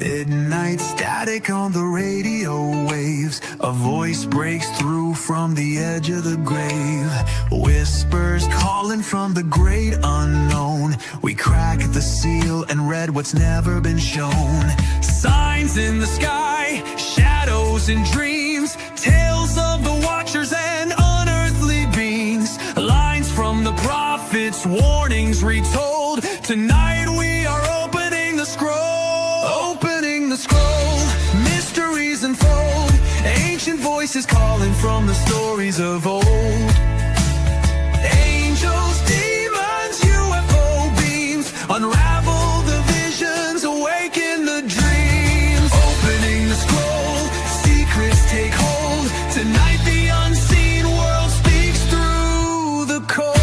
Midnight static on the radio waves. A voice breaks through from the edge of the grave. Whispers calling from the great unknown. We crack the seal and read what's never been shown. Signs in the sky, shadows and dreams. Tales of the watchers and unearthly beings. Lines from the prophets, warnings retold. Tonight we are opening the scroll. Opening the scroll, mysteries unfold. Ancient voices calling from the stories of old. Angels, demons, UFO beams. Unravel the visions, awaken the dreams. Opening the scroll, secrets take hold. Tonight the unseen world speaks through the cold.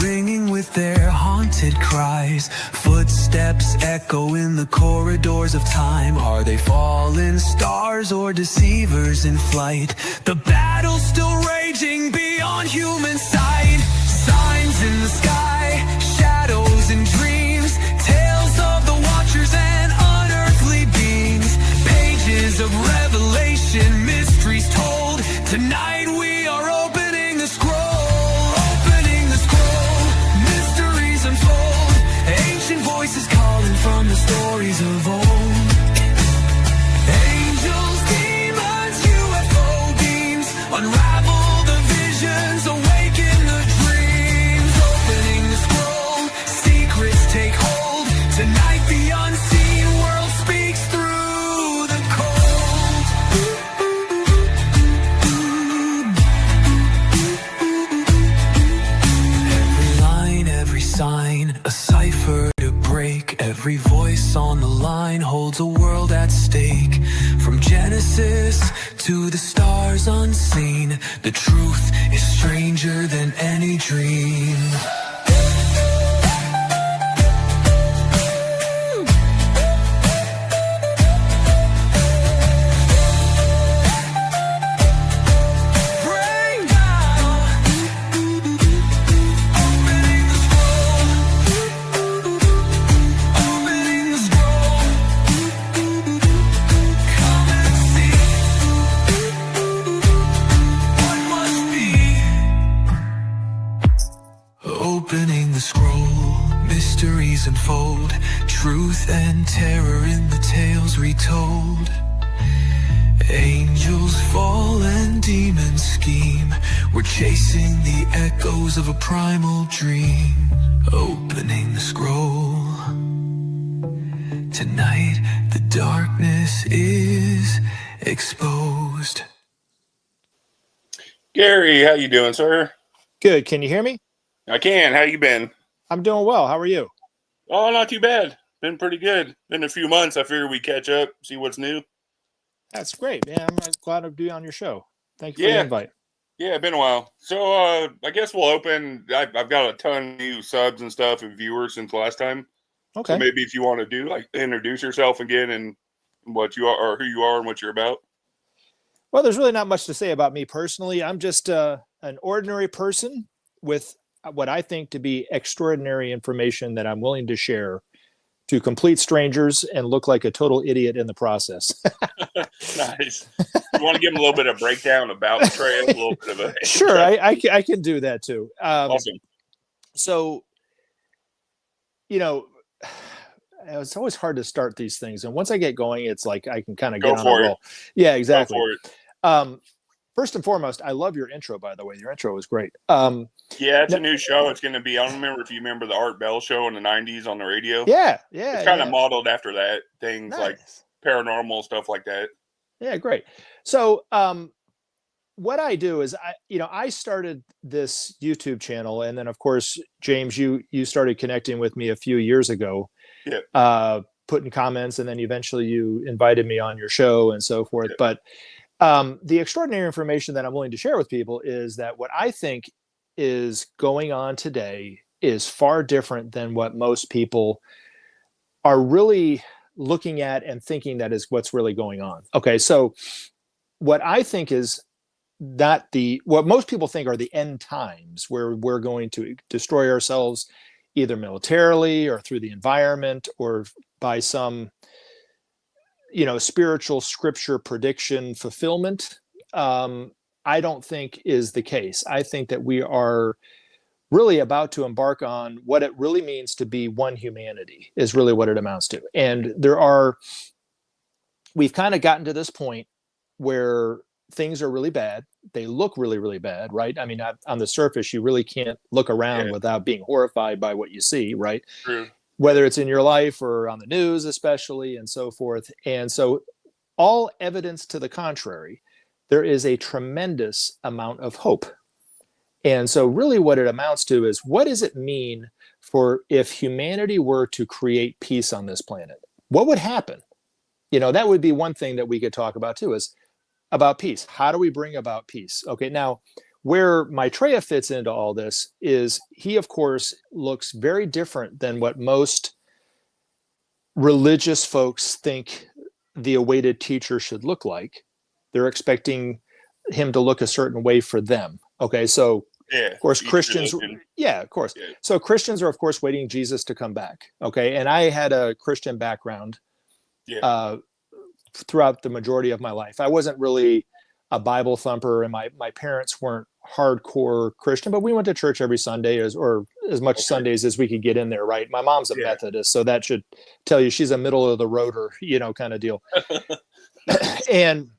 Ringing with their haunted cries. Footsteps echo in the corridors of time. Are they fallen stars or deceivers in flight? The battle's still raging beyond human sight. Signs in the sky, shadows and dreams. Tales of the watchers and unearthly beings. Pages of revelation, mysteries told. Tonight we are opening the scroll. Voices calling from the stories of old. Angels, demons, UFO beams. Unravel the visions, awaken the dreams. Opening the scroll, secrets take hold. Tonight the unseen world speaks through the cold. Every line, every sign, a cipher. Every voice on the line holds a world at stake. From Genesis to the stars unseen, the truth is stranger than any dream. Opening the scroll, mysteries unfold. Truth and terror in the tales retold. Angels fall and demons scheme. We're chasing the echoes of a primal dream. Opening the scroll. Tonight the darkness is exposed. Gary, how you doing, sir? Good. Can you hear me? I can. How you been? I'm doing well. How are you? Oh, not too bad. Been pretty good. Been a few months. I figured we'd catch up, see what's new. That's great, man. I'm glad to be on your show. Thank you for the invite. Yeah, been a while. So I guess we'll open. I've got a ton of new subs and stuff and viewers since last time. Okay. So maybe if you want to do like introduce yourself again and what you are or who you are and what you're about. Well, there's really not much to say about me personally. I'm just an ordinary person with what I think to be extraordinary information that I'm willing to share to complete strangers and look like a total idiot in the process. Nice. You want to give them a little bit of breakdown about the trail, a little bit of a sure, I can do that too. Awesome. So, you know, it's always hard to start these things, and once I get going, it's like I can kind of get on a roll. Yeah, exactly. Go for it. First and foremost, I love your intro, by the way. Your intro was great. Yeah, it's a new show. It's going to be, I don't remember if you remember the Art Bell show in the 90s on the radio. Yeah. It's kind of modeled after that. Things like paranormal, stuff like that. Yeah, great. So what I do is, I started this YouTube channel. And then, of course, James, you started connecting with me a few years ago. Yeah. Putting comments, and then eventually you invited me on your show and so forth. Yeah. But the extraordinary information that I'm willing to share with people is that what I think is going on today is far different than what most people are really looking at and thinking that is what's really going on. Okay, so what I think is not what most people think are the end times, where we're going to destroy ourselves either militarily or through the environment or by some, spiritual scripture prediction fulfillment. I don't think is the case. I think that we are really about to embark on what it really means to be one humanity, is really what it amounts to. And we've kind of gotten to this point where things are really bad. They look really, really bad, right? I mean, on the surface, you really can't look around without being horrified by what you see, right? True. Whether it's in your life or on the news, especially, and so forth. And so all evidence to the contrary, there is a tremendous amount of hope. And so really what it amounts to is, what does it mean for if humanity were to create peace on this planet? What would happen? That would be one thing that we could talk about too, is about peace. How do we bring about peace? Okay, now where Maitreya fits into all this is he, of course, looks very different than what most religious folks think the awaited teacher should look like. They're expecting him to look a certain way for them. Okay, so of course Christians, of course. Yeah. So Christians are, of course, waiting Jesus to come back. Okay, and I had a Christian background throughout the majority of my life. I wasn't really a Bible thumper, and my parents weren't hardcore Christian, but we went to church every Sunday, or as much Sundays as we could get in there, right? My mom's a Methodist, so that should tell you she's a middle of the roader, kind of deal. And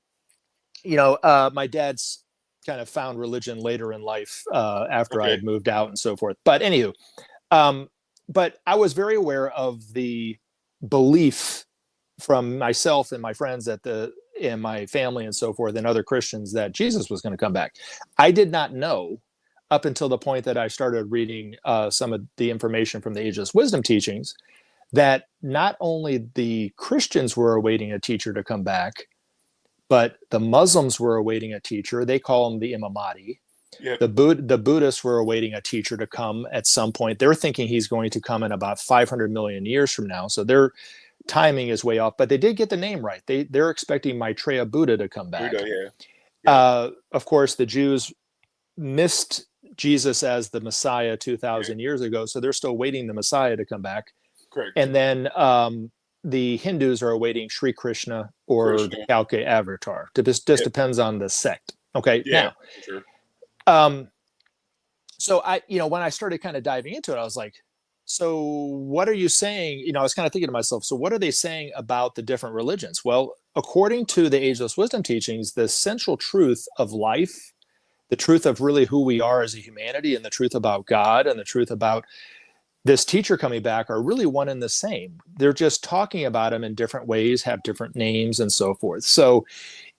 my dad's kind of found religion later in life, after I had moved out and so forth. But anywho, but I was very aware of the belief from myself and my friends in my family and so forth, and other Christians, that Jesus was going to come back. I did not know up until the point that I started reading some of the information from the Ageless Wisdom teachings, that not only the Christians were awaiting a teacher to come back, but the Muslims were awaiting a teacher. They call them the Imam Mahdi. Yep. The Buddhists were awaiting a teacher to come at some point. They're thinking he's going to come in about 500 million years from now. So their timing is way off, but they did get the name right. They're expecting Maitreya Buddha to come back. Buddha, of course, the Jews missed Jesus as the Messiah 2,000 years ago, so they're still waiting the Messiah to come back. Correct. And then the Hindus are awaiting Sri Krishna or the Kalki Avatar. It just depends on the sect. Okay. Yeah, now, sure. So when I started kind of diving into it, I was like, so what are you saying? I was kind of thinking to myself, so what are they saying about the different religions? Well, according to the Ageless Wisdom teachings, the central truth of life, the truth of really who we are as a humanity, and the truth about God, and the truth about this teacher coming back are really one and the same. They're just talking about him in different ways, have different names and so forth. So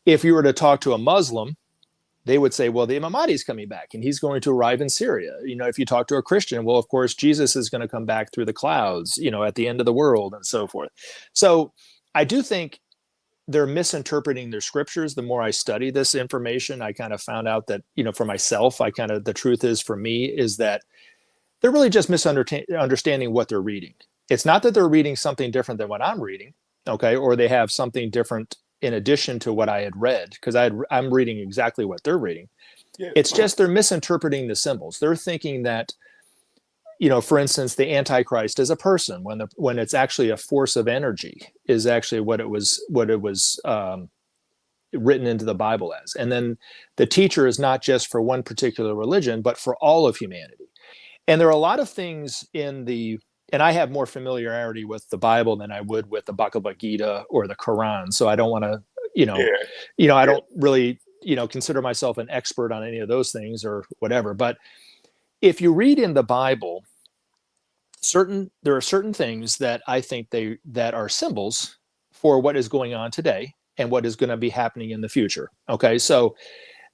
if you were to talk to a Muslim, they would say, well, the Imam Mahdi is coming back and he's going to arrive in Syria. If you talk to a Christian, well, of course, Jesus is going to come back through the clouds, at the end of the world and so forth. So I do think they're misinterpreting their scriptures. The more I study this information, I kind of found out that, for myself, the truth is for me is that they're really just misunderstanding what they're reading. It's not that they're reading something different than what I'm reading, okay, or they have something different in addition to what I had read, because I'm reading exactly what they're reading. Yeah. It's just they're misinterpreting the symbols. They're thinking that, for instance, the Antichrist is a person when it's actually a force of energy is actually what it was written into the Bible as. And then the teacher is not just for one particular religion, but for all of humanity. And there are a lot of things and I have more familiarity with the Bible than I would with the Bhagavad Gita or the Quran. So I don't want to, I don't really, consider myself an expert on any of those things or whatever. But if you read in the Bible, there are certain things that I think that are symbols for what is going on today and what is going to be happening in the future. Okay. So,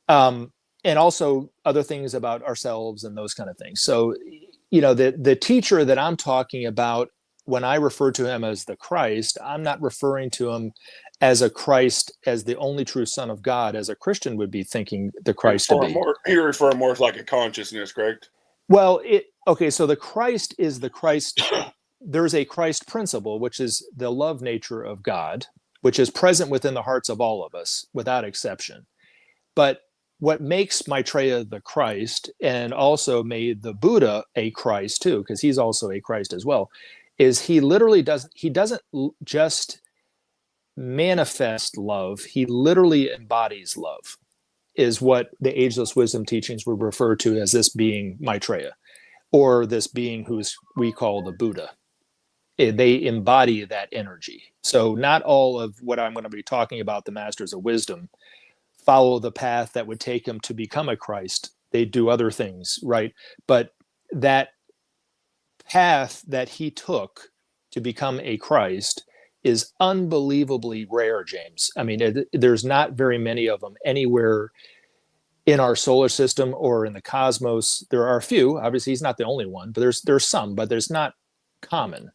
and also other things about ourselves and those kind of things. So, the teacher that I'm talking about, when I refer to him as the Christ, I'm not referring to him as a Christ, as the only true Son of God, as a Christian would be thinking the Christ to be. You refer more as like a consciousness, correct? Well, so the Christ is the Christ. There's a Christ principle, which is the love nature of God, which is present within the hearts of all of us without exception. But what makes Maitreya the Christ, and also made the Buddha a Christ too, because he's also a Christ as well, is he doesn't just manifest love, he literally embodies love, is what the ageless wisdom teachings would refer to as this being Maitreya, or this being we call the Buddha. They embody that energy. So not all of what I'm going to be talking about, the masters of wisdom, follow the path that would take them to become a Christ. They do other things, right? But that path that he took to become a Christ is unbelievably rare, James. I mean, there's not very many of them anywhere in our solar system or in the cosmos. There are a few. Obviously, he's not the only one, but there's some, but there's not common.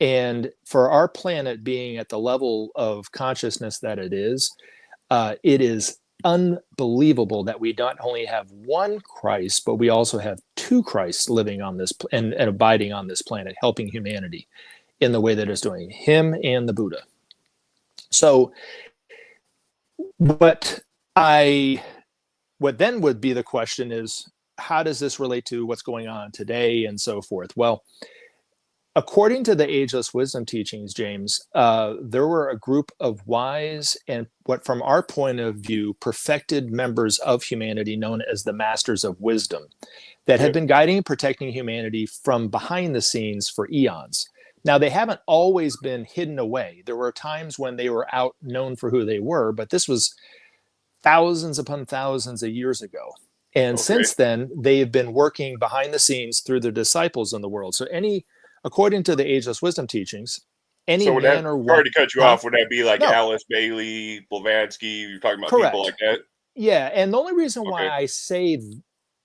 And for our planet being at the level of consciousness that it is unbelievable that we not only have one Christ, but we also have two Christs living on this and abiding on this planet, helping humanity in the way that it's doing, him and the Buddha. So what then would be the question is, how does this relate to what's going on today and so forth? Well, according to the ageless wisdom teachings, James, there were a group of wise and, what from our point of view, perfected members of humanity known as the masters of wisdom that had been guiding and protecting humanity from behind the scenes for eons. Now, they haven't always been hidden away. There were times when they were out known for who they were, but this was thousands upon thousands of years ago. And since then, they've been working behind the scenes through their disciples in the world. So according to the ageless wisdom teachings, any so man or woman... Sorry to cut you off. Would that be like Alice Bailey, Blavatsky? You're talking about people like that? Yeah, and the only reason why I say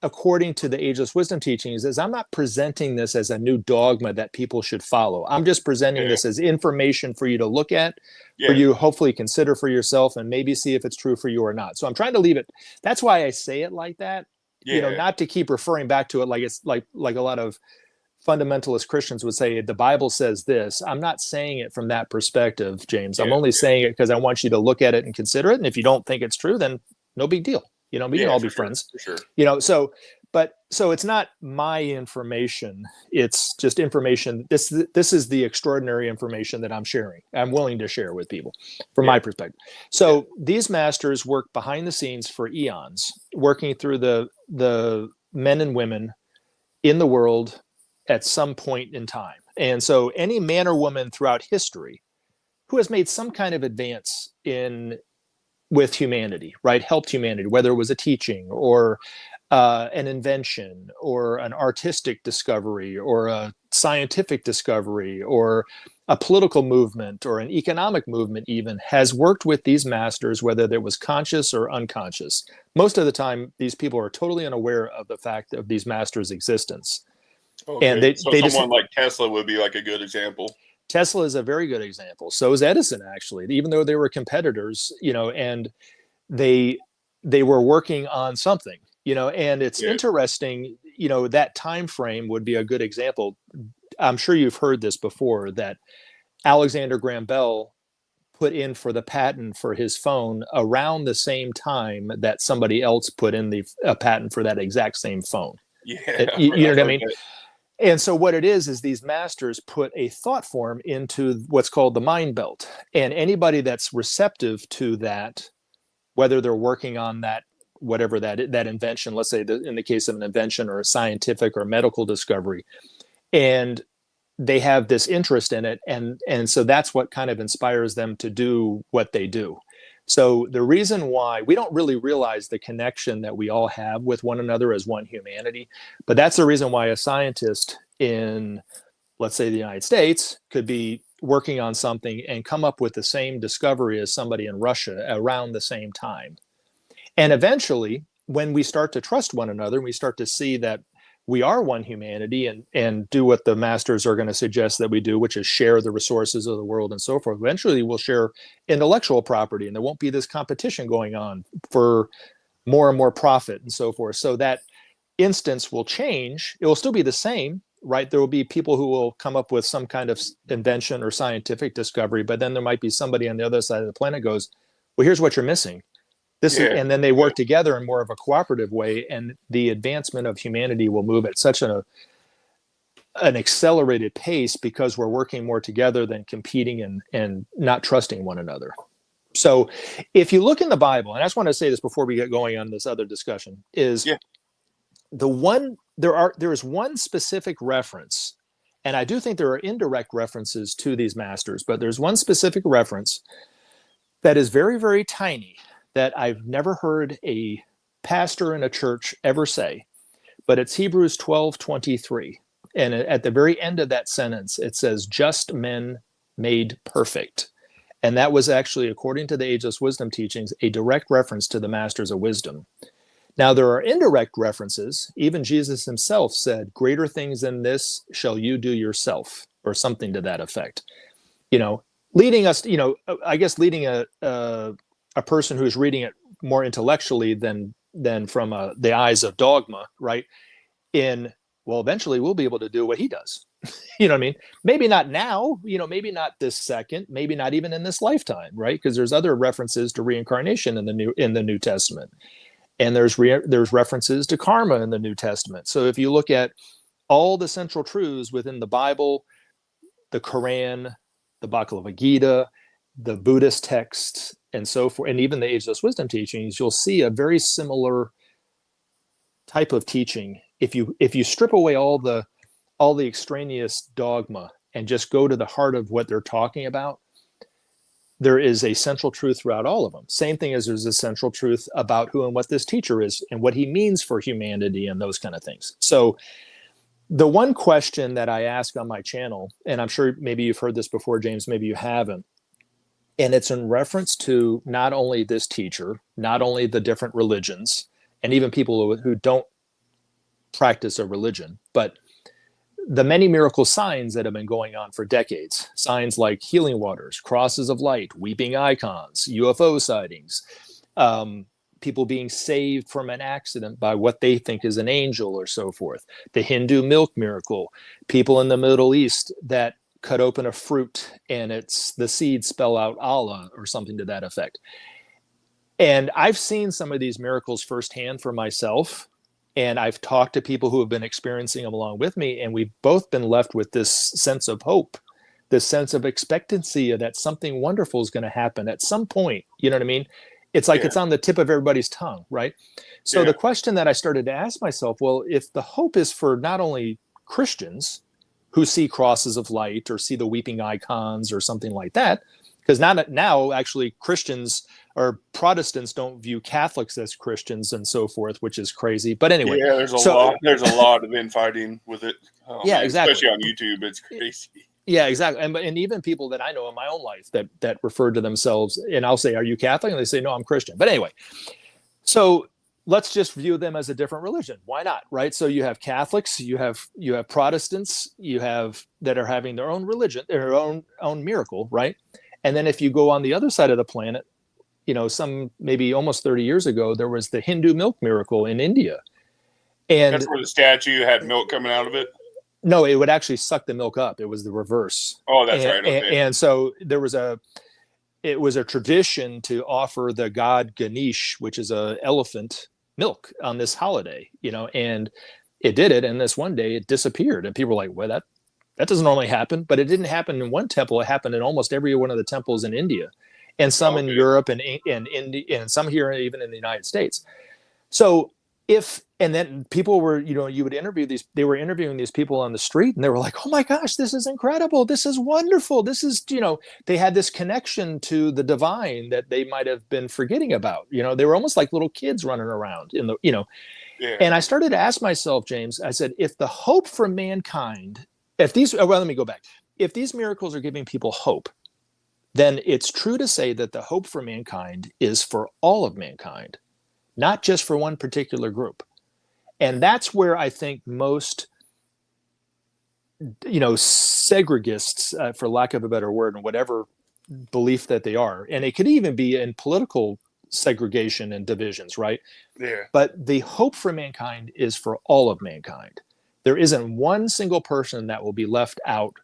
according to the ageless wisdom teachings is I'm not presenting this as a new dogma that people should follow. I'm just presenting this as information for you to look at, for you to hopefully consider for yourself and maybe see if it's true for you or not. So I'm trying to leave it. That's why I say it like that, not to keep referring back to it like it's like a lot of fundamentalist Christians would say, the Bible says this. I'm not saying it from that perspective, James. I'm only saying it because I want you to look at it and consider it. And if you don't think it's true, then no big deal. We can all be friends. For sure. So it's not my information. It's just information. This is the extraordinary information that I'm sharing. I'm willing to share with people from my perspective. So these masters work behind the scenes for eons, working through the men and women in the world at some point in time. And so any man or woman throughout history who has made some kind of advance with humanity, right? Helped humanity, whether it was a teaching or an invention or an artistic discovery or a scientific discovery or a political movement or an economic movement even, has worked with these masters, whether there was conscious or unconscious. Most of the time, these people are totally unaware of the fact of these masters' existence. And someone like Tesla would be like a good example. Tesla is a very good example. So is Edison, actually, even though they were competitors, and they were working on something, and it's interesting, that time frame would be a good example. I'm sure you've heard this before, that Alexander Graham Bell put in for the patent for his phone around the same time that somebody else put in the patent for that exact same phone. Yeah. You know what I mean? And so what it is these masters put a thought form into what's called the mind belt. And anybody that's receptive to that, whether they're working on that, whatever that invention, let's say in the case of an invention or a scientific or medical discovery, and they have this interest in it. And so that's what kind of inspires them to do what they do. So the reason why we don't really realize the connection that we all have with one another as one humanity, but that's the reason why a scientist in, let's say, the United States could be working on something and come up with the same discovery as somebody in Russia around the same time. And eventually, when we start to trust one another, we start to see that we are one humanity and do what the masters are going to suggest that we do, which is share the resources of the world and so forth. Eventually, we'll share intellectual property, and there won't be this competition going on for more and more profit and so forth. So that instance will change. It will still be the same, right? There will be people who will come up with some kind of invention or scientific discovery, but then there might be somebody on the other side of the planet goes, well, here's what you're missing. And then they work together in more of a cooperative way, and the advancement of humanity will move at such an accelerated pace because we're working more together than competing and not trusting one another. So if you look in the Bible, and I just want to say this before we get going on this other discussion, is there is one specific reference, and I do think there are indirect references to these masters, but there's one specific reference that is very, very tiny that I've never heard a pastor in a church ever say, but it's Hebrews 12:23. And at the very end of that sentence, it says, just men made perfect. And that was actually, according to the Ageless Wisdom teachings, a direct reference to the Masters of Wisdom. Now, there are indirect references. Even Jesus himself said, greater things than this shall you do yourself, or something to that effect. Leading us, I guess leading a person who's reading it more intellectually than from the eyes of dogma, right? Eventually we'll be able to do what he does. You know what I mean? Maybe not now, maybe not this second, maybe not even in this lifetime, right? Because there's other references to reincarnation in the New Testament. And there's references to karma in the New Testament. So if you look at all the central truths within the Bible, the Quran, the Bhagavad Gita, the Buddhist texts, and so forth, and even the Ageless Wisdom teachings, you'll see a very similar type of teaching. If you strip away all the extraneous dogma and just go to the heart of what they're talking about, there is a central truth throughout all of them. Same thing as there's a central truth about who and what this teacher is and what he means for humanity and those kind of things. So the one question that I ask on my channel, and I'm sure maybe you've heard this before, James, maybe you haven't, and it's in reference to not only this teacher, not only the different religions, and even people who don't practice a religion, but the many miracle signs that have been going on for decades. Signs like healing waters, crosses of light, weeping icons, UFO sightings, people being saved from an accident by what they think is an angel or so forth. The Hindu milk miracle, people in the Middle East that cut open a fruit and the seeds spell out Allah or something to that effect. And I've seen some of these miracles firsthand for myself. And I've talked to people who have been experiencing them along with me, and we've both been left with this sense of hope, this sense of expectancy that something wonderful is going to happen at some point. You know what I mean? It's like it's on the tip of everybody's tongue, right? So the question that I started to ask myself, well, if the hope is for not only Christians who see crosses of light or see the weeping icons or something like that, because now actually Christians or Protestants don't view Catholics as Christians and so forth, which is crazy. But anyway, there's a lot of infighting with it. Exactly. Especially on YouTube, it's crazy. Yeah, exactly. And even people that I know in my own life that refer to themselves, and I'll say, "Are you Catholic?" And they say, "No, I'm Christian." But anyway, so let's just view them as a different religion. Why not, right? So you have Catholics, you have Protestants, you have that are having their own religion, their own miracle, right? And then if you go on the other side of the planet, some maybe almost 30 years ago, there was the Hindu milk miracle in India. And that's where the statue had milk coming out of it? No, it would actually suck the milk up. It was the reverse. Oh, that's right. Okay. And so it was a tradition to offer the god Ganesh, which is a elephant, milk on this holiday, and it did it. And this one day it disappeared. And people were like, well, that doesn't normally happen. But it didn't happen in one temple. It happened in almost every one of the temples in India. And some in Europe and India, and some here even in the United States. So and then people were, you would interview they were interviewing these people on the street, and they were like, oh my gosh, this is incredible. This is wonderful. This is, they had this connection to the divine that they might have been forgetting about. They were almost like little kids running around And I started to ask myself, James, I said, if the hope for mankind, let me go back. If these miracles are giving people hope, then it's true to say that the hope for mankind is for all of mankind, not just for one particular group. And that's where I think most, segregists, for lack of a better word, and whatever belief that they are, and it could even be in political segregation and divisions, right? Yeah. But the hope for mankind is for all of mankind. There isn't one single person that will be left out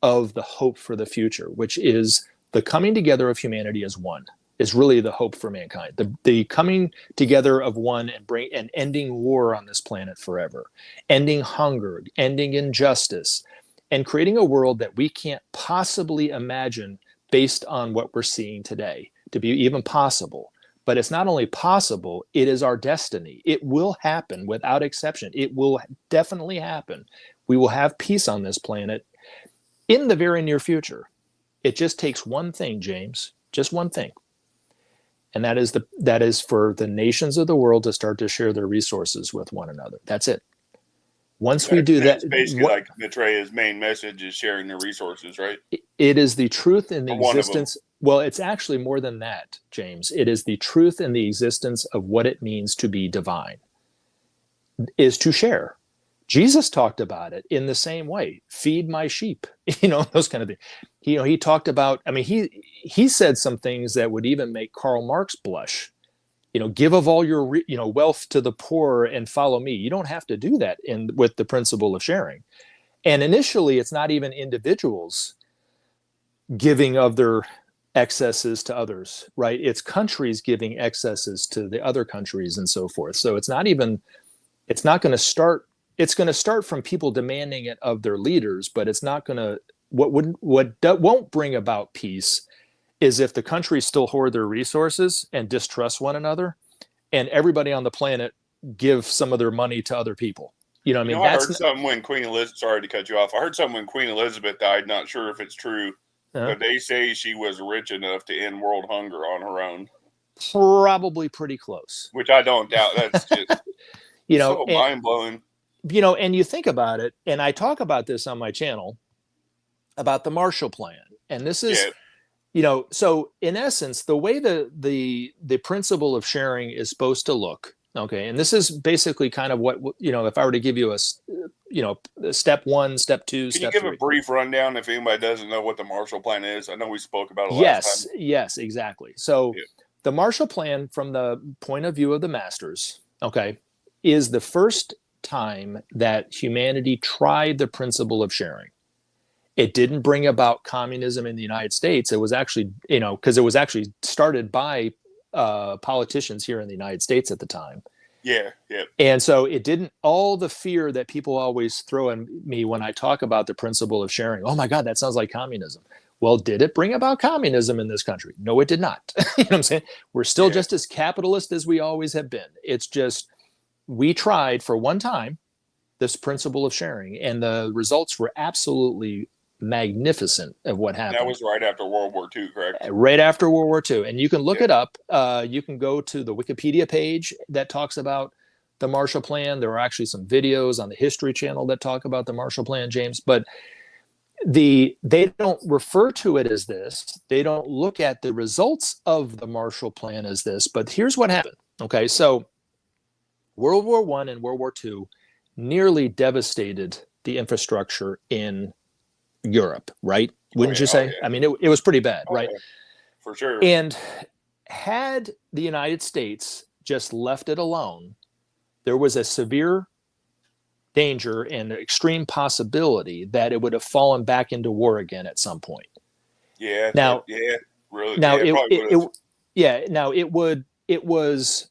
of the hope for the future, which is the coming together of humanity as one. is really the hope for mankind. The coming together of one and ending war on this planet forever, ending hunger, ending injustice, and creating a world that we can't possibly imagine based on what we're seeing today to be even possible. But it's not only possible, it is our destiny. It will happen without exception. It will definitely happen. We will have peace on this planet in the very near future. It just takes one thing, James, just one thing. And that is for the nations of the world to start to share their resources with one another. That's it. Once we do that, it's basically like Matreya's main message is sharing their resources, right? It is the truth in the existence. Well, it's actually more than that, James. It is the truth in the existence of what it means to be divine, is to share. Jesus talked about it in the same way. Feed my sheep, those kind of things. He talked about, he said some things that would even make Karl Marx blush. Give of all your, wealth to the poor and follow me. You don't have to do that with the principle of sharing. And initially, it's not even individuals giving of their excesses to others, right? It's countries giving excesses to the other countries and so forth. So it's going to start from people demanding it of their leaders, but it's not going to, what won't bring about peace is if the countries still hoard their resources and distrust one another, and everybody on the planet give some of their money to other people. I heard something when Queen Elizabeth, sorry to cut you off. I heard something when Queen Elizabeth died, not sure if it's true, but they say she was rich enough to end world hunger on her own. Probably pretty close. Which I don't doubt. That's just so mind-blowing. And you think about it, and I talk about this on my channel, about the Marshall Plan. And this is... so in essence, the way the principle of sharing is supposed to look, okay, and this is basically kind of what, if I were to give you a step one, step two, step three. Can you give a brief rundown if anybody doesn't know what the Marshall Plan is? I know we spoke about it last time. Yes, exactly. So the Marshall Plan, from the point of view of the masters, okay, is the first time that humanity tried the principle of sharing. It didn't bring about communism in the United States. It was actually, because it was actually started by politicians here in the United States at the time. Yeah. And so it didn't, all the fear that people always throw at me when I talk about the principle of sharing. Oh my God, that sounds like communism. Well, did it bring about communism in this country? No, it did not. You know what I'm saying? We're still just as capitalist as we always have been. It's just, we tried for one time this principle of sharing, and the results were absolutely magnificent of what happened. That was right after World War II, correct? Right after World War II. And you can look it up. You can go to the Wikipedia page that talks about the Marshall Plan. There are actually some videos on the History Channel that talk about the Marshall Plan, James. But they don't refer to it as this. They don't look at the results of the Marshall Plan as this. But here's what happened. Okay, so World War I and World War II nearly devastated the infrastructure in Europe, right? Wouldn't you say? I mean, it was pretty bad, right? For sure. And had the United States just left it alone, there was a severe danger and extreme possibility that it would have fallen back into war again at some point. Yeah. Now, really. Now, it was.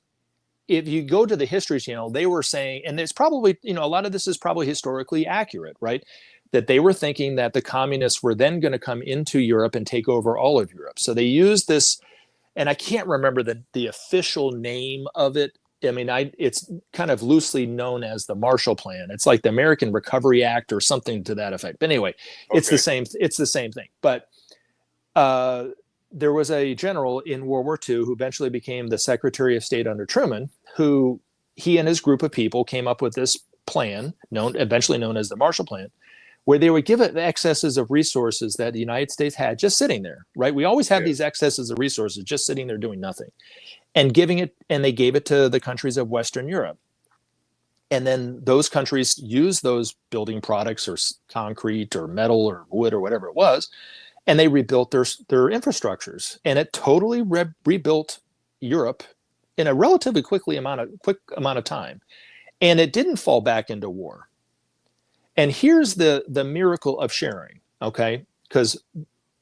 If you go to the History Channel, they were saying, and it's probably, a lot of this is probably historically accurate, right? That they were thinking that the communists were then going to come into Europe and take over all of Europe. So they used this, and I can't remember the official name of it. I mean, it's kind of loosely known as the Marshall Plan. It's like the American Recovery Act or something to that effect. But anyway, it's the same thing. But there was a general in World War II who eventually became the Secretary of State under Truman, who he and his group of people came up with this plan, eventually known as the Marshall Plan, where they would give it the excesses of resources that the United States had just sitting there, right? We always have these excesses of resources just sitting there doing nothing, and they gave it to the countries of Western Europe. And then those countries used those building products or concrete or metal or wood or whatever it was, and they rebuilt their infrastructures, and it totally rebuilt Europe in a relatively quick amount of time, and it didn't fall back into war. And here's the miracle of sharing, okay? Because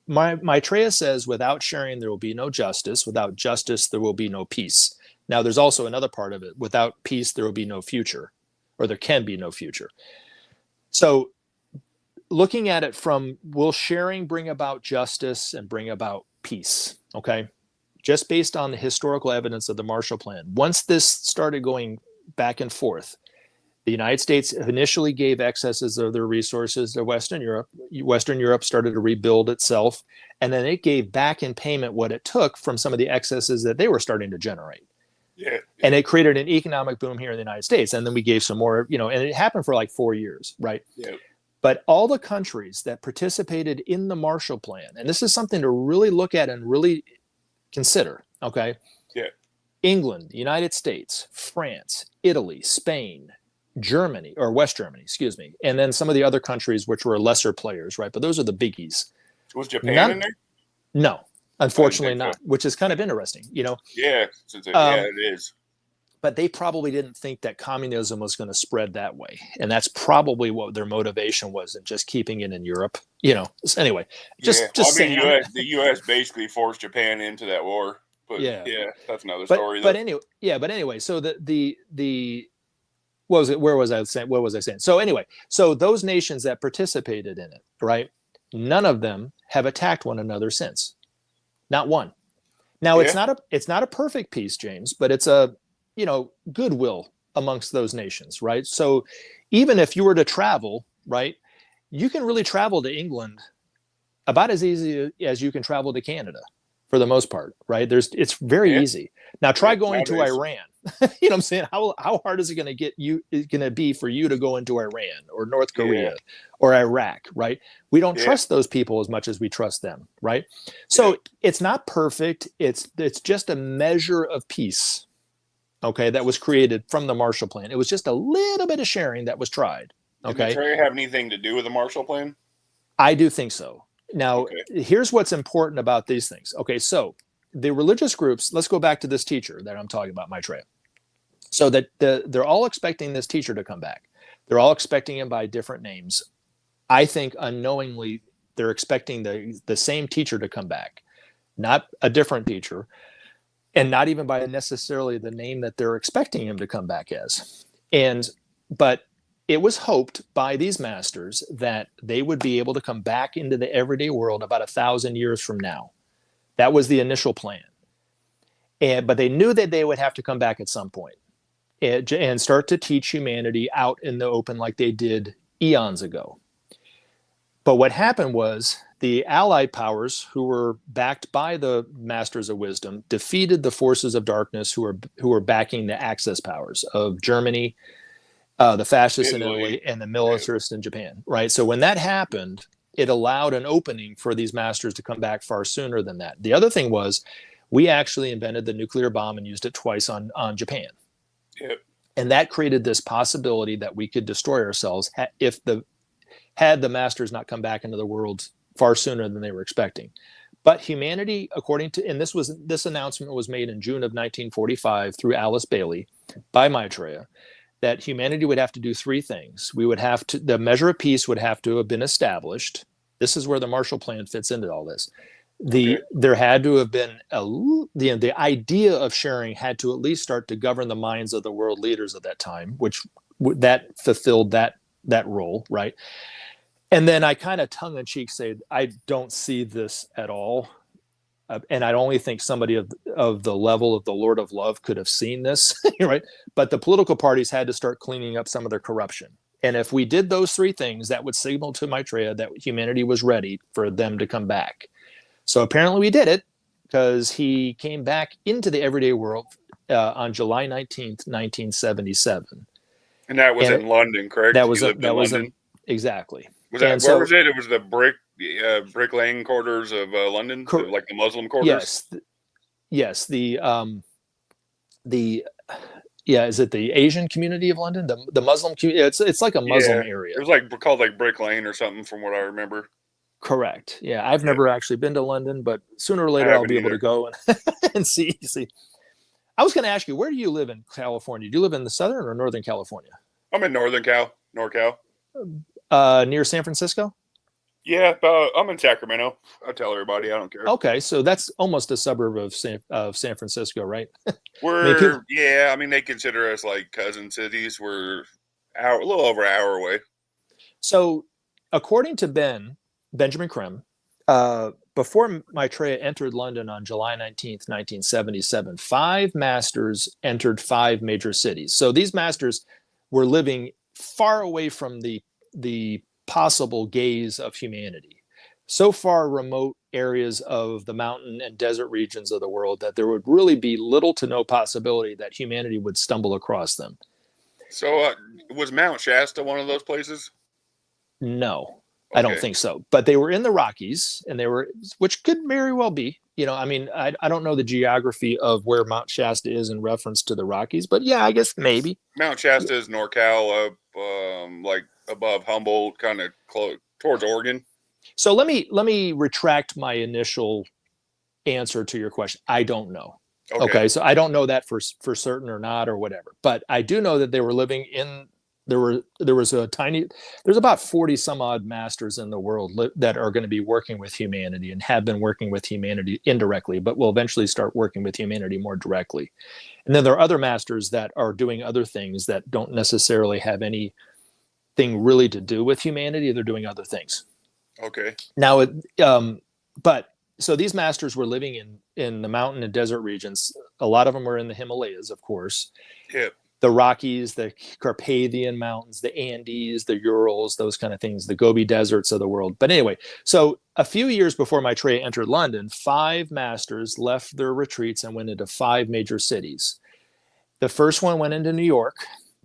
Maitreya says, without sharing, there will be no justice. Without justice, there will be no peace. Now, there's also another part of it. Without peace, there will be no future, or there can be no future. So looking at it from, will sharing bring about justice and bring about peace? Okay. Just based on the historical evidence of the Marshall Plan. Once this started going back and forth, the United States initially gave excesses of their resources to Western Europe. Western Europe started to rebuild itself, and then it gave back in payment what it took from some of the excesses that they were starting to generate. Yeah. And it created an economic boom here in the United States. And then we gave some more, and it happened for like 4 years, right? Yeah. But all the countries that participated in the Marshall Plan, and this is something to really look at and really consider, okay? Yeah. England, the United States, France, Italy, Spain, Germany, or West Germany, excuse me, and then some of the other countries which were lesser players, right? But those are the biggies. Was Japan in there? No, unfortunately not, which is kind of interesting, Yeah, it is. But they probably didn't think that communism was going to spread that way, and that's probably what their motivation was in just keeping it in Europe. So anyway, saying. The U.S. basically forced Japan into that war. But yeah, that's another story. But anyway, so the where was I saying? So anyway, so those nations that participated in it, right? None of them have attacked one another since. Not one. Now it's not a perfect peace, James, but it's a goodwill amongst those nations, right? So even if you were to travel, right, you can really travel to England about as easy as you can travel to Canada for the most part, right? It's very easy. Now try going to Iran. You know what I'm saying? How hard is it going to be for you to go into Iran or North Korea or Iraq, right? We don't trust those people as much as we trust them, right? So it's not perfect. It's just a measure of peace, okay, that was created from the Marshall Plan. It was just a little bit of sharing that was tried, okay? Did Trey have anything to do with the Marshall Plan? I do think so. Now, here's what's important about these things. Okay, so the religious groups, let's go back to this teacher that I'm talking about, Maitreya. So that they're all expecting this teacher to come back. They're all expecting him by different names. I think unknowingly they're expecting the same teacher to come back, not a different teacher, and not even by necessarily the name that they're expecting him to come back as. But it was hoped by these masters that they would be able to come back into the everyday world about 1,000 years from now. That was the initial plan. But they knew that they would have to come back at some point and start to teach humanity out in the open like they did eons ago. But what happened was the Allied powers, who were backed by the Masters of Wisdom, defeated the forces of darkness who were backing the Axis powers of Germany, the fascists in Italy, and the militarists in Japan, right? So when that happened, it allowed an opening for these masters to come back far sooner than that. The other thing was, we actually invented the nuclear bomb and used it twice on Japan. Yep. And that created this possibility that we could destroy ourselves had the masters not come back into the world far sooner than they were expecting. But humanity, and this announcement was made in June of 1945 through Alice Bailey by Maitreya, that humanity would have to do three things. The measure of peace would have to have been established. This is where the Marshall Plan fits into all this. There had to have been the idea of sharing had to at least start to govern the minds of the world leaders of that time, which that fulfilled that role, right? And then I kind of tongue-in-cheek say, I don't see this at all. And I only think somebody of the level of the Lord of Love could have seen this, right? But the political parties had to start cleaning up some of their corruption. And if we did those three things, that would signal to Maitreya that humanity was ready for them to come back. So apparently we did it, because he came back into the everyday world on July 19th, 1977. And that was in London, correct? That was exactly. Was it? It was the Brick Lane quarters of London, like the Muslim quarters. Yes. Is it the Asian community of London? The Muslim community. It's like a Muslim area. It was called Brick Lane or something, from what I remember. Correct. Yeah, I've never actually been to London, but sooner or later I'll be able to go and see. I was going to ask you, where do you live in California? Do you live in the Southern or Northern California? I'm in NorCal. Near San Francisco? Yeah, I'm in Sacramento. I tell everybody I don't care. Okay, so that's almost a suburb of San Francisco, right? I mean, they consider us like cousin cities. We're a little over an hour away. So, according to Benjamin Krem, before Maitreya entered London on July 19th, 1977, 5 masters entered 5 major cities. So these masters were living far away from the possible gaze of humanity, so far remote areas of the mountain and desert regions of the world that there would really be little to no possibility that humanity would stumble across them. So was Mount Shasta one of those places? No, Okay. I don't think so. But they were in the Rockies, and which could very well be. I mean, I don't know the geography of where Mount Shasta is in reference to the Rockies, but yeah, I guess maybe. Mount Shasta is NorCal, up like above Humboldt, kind of close towards Oregon. So let me retract my initial answer to your question. I don't know. Okay, so I don't know that for certain or not or whatever. But I do know that they were living in there's about 40 some odd masters in the world that are going to be working with humanity and have been working with humanity indirectly, but will eventually start working with humanity more directly. And then there are other masters that are doing other things that don't necessarily have anything really to do with humanity. They're doing other things. Okay. Now, so these masters were living in the mountain and desert regions. A lot of them were in the Himalayas, of course. Yep. The Rockies, the Carpathian Mountains, the Andes, the Urals, those kind of things, the Gobi deserts of the world. But anyway, so a few years before Maitreya entered London, 5 masters left their retreats and went into 5 major cities. The first one went into New York.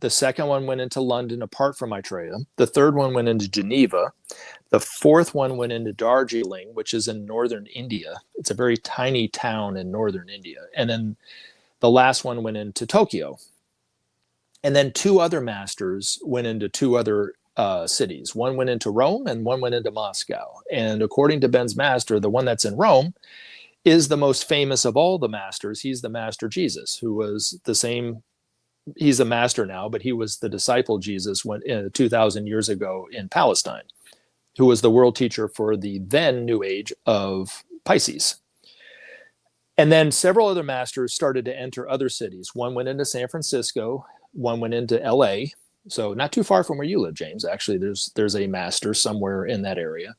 The second one went into London apart from Maitreya. The third one went into Geneva. The fourth one went into Darjeeling, which is in northern India. It's a very tiny town in northern India. And then the last one went into Tokyo. And then 2 other masters went into 2 other cities. One went into Rome and one went into Moscow. And according to Ben's master, the one that's in Rome is the most famous of all the masters. He's the Master Jesus, who was the same. He's a master now, but he was the disciple Jesus 2,000 years ago in Palestine, who was the world teacher for the then New Age of Pisces. And then several other masters started to enter other cities. One went into San Francisco. One went into LA, so not too far from where you live, James. Actually, there's a master somewhere in that area.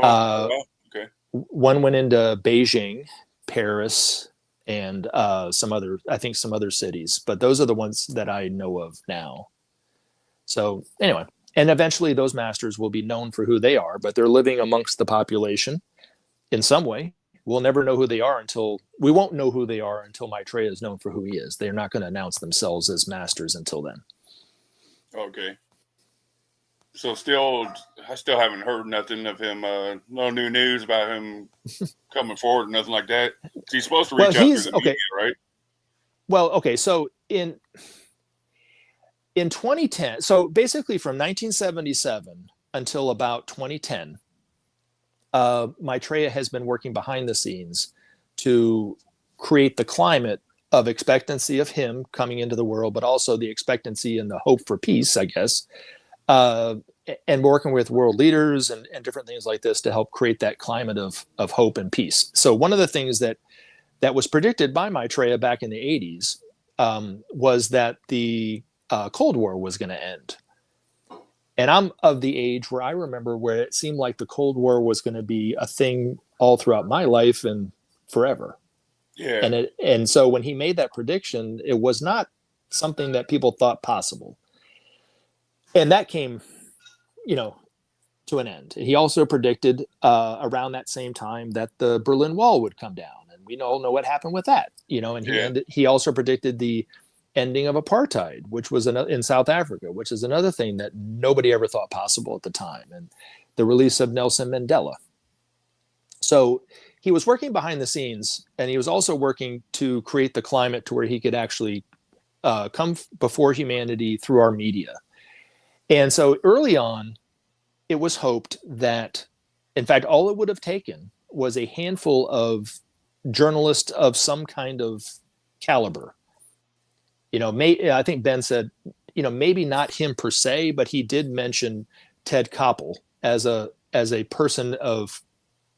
Okay. One went into Beijing, Paris, and some other cities. But those are the ones that I know of now. So anyway, and eventually those masters will be known for who they are, but they're living amongst the population in some way. We'll never know who they are we won't know who they are until Maitreya is known for who he is. They're not going to announce themselves as masters until then. Okay. So I still haven't heard nothing of him. No new news about him coming forward, nothing like that. He's supposed to reach out through the media, right? Well, okay. So in 2010, so basically from 1977 until about 2010, Maitreya has been working behind the scenes to create the climate of expectancy of him coming into the world, but also the expectancy and the hope for peace, I guess, and working with world leaders and different things like this to help create that climate of hope and peace. So one of the things that was predicted by Maitreya back in the 80s was that the Cold War was going to end. And I'm of the age where I remember where it seemed like the Cold War was going to be a thing all throughout my life and forever. Yeah. And so when he made that prediction, it was not something that people thought possible. And that came, to an end. He also predicted around that same time that the Berlin Wall would come down. And we all know what happened with that, and he also predicted the ending of apartheid, which was in South Africa, which is another thing that nobody ever thought possible at the time, and the release of Nelson Mandela. So he was working behind the scenes, and he was also working to create the climate to where he could actually come before humanity through our media. And so early on, it was hoped that, in fact, all it would have taken was a handful of journalists of some kind of caliber. I think Ben said, maybe not him per se, but he did mention Ted Koppel as a as a person of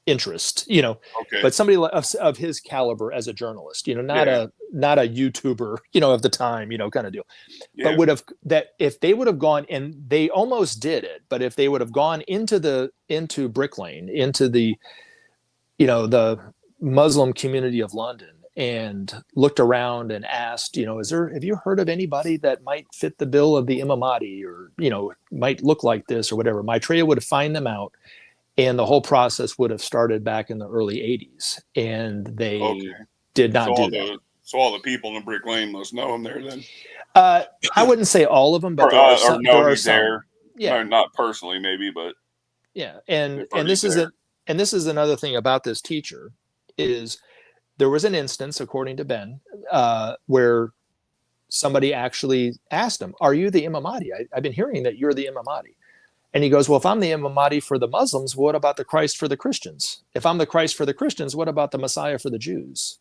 interest, Okay. but somebody of his caliber as a journalist, not a YouTuber, of the time, kind of deal. Yeah. But that if they would have gone, and they almost did it, but if they would have gone into Brick Lane, into the the Muslim community of London, and looked around and asked, have you heard of anybody that might fit the bill of the Imam Mahdi, or might look like this or whatever, Maitreya would have find them out. And the whole process would have started back in the early 80s. And they did not do that. So all the people in Brick Lane must know him there then? I wouldn't say all of them, but there are some. There are some. There. Yeah. Not personally, maybe, but. Yeah. And this is another thing about this teacher, is there was an instance, according to Ben, where somebody actually asked him, "Are you the Imam Mahdi? I've been hearing that you're the Imam Mahdi." And he goes, well, if I'm the Imam Mahdi for the Muslims, what about the Christ for the Christians? If I'm the Christ for the Christians, what about the Messiah for the Jews?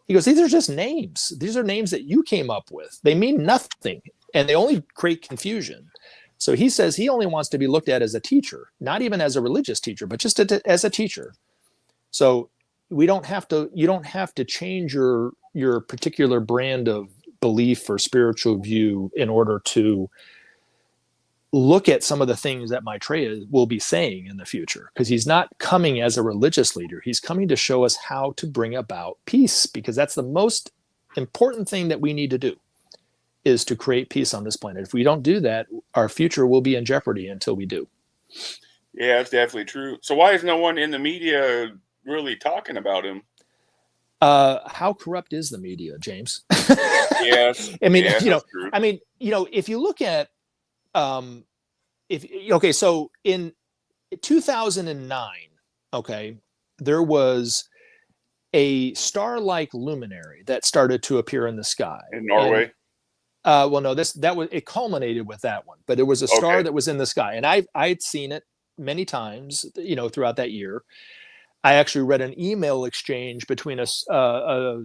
He goes, these are just names. These are names that you came up with. They mean nothing, and they only create confusion. So he says he only wants to be looked at as a teacher, not even as a religious teacher, but just as a teacher. So you don't have to change your particular brand of belief or spiritual view in order to look at some of the things that Maitreya will be saying in the future, because he's not coming as a religious leader. He's coming to show us how to bring about peace, because that's the most important thing that we need to do, is to create peace on this planet. If we don't do that, our future will be in jeopardy until we do. Yeah, that's definitely true. So why is no one in the media really talking about him? How corrupt is the media, James? Yes. I mean, true. if you look at, so in 2009, there was a star-like luminary that started to appear in the sky in Norway. It culminated with that one, but it was a star that was in the sky, and I'd seen it many times, throughout that year. I actually read an email exchange between a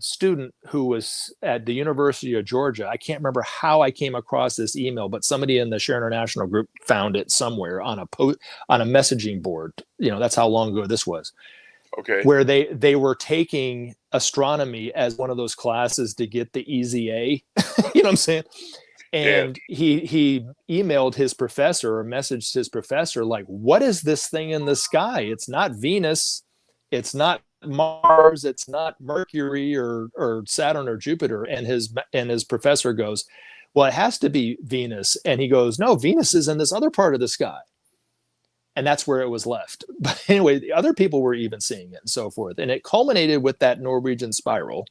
student who was at the University of Georgia. I can't remember how I came across this email, but somebody in the Share International group found it somewhere on a messaging board. That's how long ago this was. Okay. Where they were taking astronomy as one of those classes to get the easy A. You know what I'm saying? And he emailed his professor, or messaged his professor, like, what is this thing in the sky? It's not Venus. It's not Mars. It's not Mercury or Saturn or Jupiter. And his professor goes, well, it has to be Venus. And he goes, no, Venus is in this other part of the sky. And that's where it was left. But anyway, the other people were even seeing it and so forth. And it culminated with that Norwegian spiral.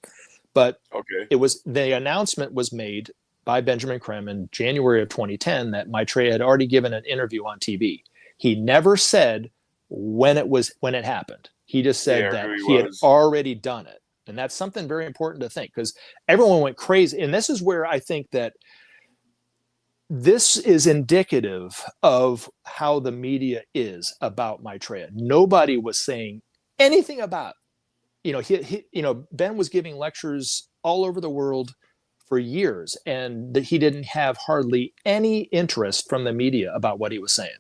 But the announcement was made by Benjamin Krem in January of 2010 that Maitreya had already given an interview on TV. He never said when it happened. He just said that he had already done it. And that's something very important to think, because everyone went crazy. And this is where I think that this is indicative of how the media is about Maitreya. Nobody was saying anything about, Ben was giving lectures all over the world for years, and he didn't have hardly any interest from the media about what he was saying.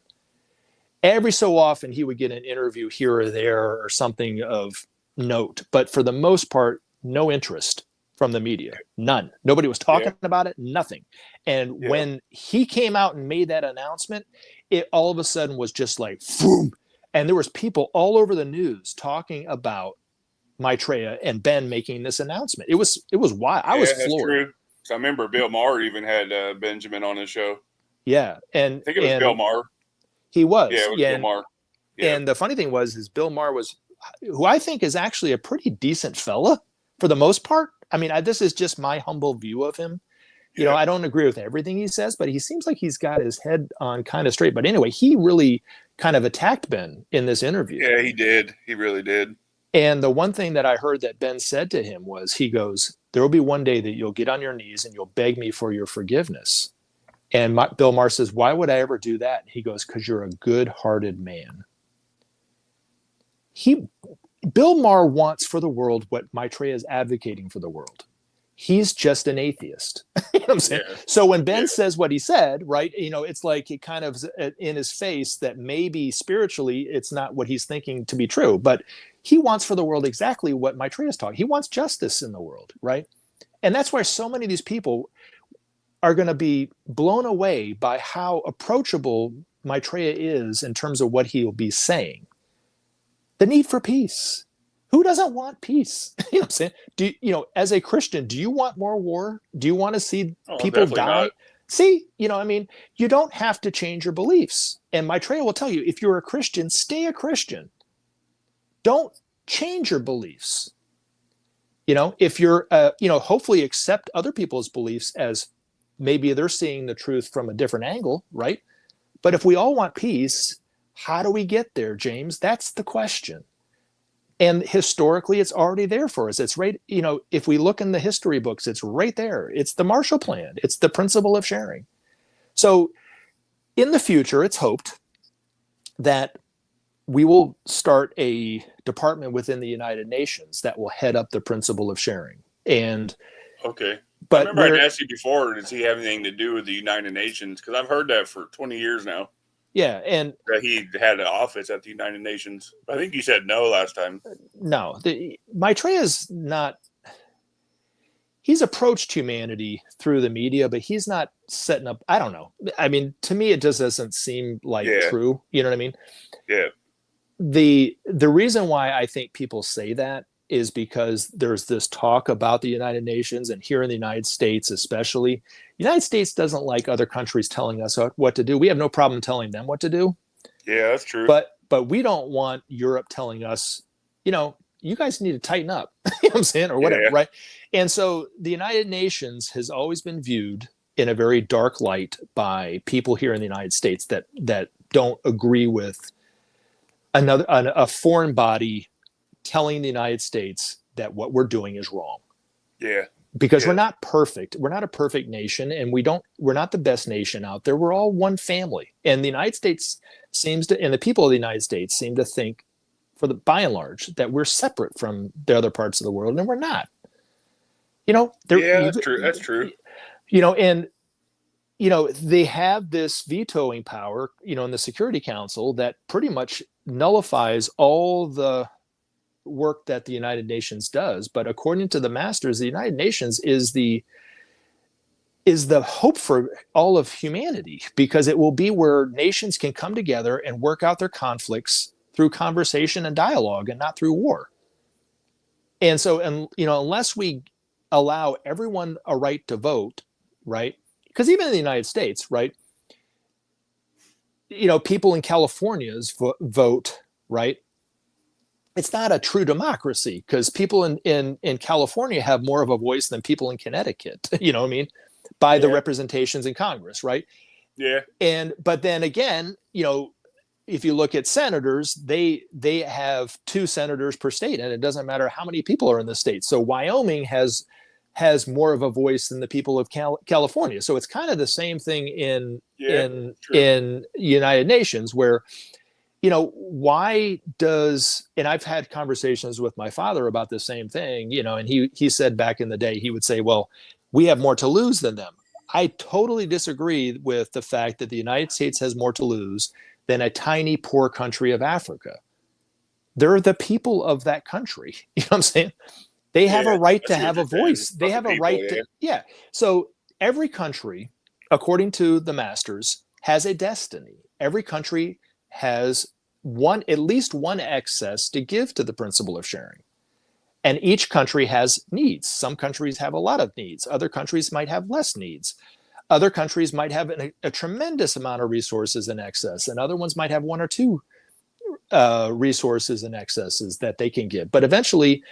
Every so often he would get an interview here or there or something of note, but for the most part, no interest from the media. None. Nobody was talking about it. Nothing. And when he came out and made that announcement, it all of a sudden was just like, boom. And there was people all over the news talking about Maitreya and Ben making this announcement. It was wild. I was floored. True. So I remember Bill Maher even had Benjamin on his show. Yeah. And I think it was Bill Maher. He was. Yeah, it was Bill Maher. Yeah. And the funny thing is Bill Maher was, who I think is actually a pretty decent fella for the most part. I mean, this is just my humble view of him. I don't agree with everything he says, but he seems like he's got his head on kind of straight. But anyway, he really kind of attacked Ben in this interview. Yeah, he did. He really did. And the one thing that I heard that Ben said to him was, he goes, there will be one day that you'll get on your knees and you'll beg me for your forgiveness. And Bill Maher says, why would I ever do that? He goes, because you're a good-hearted man. Bill Maher wants for the world what Maitreya is advocating for the world. he's just an atheist. You know what I'm saying? Yeah. So when Ben says what he said, right, it's like it kind of in his face that maybe spiritually it's not what he's thinking to be true, but he wants for the world exactly what Maitreya is talking. He wants justice in the world, right? And that's why so many of these people are going to be blown away by how approachable Maitreya is in terms of what he'll be saying. The need for peace. Who doesn't want peace? You know what I'm saying? As a Christian, do you want more war? Do you want to see people die? Not. See, you don't have to change your beliefs. And Maitreya will tell you, if you're a Christian, stay a Christian. Don't change your beliefs. If you're, hopefully accept other people's beliefs as maybe they're seeing the truth from a different angle, right? But if we all want peace, how do we get there, James? That's the question. And historically, it's already there for us. It's right, if we look in the history books, it's right there. It's the Marshall Plan. It's the principle of sharing. So in the future, it's hoped that we will start a department within the United Nations that will head up the principle of sharing. And okay. But I remember I'd asked you before, does he have anything to do with the United Nations? Because I've heard that for 20 years now. Yeah, and that he had an office at the United Nations. I think you said no last time. No, Maitreya is not. He's approached humanity through the media, but he's not setting up. I don't know. I mean, to me, it just doesn't seem like true. You know what I mean? Yeah. The reason why I think people say that is because there's this talk about the United Nations, and here in the United States, especially, the United States doesn't like other countries telling us what to do. We have no problem telling them what to do. Yeah, that's true. But we don't want Europe telling us, you guys need to tighten up, you know what I'm saying, or whatever, right? And so the United Nations has always been viewed in a very dark light by people here in the United States that don't agree with a foreign body telling the United States that what we're doing is wrong. Yeah. Because we're not perfect. We're not a perfect nation, and we're not the best nation out there. We're all one family. And the United States and the people of the United States seem to think, by and large, that we're separate from the other parts of the world, and we're not. That's true. That's true. And they have this vetoing power, in the Security Council that pretty much nullifies all the work that the United Nations does. But according to the masters, the United Nations is the hope for all of humanity, because it will be where nations can come together and work out their conflicts through conversation and dialogue, and not through war. And so, unless we allow everyone a right to vote, right? Because even in the United States, right? People in California's vote, right? It's not a true democracy, because people in California have more of a voice than people in Connecticut, you know what I mean? By the representations in Congress, right? Yeah. But then again, if you look at senators, they have 2 senators per state, and it doesn't matter how many people are in the state. So Wyoming has more of a voice than the people of California. So it's kind of the same thing in United Nations, where why does, and I've had conversations with my father about the same thing, and he said back in the day, he would say, well, we have more to lose than them. I totally disagree with the fact that the United States has more to lose than a tiny, poor country of Africa. They're the people of that country. You know what I'm saying? They have a right to have a voice. They have a right to, So every country, according to the masters, has a destiny. Every country has at least one excess to give to the principle of sharing. And each country has needs. Some countries have a lot of needs. Other countries might have less needs. Other countries might have a tremendous amount of resources in excess, and other ones might have 1 or 2 resources in excesses that they can give. But eventually,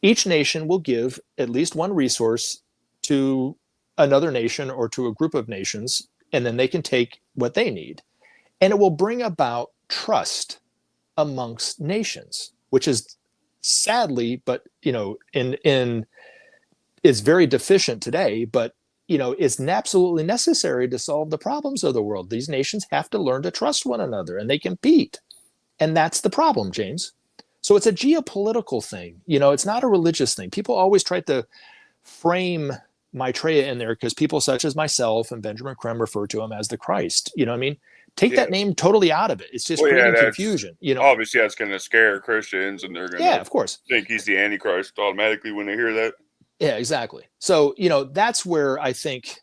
each nation will give at least one resource to another nation or to a group of nations, and then they can take what they need. And it will bring about trust amongst nations, which is sadly, but is very deficient today, but is absolutely necessary to solve the problems of the world. These nations have to learn to trust one another, and they compete. And that's the problem, James. So it's a geopolitical thing. It's not a religious thing. People always try to frame Maitreya in there because people such as myself and Benjamin Creme refer to him as the Christ. You know what I mean? Take that name totally out of it. It's just creating confusion. You know, obviously that's going to scare Christians, and they're going to, of course, think he's the Antichrist automatically when they hear that. Yeah, exactly. So, that's where I think,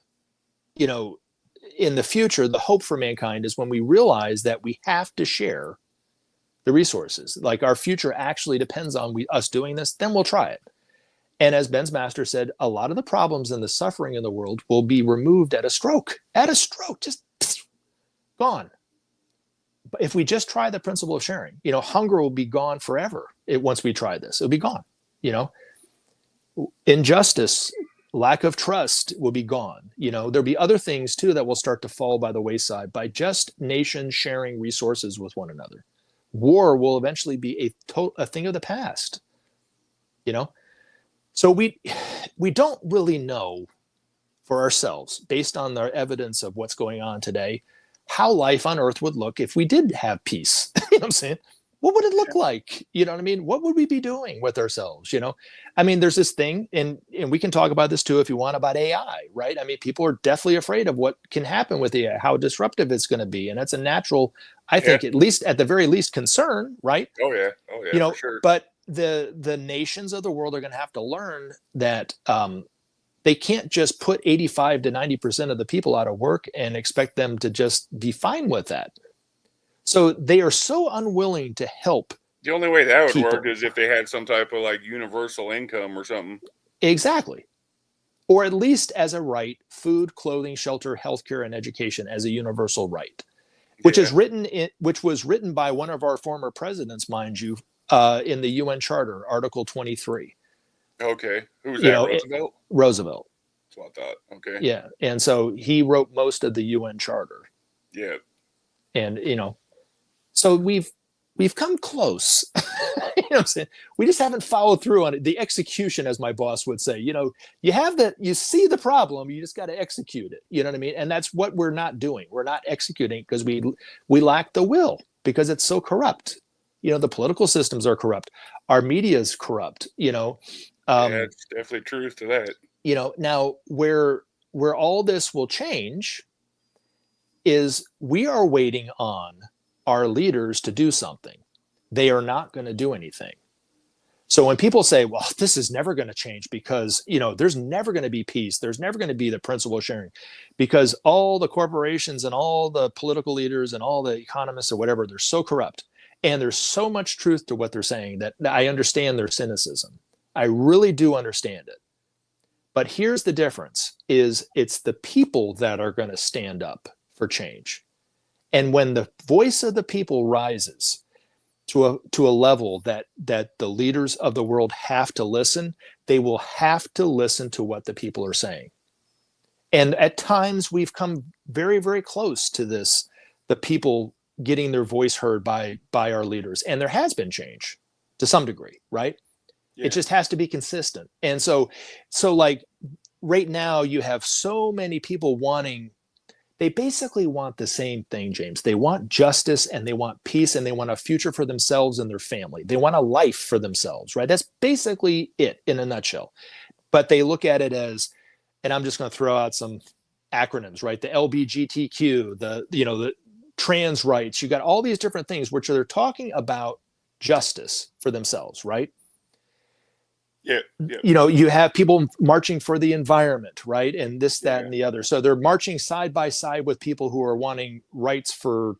in the future, the hope for mankind is when we realize that we have to share the resources. Like our future actually depends on us doing this, then we'll try it. And as Ben's master said, a lot of the problems and the suffering in the world will be removed at a stroke. Just gone. But if we just try the principle of sharing, hunger will be gone forever. Once we try this, it'll be gone. Injustice, lack of trust will be gone. There'll be other things too that will start to fall by the wayside by just nations sharing resources with one another. War will eventually be a thing of the past. So we don't really know for ourselves, based on the evidence of what's going on today, how life on Earth would look if we did have peace. You know what I'm saying? What would it look like? You know what I mean? What would we be doing with ourselves? I mean, there's this thing, and we can talk about this too if you want, about AI, right? I mean, people are definitely afraid of what can happen with AI, how disruptive it's going to be. And that's a natural, I think, at the very least, concern, right? Oh yeah, for sure. But the nations of the world are going to have to learn that they can't just put 85 to 90% of the people out of work and expect them to just be fine with that. So they are so unwilling to help. The only way that would work is if they had some type of like universal income or something. Exactly. Or at least as a right, food, clothing, shelter, healthcare, and education as a universal right, which was written by one of our former presidents, mind you, in the UN Charter, Article 23. Okay. Who was that? Roosevelt? Roosevelt. That's what I thought. Okay. Yeah. And so he wrote most of the UN Charter. Yeah. And, so we've come close. You know what I'm saying? We just haven't followed through on it. The execution, as my boss would say, you have that, you see the problem, you just got to execute it. You know what I mean? And that's what we're not doing. We're not executing because we lack the will, because it's so corrupt. The political systems are corrupt. Our media is corrupt, yeah, it's definitely truth to that. Now where all this will change is we are waiting on our leaders to do something. They are not going to do anything. So when people say, well, this is never going to change because, there's never going to be peace. There's never going to be the principle of sharing because all the corporations and all the political leaders and all the economists or whatever, they're so corrupt. And there's so much truth to what they're saying that I understand their cynicism. I really do understand it. But here's the difference is it's the people that are going to stand up for change. And when the voice of the people rises to a level that the leaders of the world have to listen, they will have to listen to what the people are saying. And at times we've come very, very close to this, the people getting their voice heard by our leaders. And there has been change to some degree, right? Yeah. It just has to be consistent. And so like right now you have so many people they basically want the same thing, James. They want justice and they want peace and they want a future for themselves and their family. They want a life for themselves, right? That's basically it in a nutshell. But they look at it as, and I'm just going to throw out some acronyms, right? The LGBTQ, the trans rights, you got all these different things which they're talking about justice for themselves, right? Yeah. You have people marching for the environment, right? And this, that, and the other. So they're marching side by side with people who are wanting rights for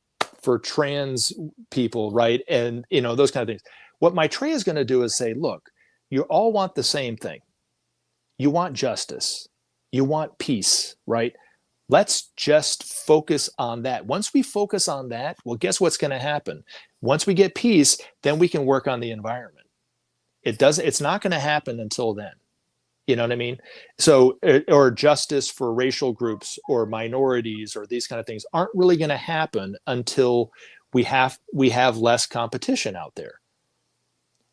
trans people, right? And, those kind of things. What Maitreya is going to do is say, look, you all want the same thing. You want justice. You want peace, right? Let's just focus on that. Once we focus on that, well, guess what's going to happen? Once we get peace, then we can work on the environment. It's not going to happen until then. You know what I mean? So, or justice for racial groups or minorities or these kind of things aren't really going to happen until we have less competition out there.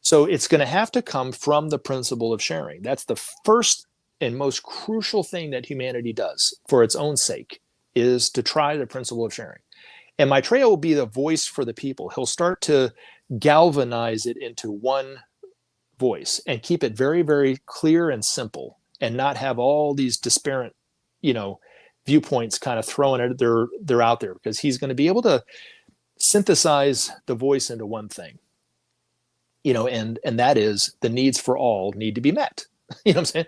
So it's going to have to come from the principle of sharing. That's the first and most crucial thing that humanity does for its own sake, is to try the principle of sharing. And Maitreya will be the voice for the people. He'll start to galvanize it into one voice and keep it very, very clear and simple and not have all these disparate, viewpoints kind of thrown at they're out there, because he's going to be able to synthesize the voice into one thing, and that is the needs for all need to be met. You know what I'm saying?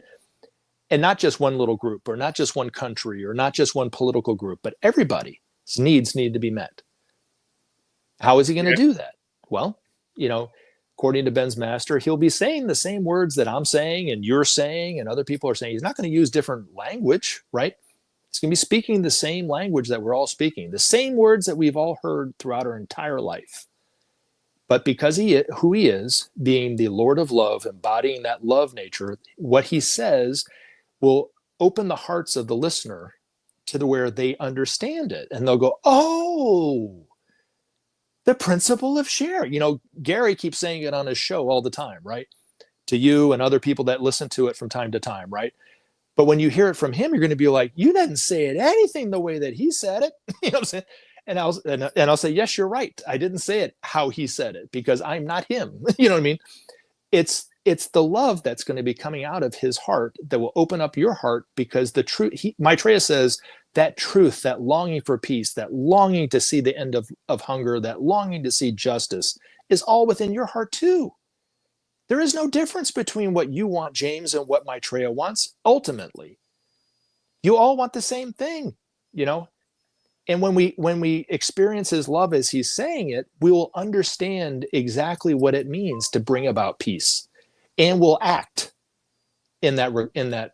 And not just one little group, or not just one country, or not just one political group, but everybody's needs need to be met. How is he going to do that? Well, according to Ben's master, he'll be saying the same words that I'm saying and you're saying and other people are saying. He's not going to use different language, right? He's going to be speaking the same language that we're all speaking, the same words that we've all heard throughout our entire life. But because who he is, being the Lord of love, embodying that love nature, what he says will open the hearts of the listener to where they understand it. And they'll go, oh, the principle of share. Gary keeps saying it on his show all the time, right? To you and other people that listen to it from time to time, right? But when you hear it from him, you're going to be like, you didn't say it anything the way that he said it. You know what I'm saying? And I'll say, yes, you're right. I didn't say it how he said it, because I'm not him. You know what I mean? It's the love that's going to be coming out of his heart that will open up your heart, because the truth, Maitreya says, that truth, that longing for peace, that longing to see the end of hunger, that longing to see justice is all within your heart too. There is no difference between what you want, James, and what Maitreya wants. Ultimately, you all want the same thing, And when we experience his love as he's saying it, we will understand exactly what it means to bring about peace, and we'll act in that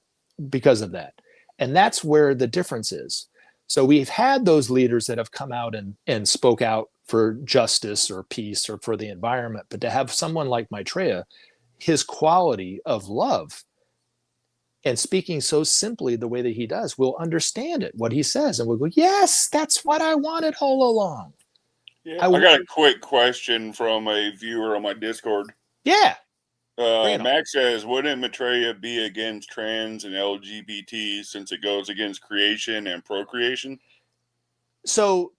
because of that. And that's where the difference is. So we've had those leaders that have come out and spoke out for justice or peace or for the environment, but to have someone like Maitreya, his quality of love, and speaking so simply the way that he does, we'll understand it, what he says, and we'll go, yes, that's what I wanted all along. Yeah, I got a quick question from a viewer on my Discord. Yeah. Max says, wouldn't Maitreya be against trans and LGBT since it goes against creation and procreation? So,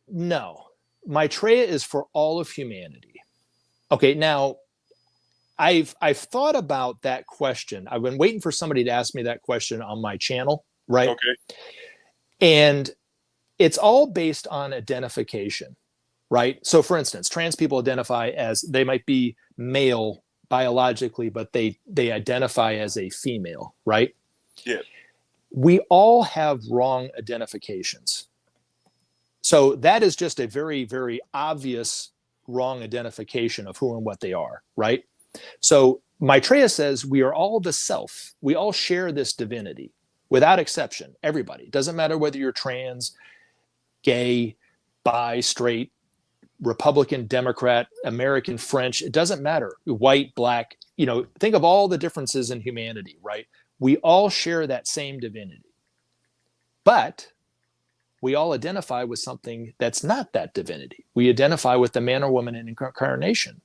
no. Maitreya is for all of humanity. Okay, now, I've thought about that question. I've been waiting for somebody to ask me that question on my channel, right? Okay. And it's all based on identification, right? So, for instance, trans people identify as, they might be male biologically, but they identify as a female, right? Yeah. We all have wrong identifications. So that is just a very, very obvious wrong identification of who and what they are, right? So Maitreya says we are all the self. We all share this divinity without exception. Everybody. Doesn't matter whether you're trans, gay, bi, straight, Republican, Democrat, American, French, it doesn't matter. White, black, think of all the differences in humanity, right? We all share that same divinity. But we all identify with something that's not that divinity. We identify with the man or woman in incarnation.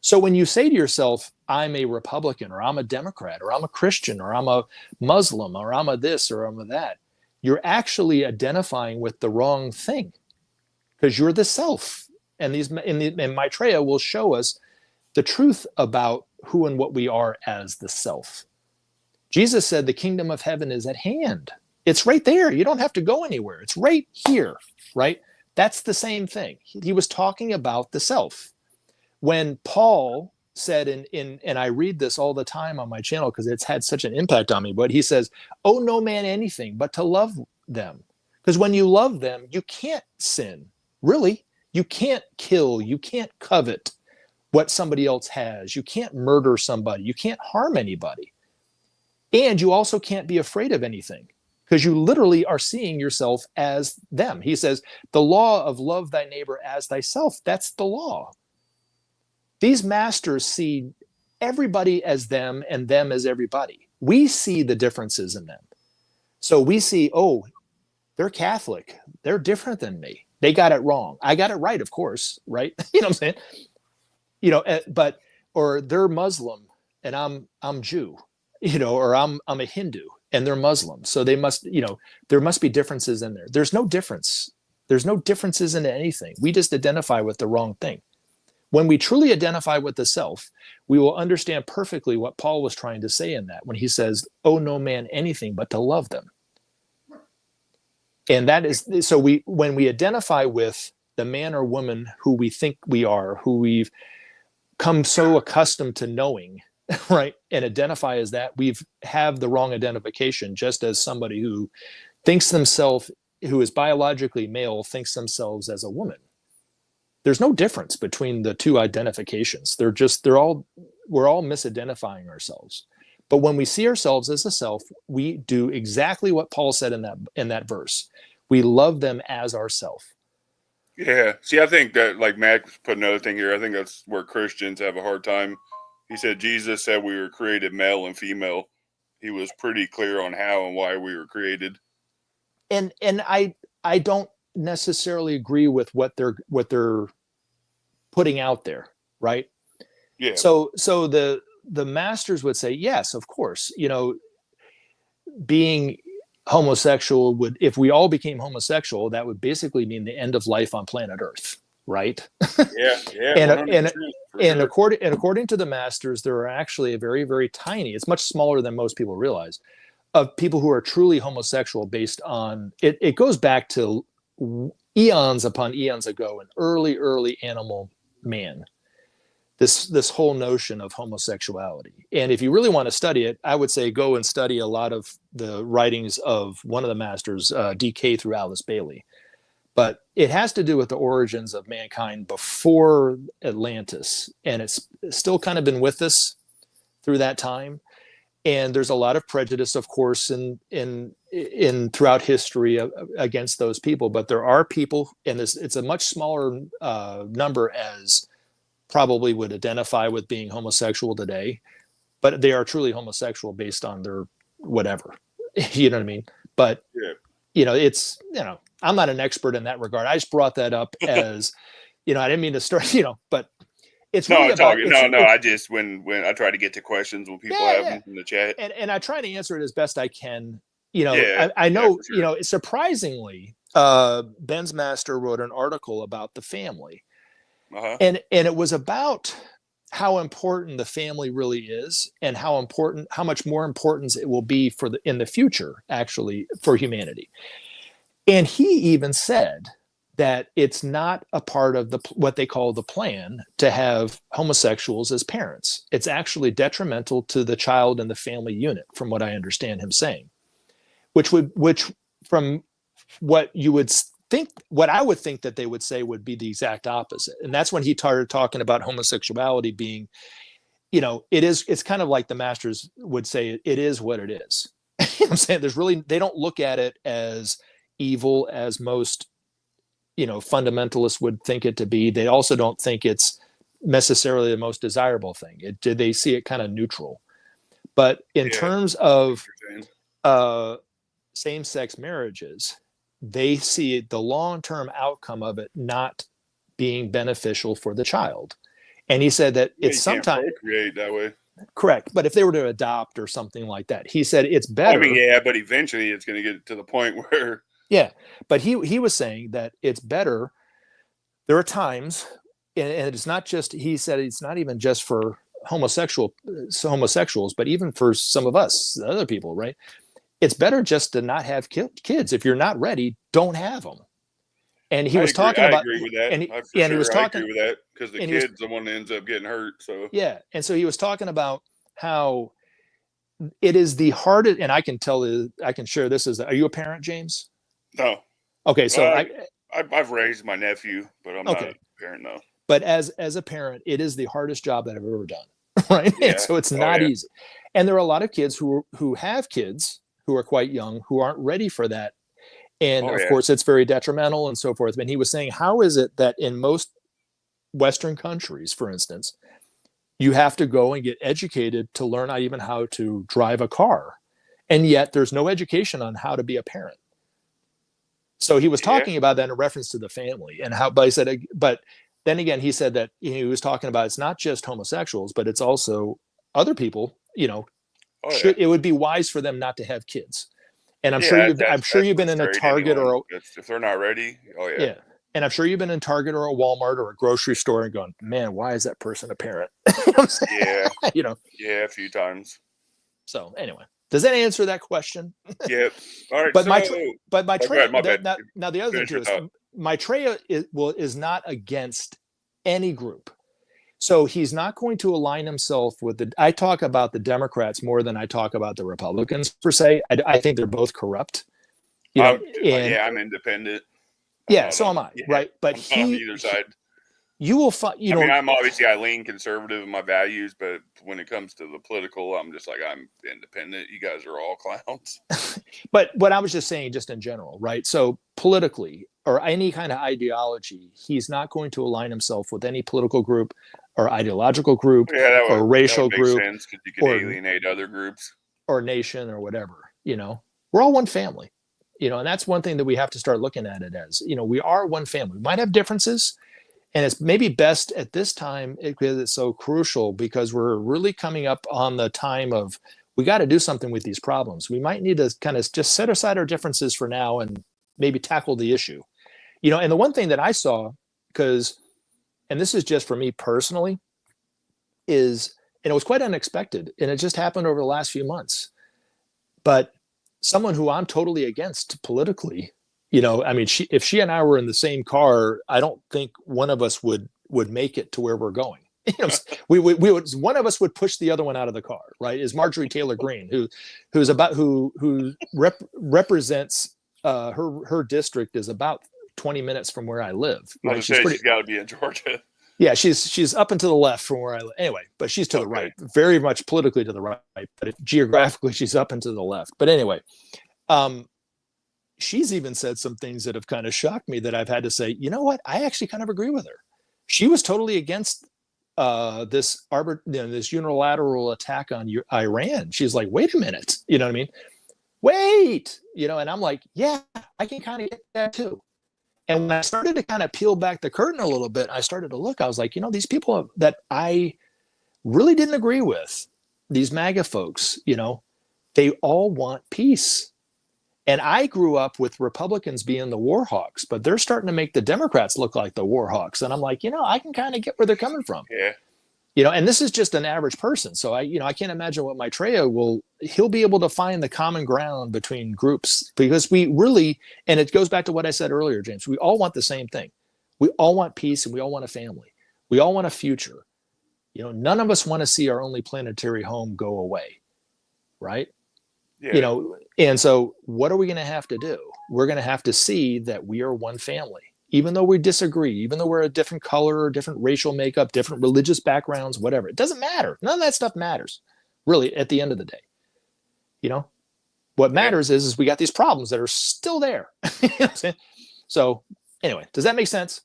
So when you say to yourself, I'm a Republican, or I'm a Democrat, or I'm a Christian, or I'm a Muslim, or I'm a this, or I'm a that, you're actually identifying with the wrong thing, because you're the self. And Maitreya will show us the truth about who and what we are as the self. Jesus said the kingdom of heaven is at hand. It's right there. You don't have to go anywhere. It's right here, right? That's the same thing. He was talking about the self. When Paul said, and I read this all the time on my channel because it's had such an impact on me, but he says, owe no man anything but to love them. Because when you love them, you can't sin. Really, you can't kill. You can't covet what somebody else has. You can't murder somebody. You can't harm anybody. And you also can't be afraid of anything, because you literally are seeing yourself as them. He says, the law of love thy neighbor as thyself, that's the law. These masters see everybody as them and them as everybody. We see the differences in them. So we see, oh, they're Catholic. They're different than me. They got it wrong. I got it right, of course, right? You know what I'm saying? Or they're Muslim and I'm Jew, or I'm a Hindu and they're Muslim. So they must, there must be differences in there. There's no difference. There's no differences in anything. We just identify with the wrong thing. when we truly identify with the self, we will understand perfectly what Paul was trying to say in that when he says, "Owe no man anything but to love them." And that is, so when we identify with the man or woman who we think we are, who we've come so accustomed to knowing, right, and identify as that, we've have the wrong identification, just as somebody who thinks themselves, who is biologically male, thinks themselves as a woman. There's no difference between the two identifications. We're all misidentifying ourselves. But when we see ourselves as a self, we do exactly what Paul said in that verse. We love them as ourself. Yeah. See, I think that, like Mac put another thing here, I think that's where Christians have a hard time. He said Jesus said we were created male and female. He was pretty clear on how and why we were created. And I don't necessarily agree with what they're putting out there, right? Yeah. So the masters would say, yes, of course, being homosexual would, if we all became homosexual, that would basically mean the end of life on planet Earth, right? Yeah. And according to the masters, there are actually a very, very tiny, it's much smaller than most people realize, of people who are truly homosexual based on it. It goes back to eons upon eons ago, an early animal man, this whole notion of homosexuality. And if you really want to study it, I would say go and study a lot of the writings of one of the masters, DK through Alice Bailey. But it has to do with the origins of mankind before Atlantis, and it's still kind of been with us through that time. And there's a lot of prejudice, of course, in throughout history against those people. But there are people, and it's a much smaller number as probably would identify with being homosexual today, but they are truly homosexual based on their whatever. You know what I mean? But it's, I'm not an expert in that regard. I just brought that up as, I didn't mean to start, but it's really I just when I try to get to questions when people have them in the chat, and I try to answer it as best I can. I know, sure. Surprisingly, Ben's master wrote an article about the family, and it was about how important the family really is, and how much more importance it will be in the future, actually, for humanity. And he even said that it's not a part of what they call the plan to have homosexuals as parents. It's actually detrimental to the child and the family unit, from what I understand him saying, which from what you would think, what I would think that they would say would be the exact opposite. And that's when he started talking about homosexuality being, it's kind of like the masters would say, it is what it is. You know what I'm saying? They don't look at it as evil as most fundamentalists would think it to be. They also don't think it's necessarily the most desirable thing. They see it kind of neutral. But in terms of same-sex marriages, they see the long-term outcome of it not being beneficial for the child. And he said that it's sometimes procreate that way. Correct. But if they were to adopt or something like that, he said it's better. But eventually it's going to get to the point where. Yeah. But he was saying that it's better. There are times, and it's not just, he said it's not even just for homosexuals, but even for some of us, other people, right? It's better just to not have kids. If you're not ready, don't have them. And he was talking about. I agree with that. And he was talking. I agree with that because the kid's the one that ends up getting hurt. So yeah, and so he was talking about how it is the hardest. And I can share this as. Are you a parent, James? No. Okay, so I've raised my nephew, but I'm not a parent, no. But as a parent, it is the hardest job that I've ever done, right? Yeah. So it's not easy. And there are a lot of kids who have kids who are quite young who aren't ready for that. And of course, it's very detrimental and so forth. And he was saying, how is it that in most Western countries, for instance, you have to go and get educated to learn even how to drive a car, and yet there's no education on how to be a parent? So he was talking about that in reference to the family and how, but he said, but then again, he said that he was talking about it's not just homosexuals, but it's also other people. It would be wise for them not to have kids. And I'm sure you've been in a Target or if they're not ready. Oh yeah. Yeah. And I'm sure you've been in Target or a Walmart or a grocery store and going, man, why is that person a parent? You know what I'm saying? Yeah. You know? Yeah, a few times. So anyway, does that answer that question? Yep. All right. But so, Maitreya, my bad. now the other thing too is Maitreya is not against any group. So he's not going to align himself with I talk about the Democrats more than I talk about the Republicans per se. I think they're both corrupt. You know, I'm independent. Yeah, so am I, right? But I'm on either side. You will find, you know. I'm obviously, I lean conservative in my values, but when it comes to the political, I'm just like, I'm independent. You guys are all clowns. But what I was just saying, just in general, right? So politically, or any kind of ideology, he's not going to align himself with any political group or ideological group or racial group, because you can alienate other groups or nation or whatever. You know, we're all one family. You know, and that's one thing that we have to start looking at it as. You know, we are one family. We might have differences, and it's maybe best at this time because it's so crucial, because we're really coming up on the time of we got to do something with these problems. We might need to kind of just set aside our differences for now and maybe tackle the issue. You know, and the one thing that I saw, because, and this is just for me personally, is, and it was quite unexpected, and it just happened over the last few months, but someone who I'm totally against politically, you know, I mean, if she and I were in the same car, I don't think one of us would make it to where we're going. You know, we would, one of us would push the other one out of the car, right? Is Marjorie Taylor Greene, who represents her district is about 20 minutes from where I live. Right? She's got to be in Georgia. Yeah, she's up and to the left from where I live. Anyway, but she's to the right, very much politically to the right, but geographically she's up and to the left. But anyway, she's even said some things that have kind of shocked me that I've had to say, you know what? I actually kind of agree with her. She was totally against this unilateral attack on Iran. She's like, wait a minute, you know what I mean? Wait, you know, and I'm like, yeah, I can kind of get that too. And when I started to kind of peel back the curtain a little bit, I started to look, I was like, you know, these people that I really didn't agree with, these MAGA folks, you know, they all want peace. And I grew up with Republicans being the war hawks, but they're starting to make the Democrats look like the war hawks. And I'm like, you know, I can kind of get where they're coming from. Yeah. You know, and this is just an average person. So I can't imagine what Maitreya he'll be able to find the common ground between groups, because we really, and it goes back to what I said earlier, James, we all want the same thing. We all want peace and we all want a family. We all want a future. You know, none of us want to see our only planetary home go away. Right. Yeah. You know, and so what are we going to have to do? We're going to have to see that we are one family. Even though we disagree, even though we're a different color, different racial makeup, different religious backgrounds, whatever, it doesn't matter. None of that stuff matters, really, at the end of the day. You know, what matters is we got these problems that are still there. You know what I'm saying? So, anyway, does that make sense?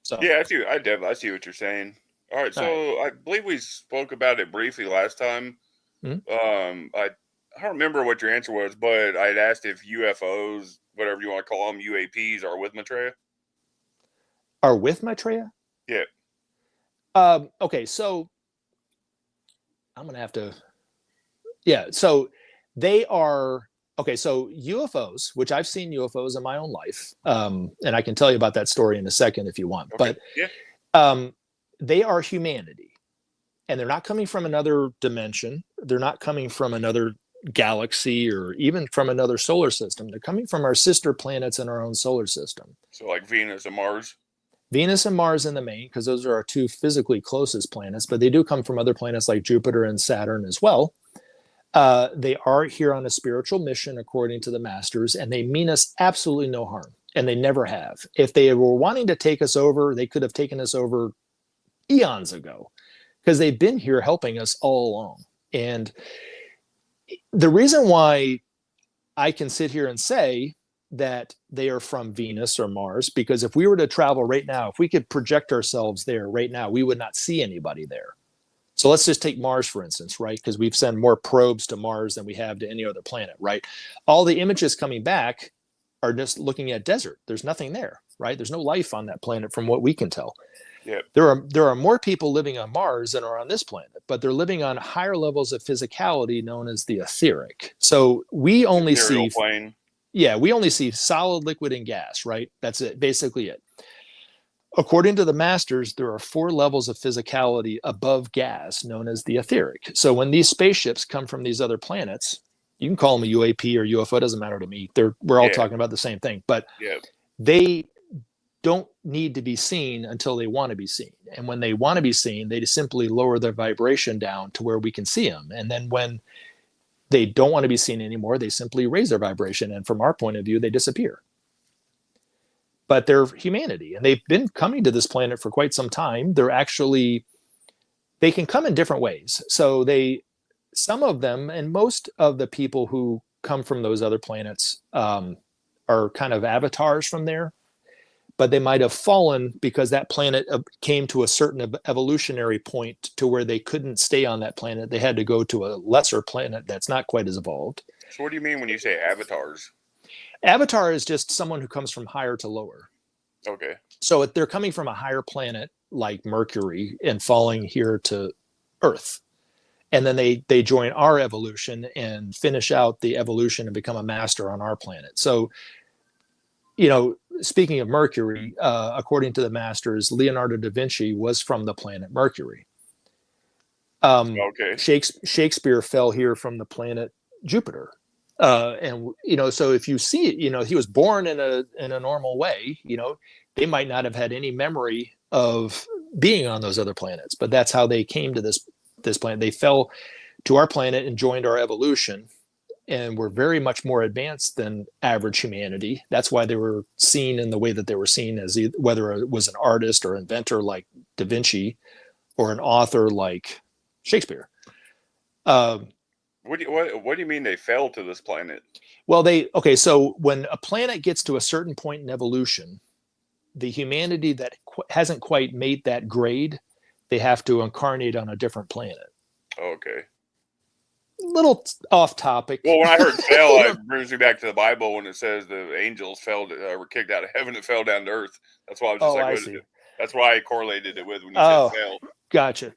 So yeah, I see what you're saying. All right, so I believe we spoke about it briefly last time. Mm-hmm. I don't remember what your answer was, but I'd asked if UFOs, whatever you want to call them, UAPs, are with Maitreya. Are with Maitreya? Yeah. Okay, so I'm going to have to, so they are, okay, so UFOs, which I've seen UFOs in my own life, and I can tell you about that story in a second if you want, but they are humanity, and they're not coming from another dimension. They're not coming from another galaxy or even from another solar system. They're coming from our sister planets in our own solar system. So like Venus and Mars? Venus and Mars in the main, because those are our two physically closest planets, but they do come from other planets like Jupiter and Saturn as well. They are here on a spiritual mission, according to the masters, and they mean us absolutely no harm, and they never have. If they were wanting to take us over, they could have taken us over eons ago, because they've been here helping us all along. And the reason why I can sit here and say that they are from Venus or Mars, because if we were to travel right now, if we could project ourselves there right now, we would not see anybody there. So let's just take Mars, for instance, right? Because we've sent more probes to Mars than we have to any other planet, right? All the images coming back are just looking at desert. There's nothing there, right? There's no life on that planet from what we can tell. Yep. There are more people living on Mars than are on this planet, but they're living on higher levels of physicality known as the etheric. So we only see... plane. Yeah, we only see solid, liquid, and gas, right? That's it, basically it. According to the masters, there are 4 levels of physicality above gas, known as the etheric. So when these spaceships come from these other planets, you can call them a UAP or UFO, doesn't matter to me. We're all talking about the same thing, but they don't need to be seen until they want to be seen. And when they want to be seen, they just simply lower their vibration down to where we can see them. And then when they don't want to be seen anymore, they simply raise their vibration. And from our point of view, they disappear. But they're humanity, and they've been coming to this planet for quite some time. They can come in different ways. So some of them, and most of the people who come from those other planets are kind of avatars from there, but they might have fallen because that planet came to a certain evolutionary point to where they couldn't stay on that planet. They had to go to a lesser planet that's not quite as evolved. So what do you mean when you say avatars? Avatar is just someone who comes from higher to lower. Okay. So if they're coming from a higher planet like Mercury and falling here to Earth, and then they join our evolution and finish out the evolution and become a master on our planet. So, speaking of Mercury, according to the masters, Leonardo da Vinci was from the planet Mercury. Okay. Shakespeare fell here from the planet Jupiter. So if you see it, he was born in a normal way, they might not have had any memory of being on those other planets, but that's how they came to this planet. They fell to our planet and joined our evolution, and were very much more advanced than average humanity. That's why they were seen in the way that they were seen, as whether it was an artist or inventor like Da Vinci or an author like Shakespeare. What do you mean they fell to this planet? Well, so when a planet gets to a certain point in evolution, the humanity that hasn't quite made that grade, they have to incarnate on a different planet. Okay. Little off topic. Well, when I heard fell, it brings me back to the Bible when it says the angels were kicked out of heaven and fell down to earth. That's why I was just that's why I correlated it with when you said fell. Gotcha.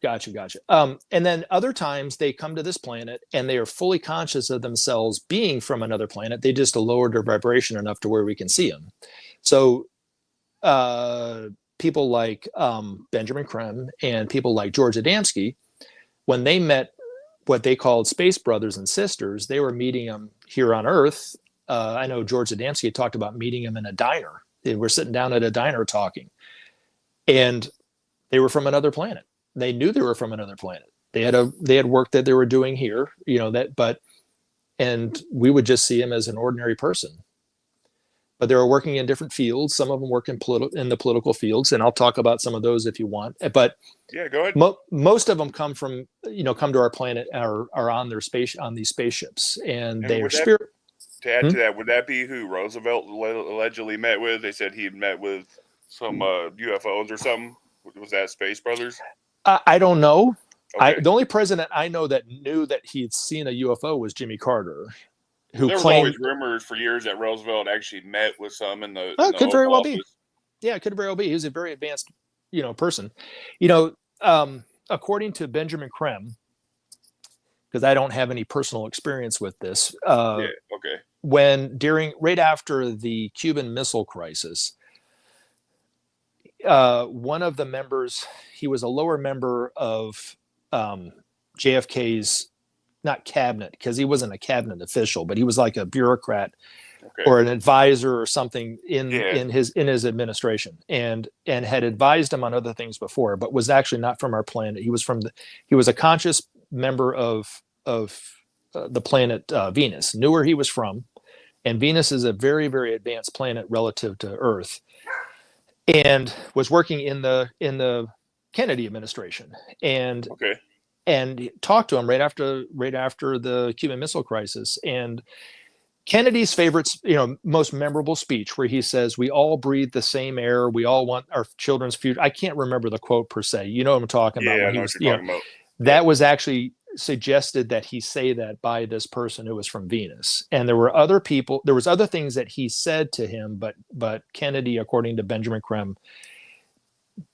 And then other times they come to this planet and they are fully conscious of themselves being from another planet. They just lowered their vibration enough to where we can see them. So people like Benjamin Creme and people like George Adamski, when they met what they called space brothers and sisters, they were meeting them here on Earth. I know George Adamski talked about meeting them in a diner. They were sitting down at a diner talking, and they were from another planet. They knew they were from another planet. They had work that they were doing here, and we would just see them as an ordinary person. But they were working in different fields. Some of them work in the political fields, and I'll talk about some of those if you want. But yeah, go ahead. Most of them come to our planet, are on these spaceships, and they are spirit. To add to that, would that be who Roosevelt allegedly met with? They said he had met with some UFOs or something. Was that Space Brothers? I don't know. Okay. The only president I know that knew that he'd seen a UFO was Jimmy Carter, who there claimed. was always rumors for years that Roosevelt actually met with some in the. Could very well be. Yeah, it could very well be. He was a very advanced, person. According to Benjamin Creme, because I don't have any personal experience with this. Okay. Right after the Cuban Missile Crisis, one of the members, he was a lower member of JFK's, not cabinet, because he wasn't a cabinet official, but he was like a bureaucrat or an advisor or something in his administration, and had advised him on other things before, but was actually not from our planet. He was a conscious member of the planet Venus, knew where he was from, and Venus is a very, very advanced planet relative to Earth, and was working in the Kennedy administration, and talked to him right after the Cuban Missile Crisis. And Kennedy's most memorable speech, where he says, "We all breathe the same air. We all want our children's future." I can't remember the quote per se. You know what I'm talking about? Yeah, I know what you're talking about. That was actually suggested that he say that by this person who was from Venus. And there were other people, there was other things that he said to him, but Kennedy, according to Benjamin Creme,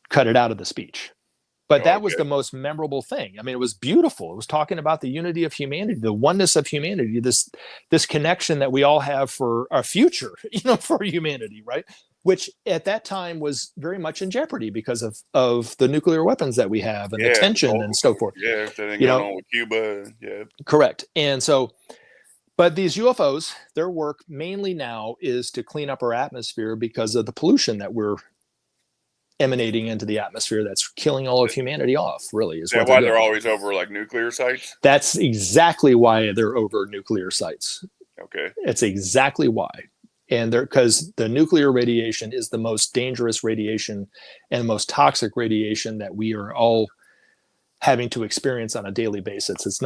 cut it out of the speech. But that was the most memorable thing. I mean, it was beautiful. It was talking about the unity of humanity, the oneness of humanity, this connection that we all have for our future, for humanity, right? which at that time was very much in jeopardy because of the nuclear weapons that we have and the tension and so forth. Yeah, everything going on with Cuba. Yeah. Correct. And so, but these UFOs, their work mainly now is to clean up our atmosphere because of the pollution that we're emanating into the atmosphere that's killing all of humanity off, really. Is why they're always over like nuclear sites? That's exactly why they're over nuclear sites. Okay. It's exactly why. And because the nuclear radiation is the most dangerous radiation and most toxic radiation that we are all having to experience on a daily basis. It's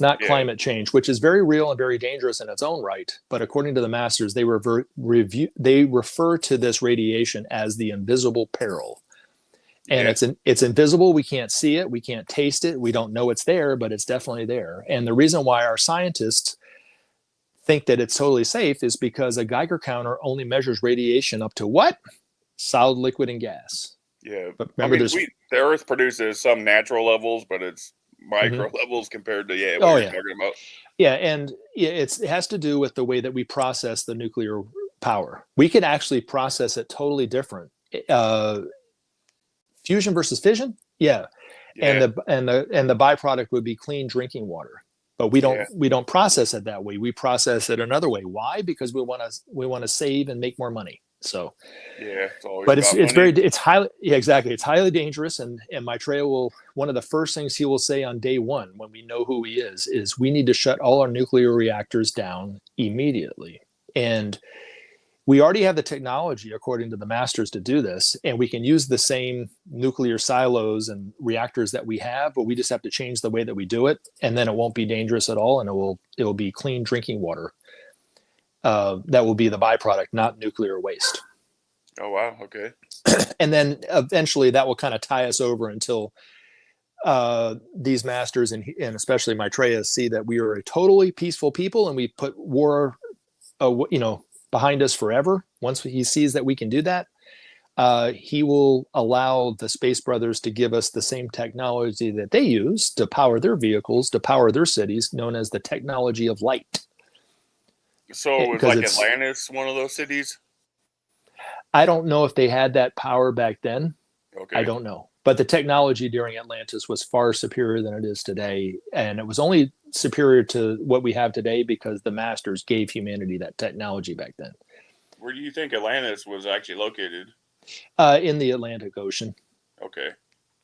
not climate change, which is very real and very dangerous in its own right. But according to the masters, they refer to this radiation as the invisible peril. And it's invisible. We can't see it. We can't taste it. We don't know it's there, but it's definitely there. And the reason why our scientists think that it's totally safe is because a Geiger counter only measures radiation up to what? Solid, liquid, and gas. Yeah. But remember, the Earth produces some natural levels, but it's micro levels compared to you're talking about. Yeah, and it has to do with the way that we process the nuclear power. We could actually process it totally different. Fusion versus fission, and the byproduct would be clean drinking water. But we don't process it that way. We process it another way. Why? Because we want to save and make more money. So it's always it's highly dangerous. And Maitreya one of the first things he will say on day one when we know who he is we need to shut all our nuclear reactors down immediately. And we already have the technology, according to the masters, to do this, and we can use the same nuclear silos and reactors that we have, but we just have to change the way that we do it, and then it won't be dangerous at all, and it will be clean drinking water. That will be the byproduct, not nuclear waste. Oh, wow. Okay. And then eventually that will kind of tie us over until these masters and especially Maitreya see that we are a totally peaceful people and we put war, behind us forever. Once he sees that we can do that, he will allow the Space Brothers to give us the same technology that they use to power their vehicles, to power their cities, known as the technology of light. So was like Atlantis one of those cities? I don't know if they had that power back then. Okay. I don't know. But the technology during Atlantis was far superior than it is today. And it was only superior to what we have today because the masters gave humanity that technology back then. Where do you think Atlantis was actually located? In the Atlantic Ocean. Okay.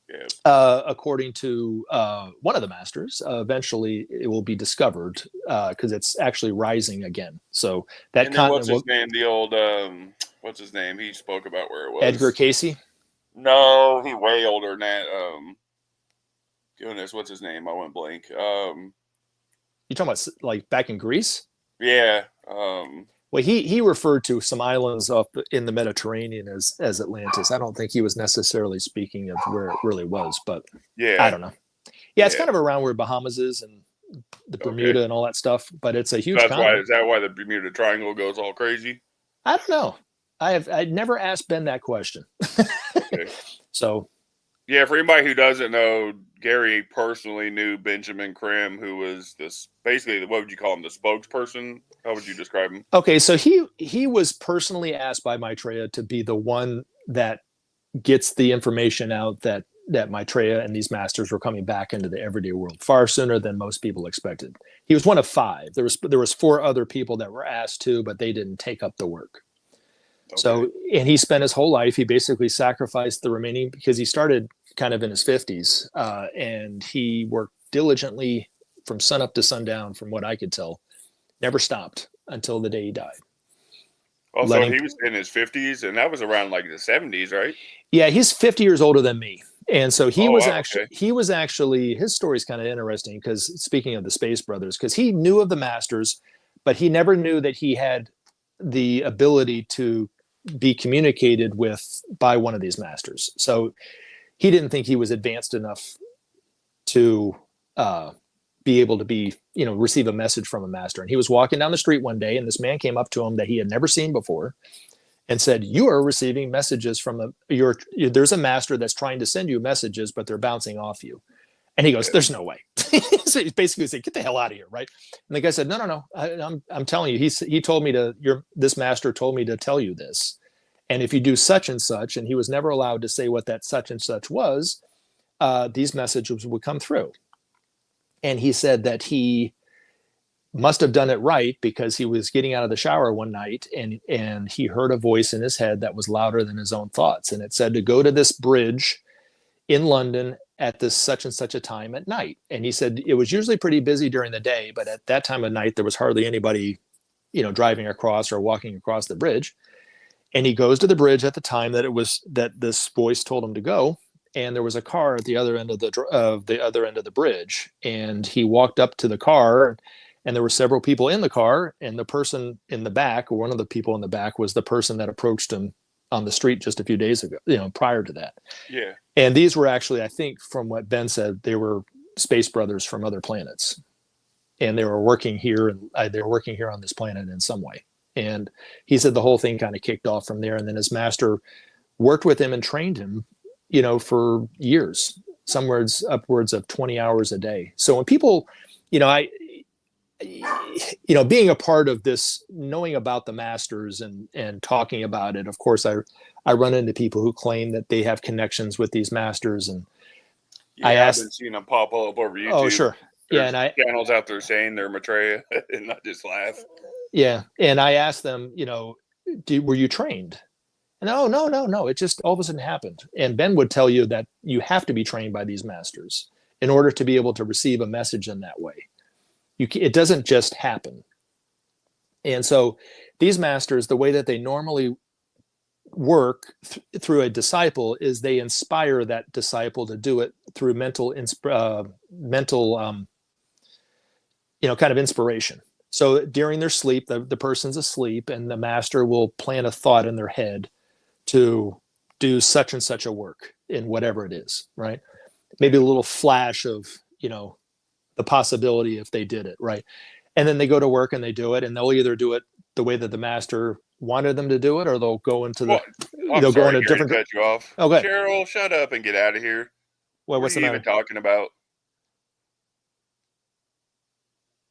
Yeah. According to one of the masters, eventually it will be discovered because it's actually rising again. So that continent. What's his name? The old what's his name? He spoke about where it was. Edgar Casey. No, he way older than that. Goodness, what's his name? I went blank. You talking about like back in Greece? Yeah. Well, he referred to some islands up in the Mediterranean as Atlantis. I don't think he was necessarily speaking of where it really was, but I don't know. Yeah, it's kind of around where Bahamas is and the Bermuda and all that stuff, but it's a huge continent. Is that why the Bermuda Triangle goes all crazy? I don't know. I'd never asked Ben that question. Okay. So, yeah, for anybody who doesn't know, Gary personally knew Benjamin Krim, who was basically, what would you call him, the spokesperson? How would you describe him? Okay, so he was personally asked by Maitreya to be the one that gets the information out that Maitreya and these masters were coming back into the everyday world far sooner than most people expected. He was one of 5. There was 4 other people that were asked to, but they didn't take up the work. Okay. So, and he spent his whole life, he basically sacrificed the remaining, because he started kind of in his 50s, and he worked diligently from sunup to sundown, from what I could tell, never stopped until the day he died. Oh, so he was in his 50s, and that was around like the 70s, right? Yeah, he's 50 years older than me. And so he was actually, his story is kind of interesting, because speaking of the Space Brothers, because he knew of the masters, but he never knew that he had the ability to be communicated with by one of these masters. So he didn't think he was advanced enough to be able to receive a message from a master. And he was walking down the street one day, and this man came up to him that he had never seen before and said, "You are receiving messages from there's a master that's trying to send you messages, but they're bouncing off you." And he goes, "There's no way." So he basically said, "Get the hell out of here," right? And the guy said, "No. I'm telling you, he told me this master told me to tell you this." And if you do such and such, and he was never allowed to say what that such and such was, these messages would come through. And he said that he must have done it right because he was getting out of the shower one night and he heard a voice in his head that was louder than his own thoughts. And it said to go to this bridge in London at this such and such a time at night. And he said it was usually pretty busy during the day, but at that time of night, there was hardly anybody, driving across or walking across the bridge. And he goes to the bridge at the time that this voice told him to go. And there was a car at the other end of the bridge. And he walked up to the car, and there were several people in the car. And the person in the back, or one of the people in the back, was the person that approached him on the street just a few days ago, prior to that. Yeah. And these were actually, I think, from what Ben said, they were space brothers from other planets, and they were working here, and they were working here on this planet in some way. And he said the whole thing kind of kicked off from there. And then his master worked with him and trained him, for years, somewhere upwards of 20 hours a day. So when people, being a part of this, knowing about the masters and talking about it, of course, I run into people who claim that they have connections with these masters. And I've been seeing them pop up over YouTube. Oh, sure. There's channels out there saying they're Maitreya, and I just laugh. Yeah. And I asked them, were you trained? And no. It just all of a sudden happened. And Ben would tell you that you have to be trained by these masters in order to be able to receive a message in that way. It doesn't just happen. And so these masters, the way that they normally work through a disciple is they inspire that disciple to do it through mental kind of inspiration. So during their sleep, the person's asleep, and the master will plant a thought in their head to do such and such a work in whatever it is, right? Maybe a little flash of, the possibility if they did it, right? And then they go to work and they do it, and they'll either do it the way that the master wanted them to do it, or they'll go into go in a different. Cut you off. Okay, Cheryl, shut up and get out of here. Well, what's the matter? Even talking about?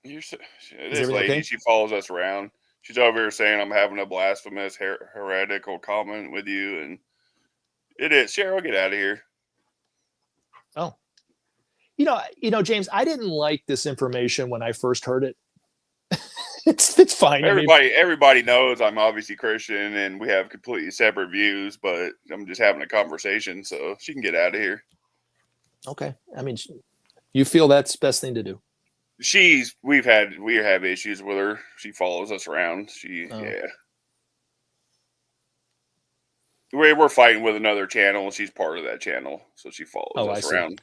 This lady, okay? She follows us around. She's over here saying I'm having a blasphemous, heretical comment with you, and it is. Cheryl, get out of here. Oh, James, I didn't like this information when I first heard it. It's fine. Everybody knows I'm obviously Christian, and we have completely separate views. But I'm just having a conversation, so she can get out of here. Okay. I mean, you feel that's the best thing to do. We have issues with her. She follows us around. Yeah. We're fighting with another channel, and she's part of that channel, so she follows us around.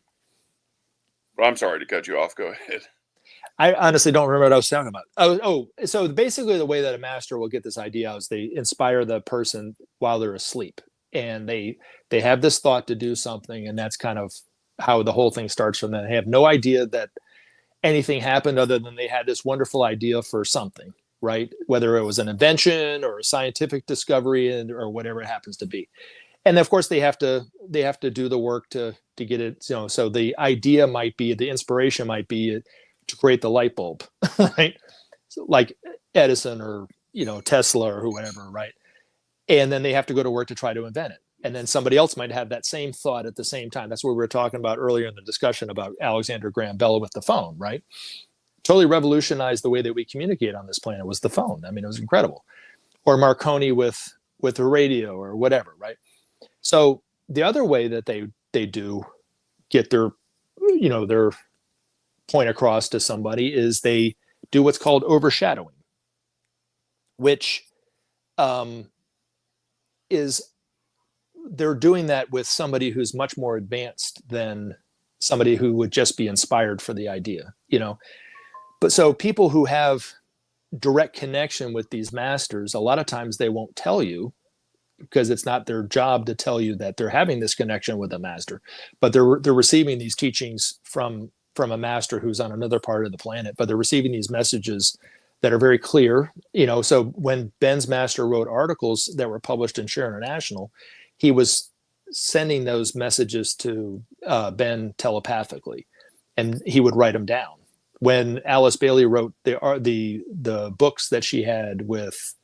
But I'm sorry to cut you off. Go ahead. I honestly don't remember what I was talking about. So basically the way that a master will get this idea is they inspire the person while they're asleep, and they have this thought to do something, and that's kind of how the whole thing starts from that. They have no idea that anything happened other than they had this wonderful idea for something, right? Whether it was an invention or a scientific discovery or whatever it happens to be. And of course they have to do the work to get it, so the idea might be, the inspiration might be to create the light bulb, right? So like Edison or, Tesla or whoever, right? And then they have to go to work to try to invent it. And then somebody else might have that same thought at the same time. That's what we were talking about earlier in the discussion about Alexander Graham Bell with the phone, right? Totally revolutionized the way that we communicate on this planet was the phone. I mean, it was incredible. Or Marconi with the radio or whatever, right? So the other way that they do get their point across to somebody is they do what's called overshadowing, which is they're doing that with somebody who's much more advanced than somebody who would just be inspired for the idea, But so people who have direct connection with these masters, a lot of times they won't tell you because it's not their job to tell you that they're having this connection with a master, but they're receiving these teachings from a master who's on another part of the planet, but they're receiving these messages that are very clear, So when Ben's master wrote articles that were published in Share International, he was sending those messages to Ben telepathically, and he would write them down. When Alice Bailey wrote the books that she had with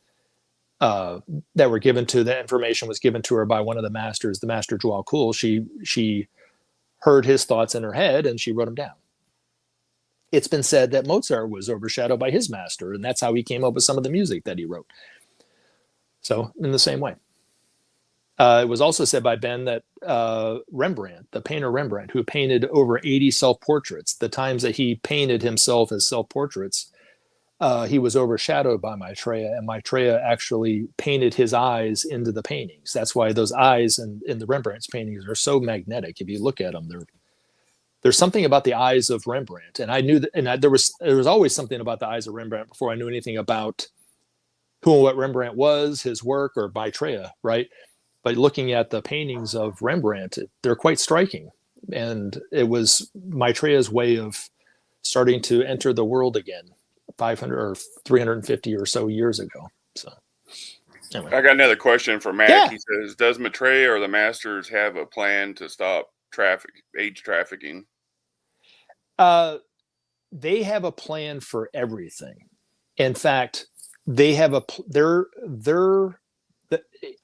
that were given to the information was given to her by one of the masters, the master Joao Kuhl. She heard his thoughts in her head and she wrote them down. It's been said that Mozart was overshadowed by his master, and that's how he came up with some of the music that he wrote. So in the same way. It was also said by Ben that Rembrandt, the painter Rembrandt, who painted over 80 self-portraits, the times that he painted himself as self-portraits, he was overshadowed by Maitreya, and Maitreya actually painted his eyes into the paintings. That's why those eyes in the Rembrandt's paintings are so magnetic. If you look at them, there's something about the eyes of Rembrandt, and I knew that, and there was always something about the eyes of Rembrandt before I knew anything about who and what Rembrandt was, his work, or Maitreya, right? But looking at the paintings of Rembrandt, they're quite striking, and it was Maitreya's way of starting to enter the world again 500 or 350 or so years ago. So anyway. I got another question for Mac. Yeah. He says, does Maitreya or the masters have a plan to stop age trafficking? They have a plan for everything. In fact, they have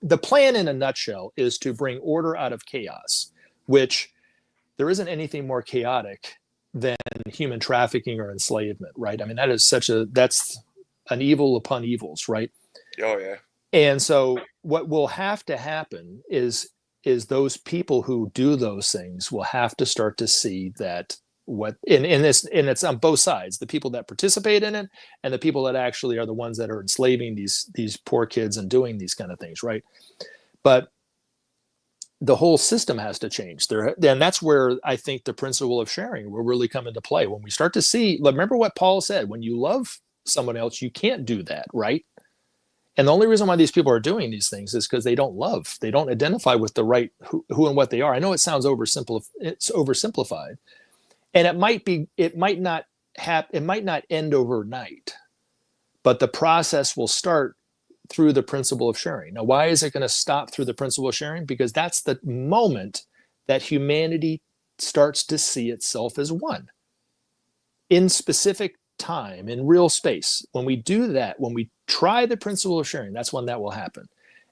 the plan in a nutshell is to bring order out of chaos, which there isn't anything more chaotic than human trafficking or enslavement, right? I mean, that's an evil upon evils, right? Oh yeah. And so what will have to happen is those people who do those things will have to start to see that it's on both sides, the people that participate in it and the people that actually are the ones that are enslaving these poor kids and doing these kind of things, right? But the whole system has to change there. And that's where I think the principle of sharing will really come into play. When we start to see, remember what Paul said, when you love someone else, you can't do that, right? And the only reason why these people are doing these things is because they don't love. They don't identify with the right who and what they are. I know it sounds oversimplified, and it might not end overnight, but the process will start through the principle of sharing. Now, why is it going to stop through the principle of sharing? Because that's the moment that humanity starts to see itself as one in specific time, in real space. When we do that, when we try the principle of sharing, that's when that will happen.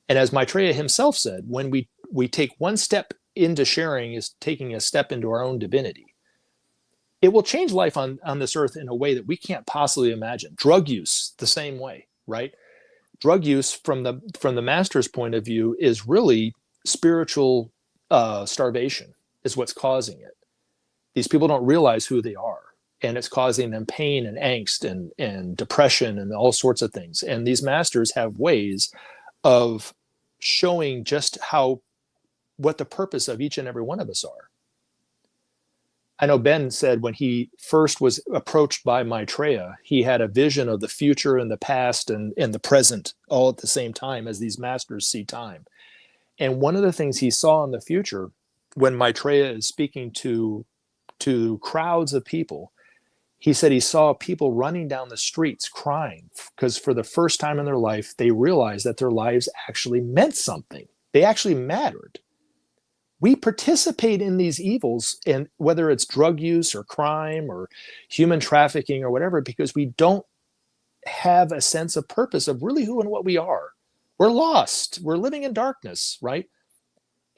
And as Maitreya himself said, when we take one step into sharing is taking a step into our own divinity. It will change life on this earth in a way that we can't possibly imagine. Drug use, the same way, right? Drug use from the master's point of view is really spiritual starvation is what's causing it. These people don't realize who they are, and it's causing them pain and angst and depression and all sorts of things. And these masters have ways of showing just what the purpose of each and every one of us are. I know Ben said when he first was approached by Maitreya, he had a vision of the future and the past and the present all at the same time as these masters see time. And one of the things he saw in the future when Maitreya is speaking to crowds of people, he said he saw people running down the streets crying because for the first time in their life, they realized that their lives actually meant something. They actually mattered. We participate in these evils, and whether it's drug use or crime or human trafficking or whatever, because we don't have a sense of purpose of really who and what we are. We're lost. We're living in darkness, right?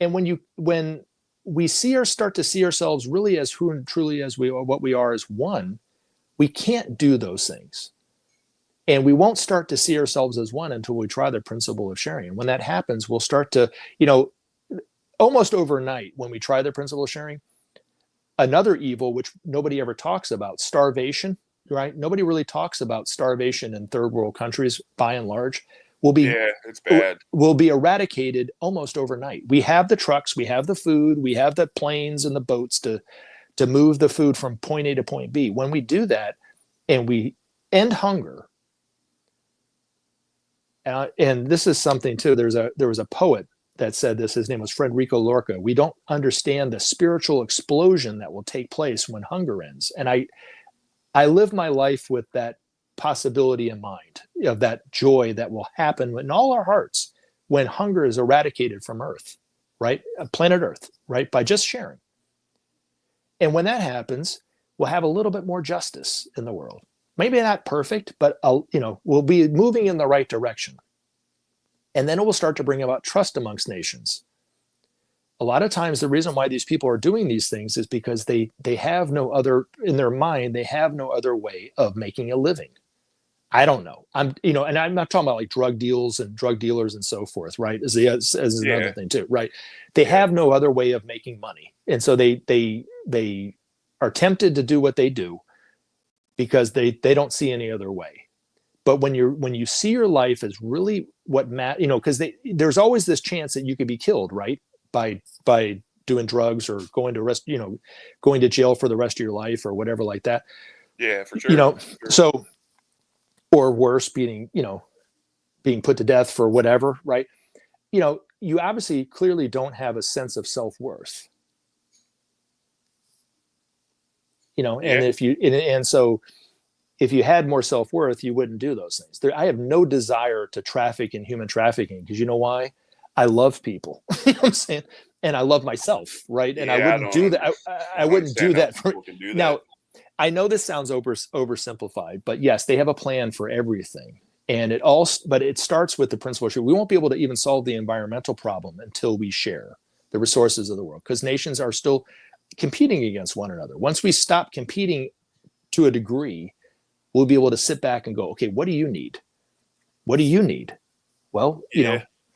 And when we start to see ourselves really as who and truly as what we are as one, we can't do those things. And we won't start to see ourselves as one until we try the principle of sharing. And when that happens, we'll start to, almost overnight, when we try the principle of sharing, another evil, which nobody ever talks about, starvation, right? Nobody really talks about starvation in third world countries, by and large, it's bad. Will be eradicated almost overnight. We have the trucks, we have the food, we have the planes and the boats to move the food from point A to point B. When we do that and we end hunger, and this is something too, there was a poet that said this, his name was Federico Lorca. We don't understand the spiritual explosion that will take place when hunger ends. And I live my life with that possibility in mind, of that joy that will happen in all our hearts when hunger is eradicated from Earth, right? Planet Earth, right? By just sharing. And when that happens, we'll have a little bit more justice in the world. Maybe not perfect, but we'll be moving in the right direction. And then it will start to bring about trust amongst nations. A lot of times the reason why these people are doing these things is because they have no other, in their mind, they have no other way of making a living. I don't know. And I'm not talking about like drug deals and drug dealers and so forth, right? As another thing too, right? They have no other way of making money. And so they are tempted to do what they do because they don't see any other way. But when you see your life as really what because there's always this chance that you could be killed, right? By doing drugs or going to jail for the rest of your life or whatever like that. Yeah, for sure. So, or worse, being put to death for whatever, right? You obviously clearly don't have a sense of self-worth. And so if you had more self-worth, you wouldn't do those things. I have no desire to traffic in human trafficking because you know why? I love people. You know what I'm saying? And I love myself, right? And I wouldn't do that. I wouldn't do that for now. I know this sounds oversimplified, but yes, they have a plan for everything. And but it starts with the principle. We won't be able to even solve the environmental problem until we share the resources of the world, because nations are still competing against one another. Once we stop competing to a degree, we'll be able to sit back and go, okay, what do you need? What do you need? Well,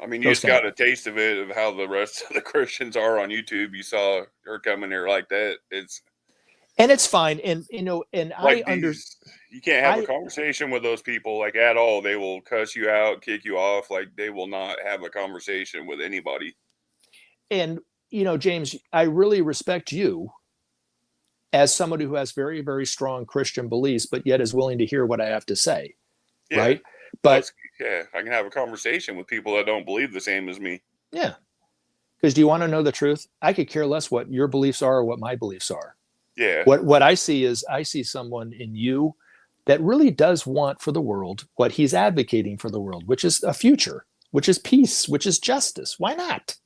I mean, you just got a taste of it, of how the rest of the Christians are on YouTube. You saw her coming here like that. And it's fine. And, and like you can't have a conversation with those people like at all. They will cuss you out, kick you off. Like they will not have a conversation with anybody. And, James, I really respect you as somebody who has very, very strong Christian beliefs, but yet is willing to hear what I have to say. Yeah. Right. But I can have a conversation with people that don't believe the same as me. Yeah. Because do you want to know the truth? I could care less what your beliefs are or what my beliefs are. Yeah. What I see is someone in you that really does want for the world what he's advocating for the world, which is a future, which is peace, which is justice. Why not?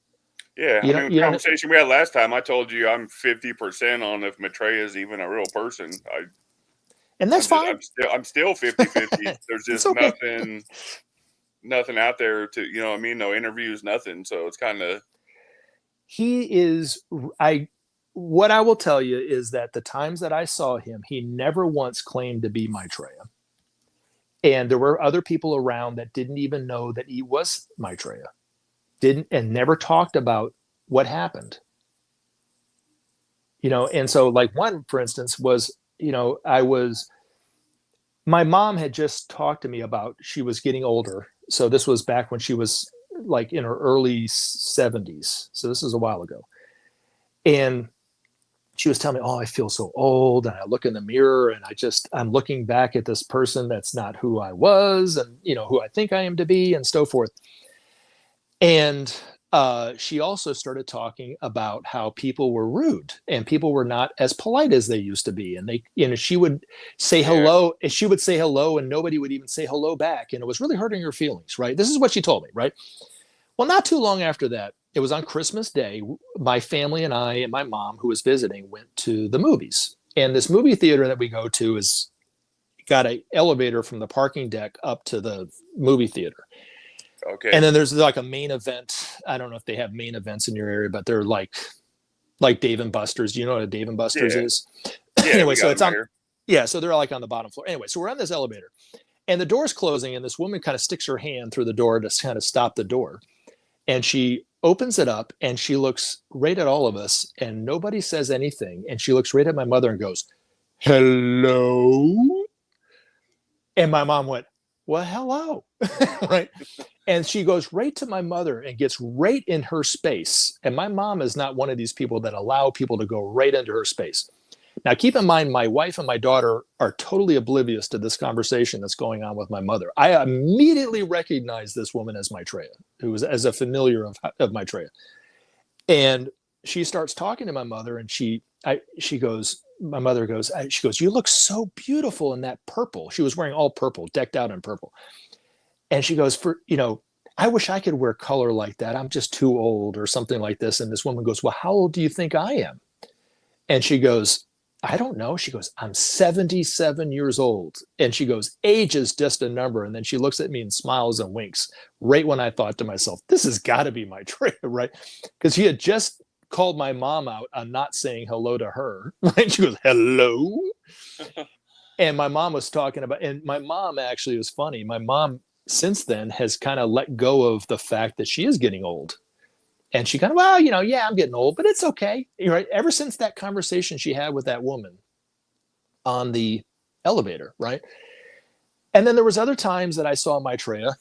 Yeah. The conversation we had last time, I told you I'm 50% on if Maitreya is even a real person. And that's fine. I'm still 50-50. There's just nothing out there to, no interviews, nothing. So it's kind of. What I will tell you is that the times that I saw him, he never once claimed to be Maitreya. And there were other people around that didn't even know that he was Maitreya. And never talked about what happened. And so like one, for instance, was, my mom had just talked to me about, she was getting older. So this was back when she was like in her early 70s. So this is a while ago. And she was telling me, oh, I feel so old. And I look in the mirror and I'm looking back at this person that's not who I was and, who I think I am to be and so forth. And she also started talking about how people were rude and people were not as polite as they used to be. And she would say hello, and she would say hello and nobody would even say hello back. And it was really hurting her feelings, right? This is what she told me, right? Well, not too long after that, it was on Christmas Day, my family and I and my mom, who was visiting, went to the movies. And this movie theater that we go to is got an elevator from the parking deck up to the movie theater. Okay. And then there's like a main event. I don't know if they have main events in your area, but they're like Dave and Buster's. Do you know what a Dave and Buster's is? Yeah, anyway, so it's on. Yeah, so they're like on the bottom floor. Anyway, so we're on this elevator, and the door's closing, and this woman kind of sticks her hand through the door to kind of stop the door, and she opens it up, and she looks right at all of us, and nobody says anything, and she looks right at my mother and goes, "Hello," and my mom went, "Well, hello," right? And she goes right to my mother and gets right in her space. And my mom is not one of these people that allow people to go right into her space. Now, keep in mind, my wife and my daughter are totally oblivious to this conversation that's going on with my mother. I immediately recognize this woman as Maitreya, who was as a familiar of Maitreya. And she starts talking to my mother, and she goes, my mother goes, "You look so beautiful in that purple." She was wearing all purple, decked out in purple. And she goes, "I wish I could wear color like that. I'm just too old," or something like this. And this woman goes, "Well, how old do you think I am?" And she goes, I don't know. She goes, I'm 77 years old. And she goes, age is just a number. And then she looks at me and smiles and winks right when I thought to myself, this has got to be Maitreya, right? Because she had just called my mom out on not saying hello to her. Right? She goes, hello. And my mom was talking about, and my mom actually was funny. My mom since then has kind of let go of the fact that she is getting old. And she kind of, well, yeah, I'm getting old, but it's okay. Right? Ever since that conversation she had with that woman on the elevator, right? And then there was other times that I saw Maitreya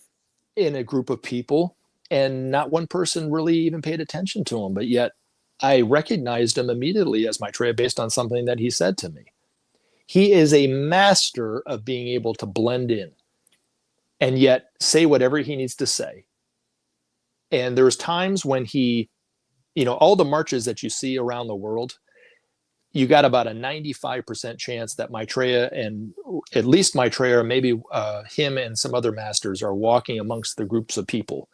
in a group of people, and not one person really even paid attention to him, but yet I recognized him immediately as Maitreya based on something that he said to me. He is a master of being able to blend in and yet say whatever he needs to say. And there's times when he, all the marches that you see around the world, you got about a 95% chance that Maitreya, and at least Maitreya, or maybe him and some other masters, are walking amongst the groups of people.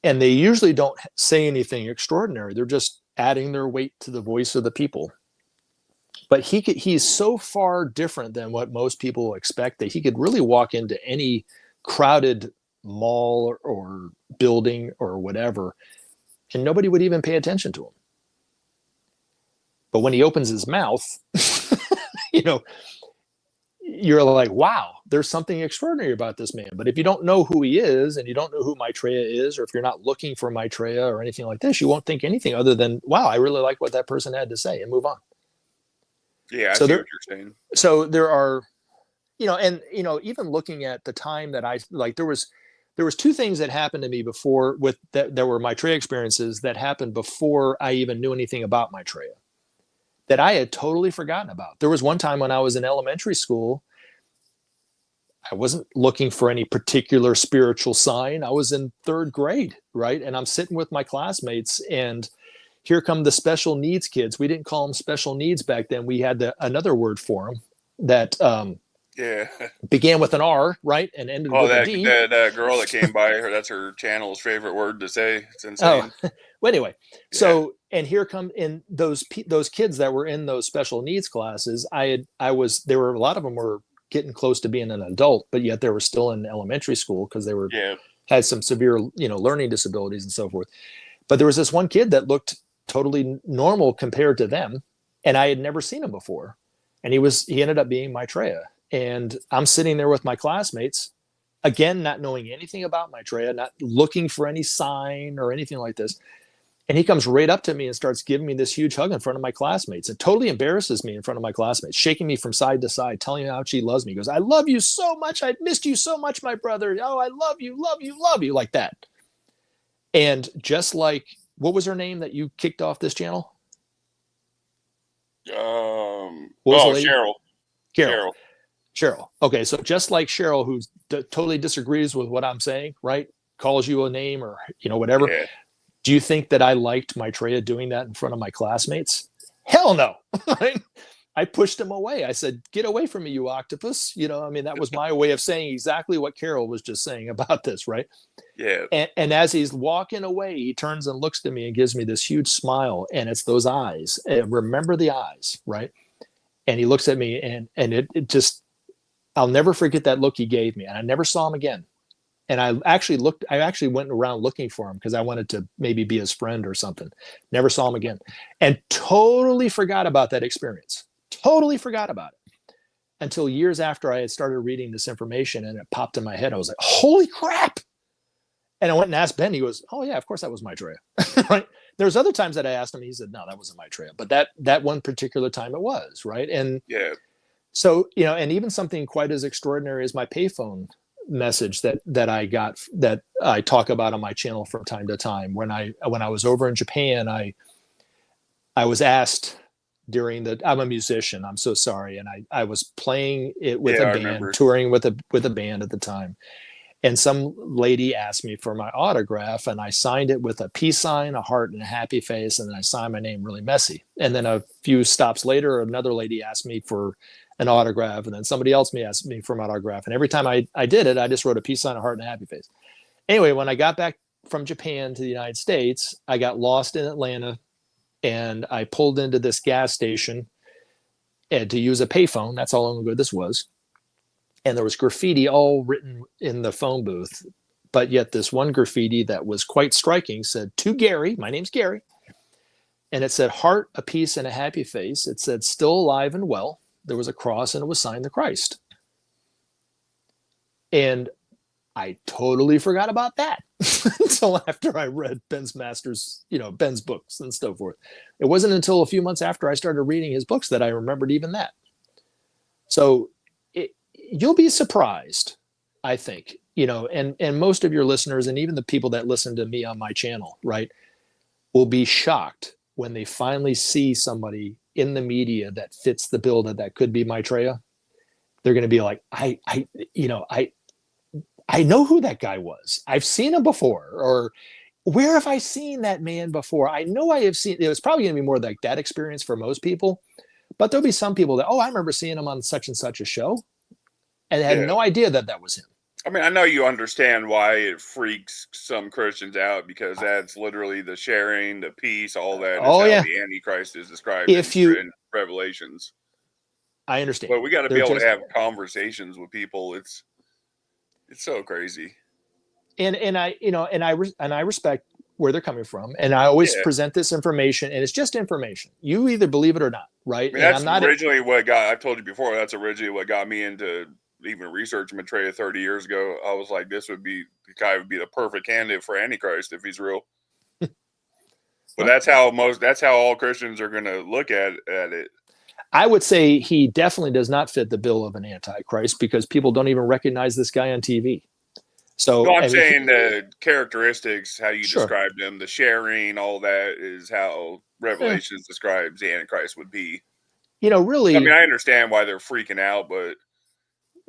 And they usually don't say anything extraordinary. They're just adding their weight to the voice of the people. But he's so far different than what most people expect that he could really walk into any crowded mall or building or whatever, and nobody would even pay attention to him. But when he opens his mouth, you're like, wow, there's something extraordinary about this man. But if you don't know who he is, and you don't know who Maitreya is, or if you're not looking for Maitreya or anything like this, you won't think anything other than, wow, I really like what that person had to say, and move on. Yeah, I see what you're saying. So there are, even looking at the time that I like, there was two things that happened to me before that were Maitreya experiences that happened before I even knew anything about Maitreya that I had totally forgotten about. There was one time when I was in elementary school, I wasn't looking for any particular spiritual sign. I was in third grade, right? And I'm sitting with my classmates, and here come the special needs kids. We didn't call them special needs back then. We had another word for them that began with an R, right, and ended with a D. That girl that came by, that's her channel's favorite word to say. It's insane. Oh, well, anyway, so and here come in those kids that were in those special needs classes. There were a lot of them were getting close to being an adult, but yet they were still in elementary school because they had some severe learning disabilities and so forth. But there was this one kid that looked totally normal compared to them, and I had never seen him before, and he ended up being Maitreya. And I'm sitting there with my classmates, again, not knowing anything about Maitreya, not looking for any sign or anything like this. And he comes right up to me and starts giving me this huge hug in front of my classmates. It totally embarrasses me in front of my classmates, shaking me from side to side, telling me how much he loves me. He goes, I love you so much. I missed you so much, my brother. Oh, I love you, love you, love you, like that. And just like, what was her name that you kicked off this channel? Cheryl. Cheryl. Okay, so just like Cheryl, who totally disagrees with what I'm saying, right? Calls you a name or whatever. Yeah. Do you think that I liked Maitreya doing that in front of my classmates? Hell no. I pushed him away. I said, "Get away from me, you octopus." That was my way of saying exactly what Carol was just saying about this, right? Yeah. And as he's walking away, he turns and looks to me and gives me this huge smile, and it's those eyes. And remember the eyes, right? And he looks at me, and it just, I'll never forget that look he gave me, and I never saw him again. And I actually went around looking for him because I wanted to maybe be his friend or something. Never saw him again, and totally forgot about that experience. Totally forgot about it until years after I had started reading this information, and it popped in my head. I was like, holy crap. And I went and asked Ben. He goes, oh yeah, of course that was Maitreya. Right? There's other times that I asked him. He said, no, that wasn't Maitreya. But that one particular time it was, right? And so, and even something quite as extraordinary as my payphone message that I got, that I talk about on my channel from time to time. When I was over in Japan, I was asked during I'm a musician, I'm so sorry. And I was playing it with a band, touring with a band at the time. And some lady asked me for my autograph, and I signed it with a peace sign, a heart, and a happy face. And then I signed my name really messy. And then a few stops later, another lady asked me for an autograph, and then somebody else asked me for my autograph. And every time I did it, I just wrote a peace sign, a heart, and a happy face. Anyway, when I got back from Japan to the United States, I got lost in Atlanta, and I pulled into this gas station and to use a payphone. That's how long ago this was. And there was graffiti all written in the phone booth. But yet this one graffiti that was quite striking said, "To Gary," my name's Gary. And it said, "Heart, a peace, and a happy face." It said, "Still alive and well." There was a cross and it was signed to Christ. And I totally forgot about that until after I read Ben's Ben's books and so forth. It wasn't until a few months after I started reading his books that I remembered even that. So you'll be surprised, I think, and most of your listeners and even the people that listen to me on my channel, right, will be shocked when they finally see somebody in the media that fits the bill that could be Maitreya. They're going to be like, I know who that guy was. I've seen him before. Or where have I seen that man before? I know I have seen. It was probably going to be more like that experience for most people. But there'll be some people that, I remember seeing him on such and such a show and had no idea that was him. I mean, I know you understand why it freaks some Christians out, because that's literally the sharing, the peace, all that. Is how the Antichrist is described in Revelations. I understand. But we got to be able to have conversations with people. It's so crazy. And I respect where they're coming from, and I always present this information, and it's just information. You either believe it or not, right? I mean, that's originally what I've told you before. That's originally what got me into even researching Maitreya 30 years ago. I was like, the guy would be the perfect candidate for Antichrist if he's real. But that's how all Christians are going to look at it. I would say he definitely does not fit the bill of an Antichrist, because people don't even recognize this guy on TV. So I'm saying the characteristics, how you described him, the sharing, all that is how Revelations describes the Antichrist would be. Really. I mean, I understand why they're freaking out, but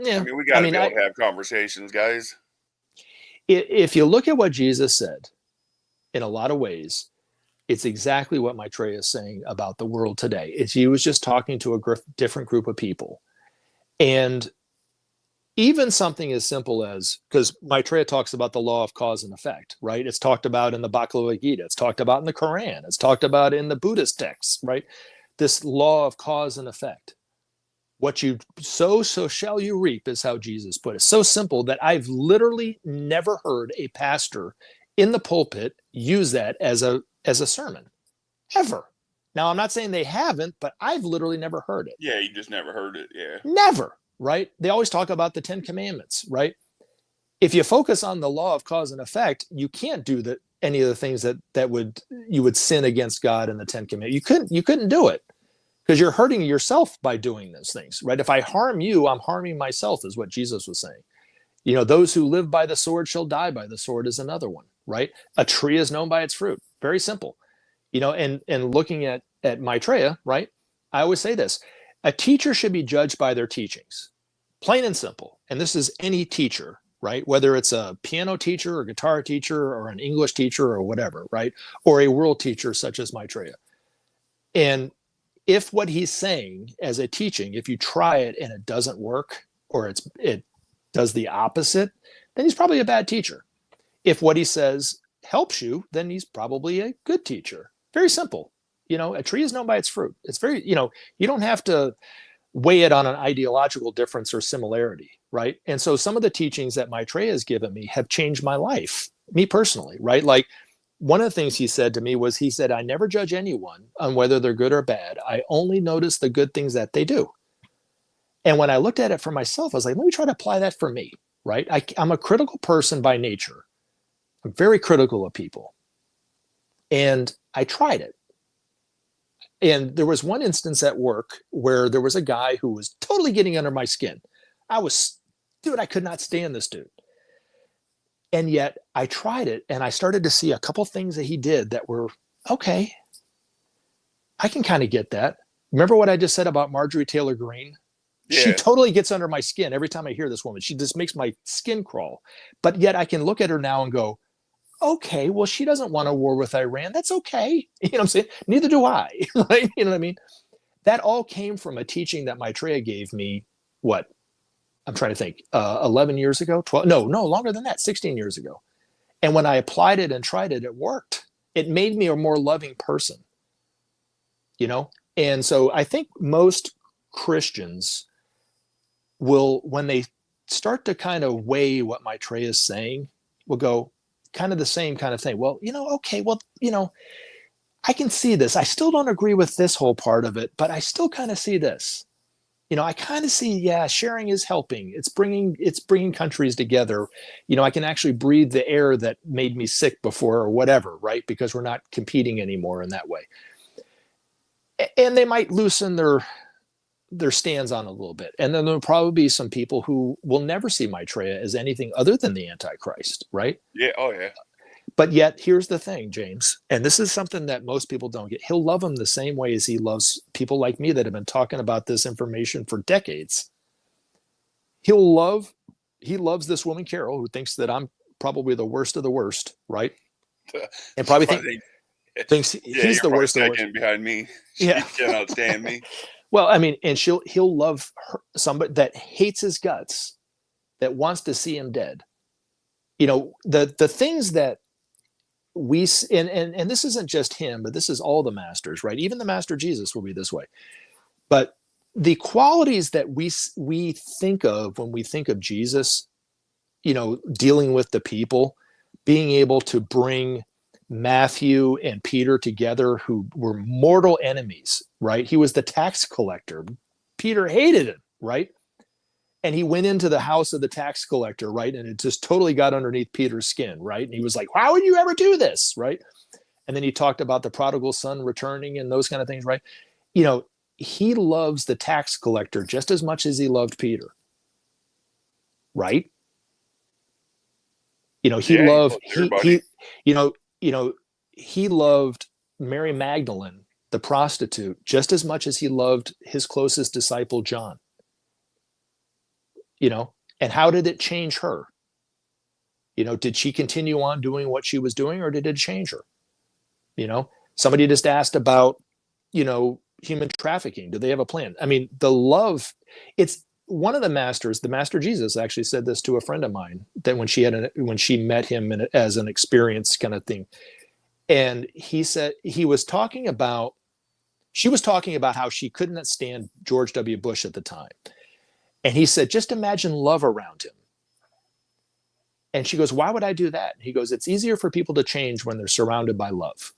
I mean, we got to be able to have conversations, guys. If you look at what Jesus said, in a lot of ways, it's exactly what Maitreya is saying about the world today. He was just talking to a different group of people. And even something as simple as, because Maitreya talks about the law of cause and effect, right? It's talked about in the Bhagavad Gita. It's talked about in the Quran. It's talked about in the Buddhist texts, right? This law of cause and effect. What you sow, so shall you reap, is how Jesus put it. So simple that I've literally never heard a pastor in the pulpit use that as a sermon, ever. Now, I'm not saying they haven't, but I've literally never heard it. Yeah, you just never heard it. Yeah. Never, right? They always talk about the 10 Commandments, right? If you focus on the law of cause and effect, you can't do any of the things that you would sin against God in the 10 Commandments. You couldn't do it, because you're hurting yourself by doing those things, right? If I harm you, I'm harming myself, is what Jesus was saying. Those who live by the sword shall die by the sword is another one, right? A tree is known by its fruit. Very simple. And looking at Maitreya, right? I always say this: a teacher should be judged by their teachings, plain and simple. And this is any teacher, right? Whether it's a piano teacher or guitar teacher or an English teacher or whatever, right? Or a world teacher such as Maitreya. And if what he's saying as a teaching, if you try it and it doesn't work, or it does the opposite, then he's probably a bad teacher. If what he says helps you, then he's probably a good teacher. Very simple. A tree is known by its fruit. It's very, you don't have to weigh it on an ideological difference or similarity, right? And so some of the teachings that Maitreya has given me have changed my life, me personally, right? Like, one of the things he said to me was, he said, I never judge anyone on whether they're good or bad. I only notice the good things that they do. And when I looked at it for myself, I was like, let me try to apply that for me, right? I'm a critical person by nature. I'm very critical of people. And I tried it. And there was one instance at work where there was a guy who was totally getting under my skin. I could not stand this dude. And yet I tried it, and I started to see a couple things that he did that were, okay, I can kind of get that. Remember what I just said about Marjorie Taylor Greene? Yeah. She totally gets under my skin every time I hear this woman. She just makes my skin crawl. But yet I can look at her now and go, okay, well, she doesn't want a war with Iran. That's okay. You know what I'm saying? Neither do I. Right? You know what I mean? That all came from a teaching that Maitreya gave me, what? I'm trying to think, 11 years ago, 12, no, longer than that, 16 years ago. And when I applied it and tried it, it worked. It made me a more loving person, And so I think most Christians will, when they start to kind of weigh what Maitreya is saying, will go kind of the same kind of thing. Well, okay, well, I can see this. I still don't agree with this whole part of it, but I still kind of see this. I kind of see, yeah, sharing is helping. It's bringing countries together. I can actually breathe the air that made me sick before or whatever, right? Because we're not competing anymore in that way. And they might loosen their stands on a little bit. And then there'll probably be some people who will never see Maitreya as anything other than the Antichrist, right? Yeah. Oh, yeah. But yet, here's the thing, James, and this is something that most people don't get. He'll love him the same way as he loves people like me that have been talking about this information for decades. He loves this woman, Carol, who thinks that I'm probably the worst of the worst, right? And probably thinks he's the worst of the worst. Behind me. Yeah. She cannot stand me. Well, I mean, and he'll love somebody that hates his guts, that wants to see him dead. The things that we, and this isn't just him, but this is all the masters, right? Even the Master Jesus will be this way. But the qualities that we think of when we think of Jesus, dealing with the people, being able to bring Matthew and Peter together, who were mortal enemies, right? He was the tax collector. Peter hated him, right? And he went into the house of the tax collector, right? And it just totally got underneath Peter's skin, right? And he was like, how would you ever do this, right? And then he talked about the prodigal son returning and those kind of things, right? He loves the tax collector just as much as he loved Peter, right? He loved Mary Magdalene, the prostitute, just as much as he loved his closest disciple, John. And how did it change her? Did she continue on doing what she was doing, or did it change her? Somebody just asked about, human trafficking. Do they have a plan? I mean, the love, it's one of the masters, the Master Jesus actually said this to a friend of mine, that when she met him as an experience kind of thing. And he said, she was talking about how she couldn't stand George W. Bush at the time. And he said, just imagine love around him. And she goes, why would I do that? And he goes, it's easier for people to change when they're surrounded by love.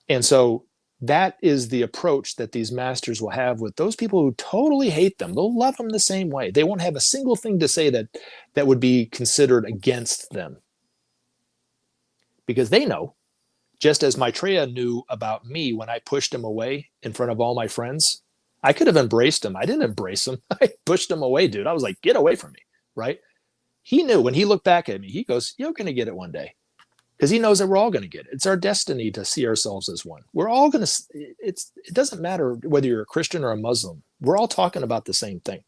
And so that is the approach that these masters will have with those people who totally hate them. They'll love them the same way. They won't have a single thing to say that would be considered against them. Because they know, just as Maitreya knew about me when I pushed him away in front of all my friends, I could have embraced him. I didn't embrace him. I pushed him away, dude. I was like, get away from me, right? He knew when he looked back at me, he goes, you're going to get it one day. Because he knows that we're all going to get it. It's our destiny to see ourselves as one. We're all going to, it doesn't matter whether you're a Christian or a Muslim. We're all talking about the same thing.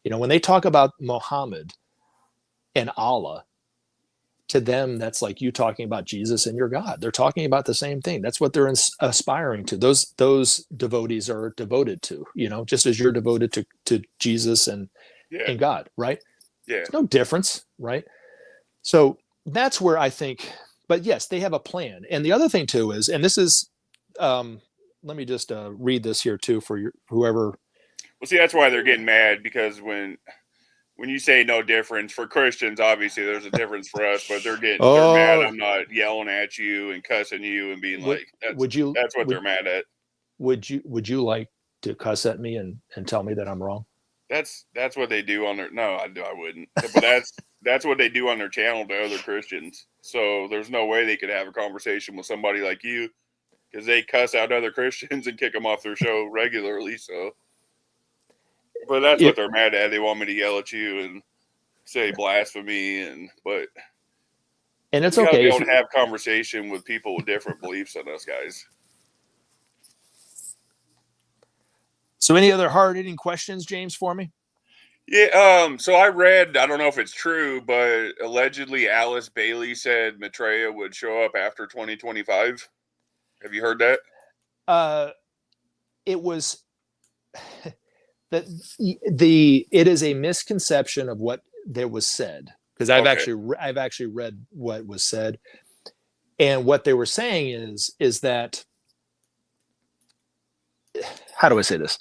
When they talk about Muhammad and Allah, to them, that's like you talking about Jesus and your God. They're talking about the same thing. That's what they're aspiring to. Those devotees are devoted to, just as you're devoted to Jesus and God, right? Yeah. There's no difference, right? So that's where I think, but yes, they have a plan. And the other thing too is, and this is, let me just read this here too for whoever. Well, see, that's why they're getting mad, because when you say no difference for Christians, obviously there's a difference for us, but they're mad. I'm not yelling at you and cussing you and being that's what they're mad at. Would you like to cuss at me and tell me that I'm wrong? That's what they do on their, no, I wouldn't, but that's what they do on their channel to other Christians. So there's no way they could have a conversation with somebody like you, because they cuss out other Christians and kick them off their show regularly. So, but that's what they're mad at. They want me to yell at you and say blasphemy, but it's okay. You don't have conversation with people with different beliefs than us guys. So any other hard-hitting questions, James, for me? Yeah, so I read, I don't know if it's true, but allegedly Alice Bailey said Maitreya would show up after 2025. Have you heard that? It was that it is a misconception of what there was said, because I've actually read what was said, and what they were saying is that, how do I say this?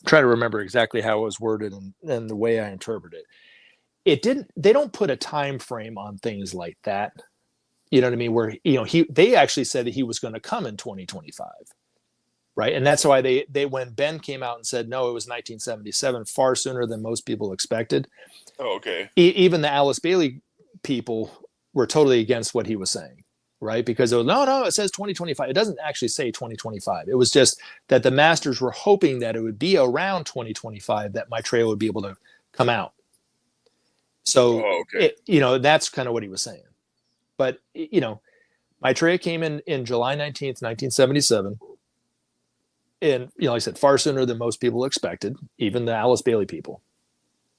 Try to remember exactly how it was worded and the way I interpret it. They don't put a time frame on things like that. You know what I mean? Where, they actually said that he was going to come in 2025. Right. And that's why they when Ben came out and said, no, it was 1977, far sooner than most people expected. Oh, okay. Even the Alice Bailey people were totally against what he was saying. Right. Because it was, no, it says 2025. It doesn't actually say 2025. It was just that the Masters were hoping that it would be around 2025 that Maitreya would be able to come out. So, that's kind of what he was saying. But, Maitreya came in July 19th, 1977. And, like I said, far sooner than most people expected, even the Alice Bailey people.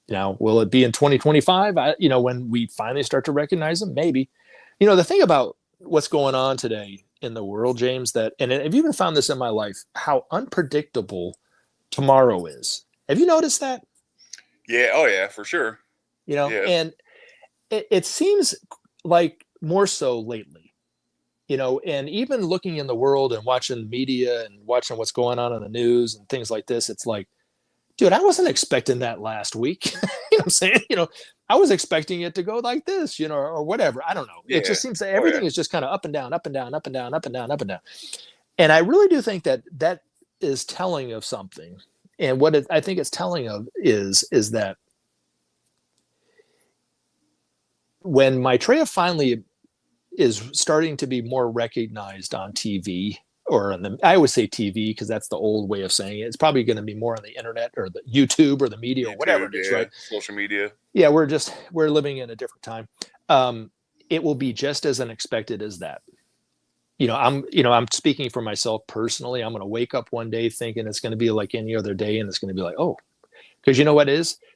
Now, will it be in 2025? When we finally start to recognize them? Maybe. The thing about what's going on today in the world, James, and I've even found this in my life, how unpredictable tomorrow is. Have you noticed that? Yeah. Oh, yeah, for sure. And it seems like more so lately, and even looking in the world and watching media and watching what's going on in the news and things like this, it's like, dude, I wasn't expecting that last week. You know what I'm saying? I was expecting it to go like this, or whatever. I don't know. Yeah. It just seems that everything is just kind of up and down, up and down, up and down, up and down, up and down. And I really do think that is telling of something. And what I think it's telling of is that when Maitreya finally is starting to be more recognized on TV, or I always say TV because that's the old way of saying it. It's probably going to be more on the internet or the YouTube or the media or whatever it is, right? Social media. Yeah, we're living in a different time. It will be just as unexpected as that. I'm speaking for myself personally. I'm going to wake up one day thinking it's going to be like any other day, and it's going to be like, oh, because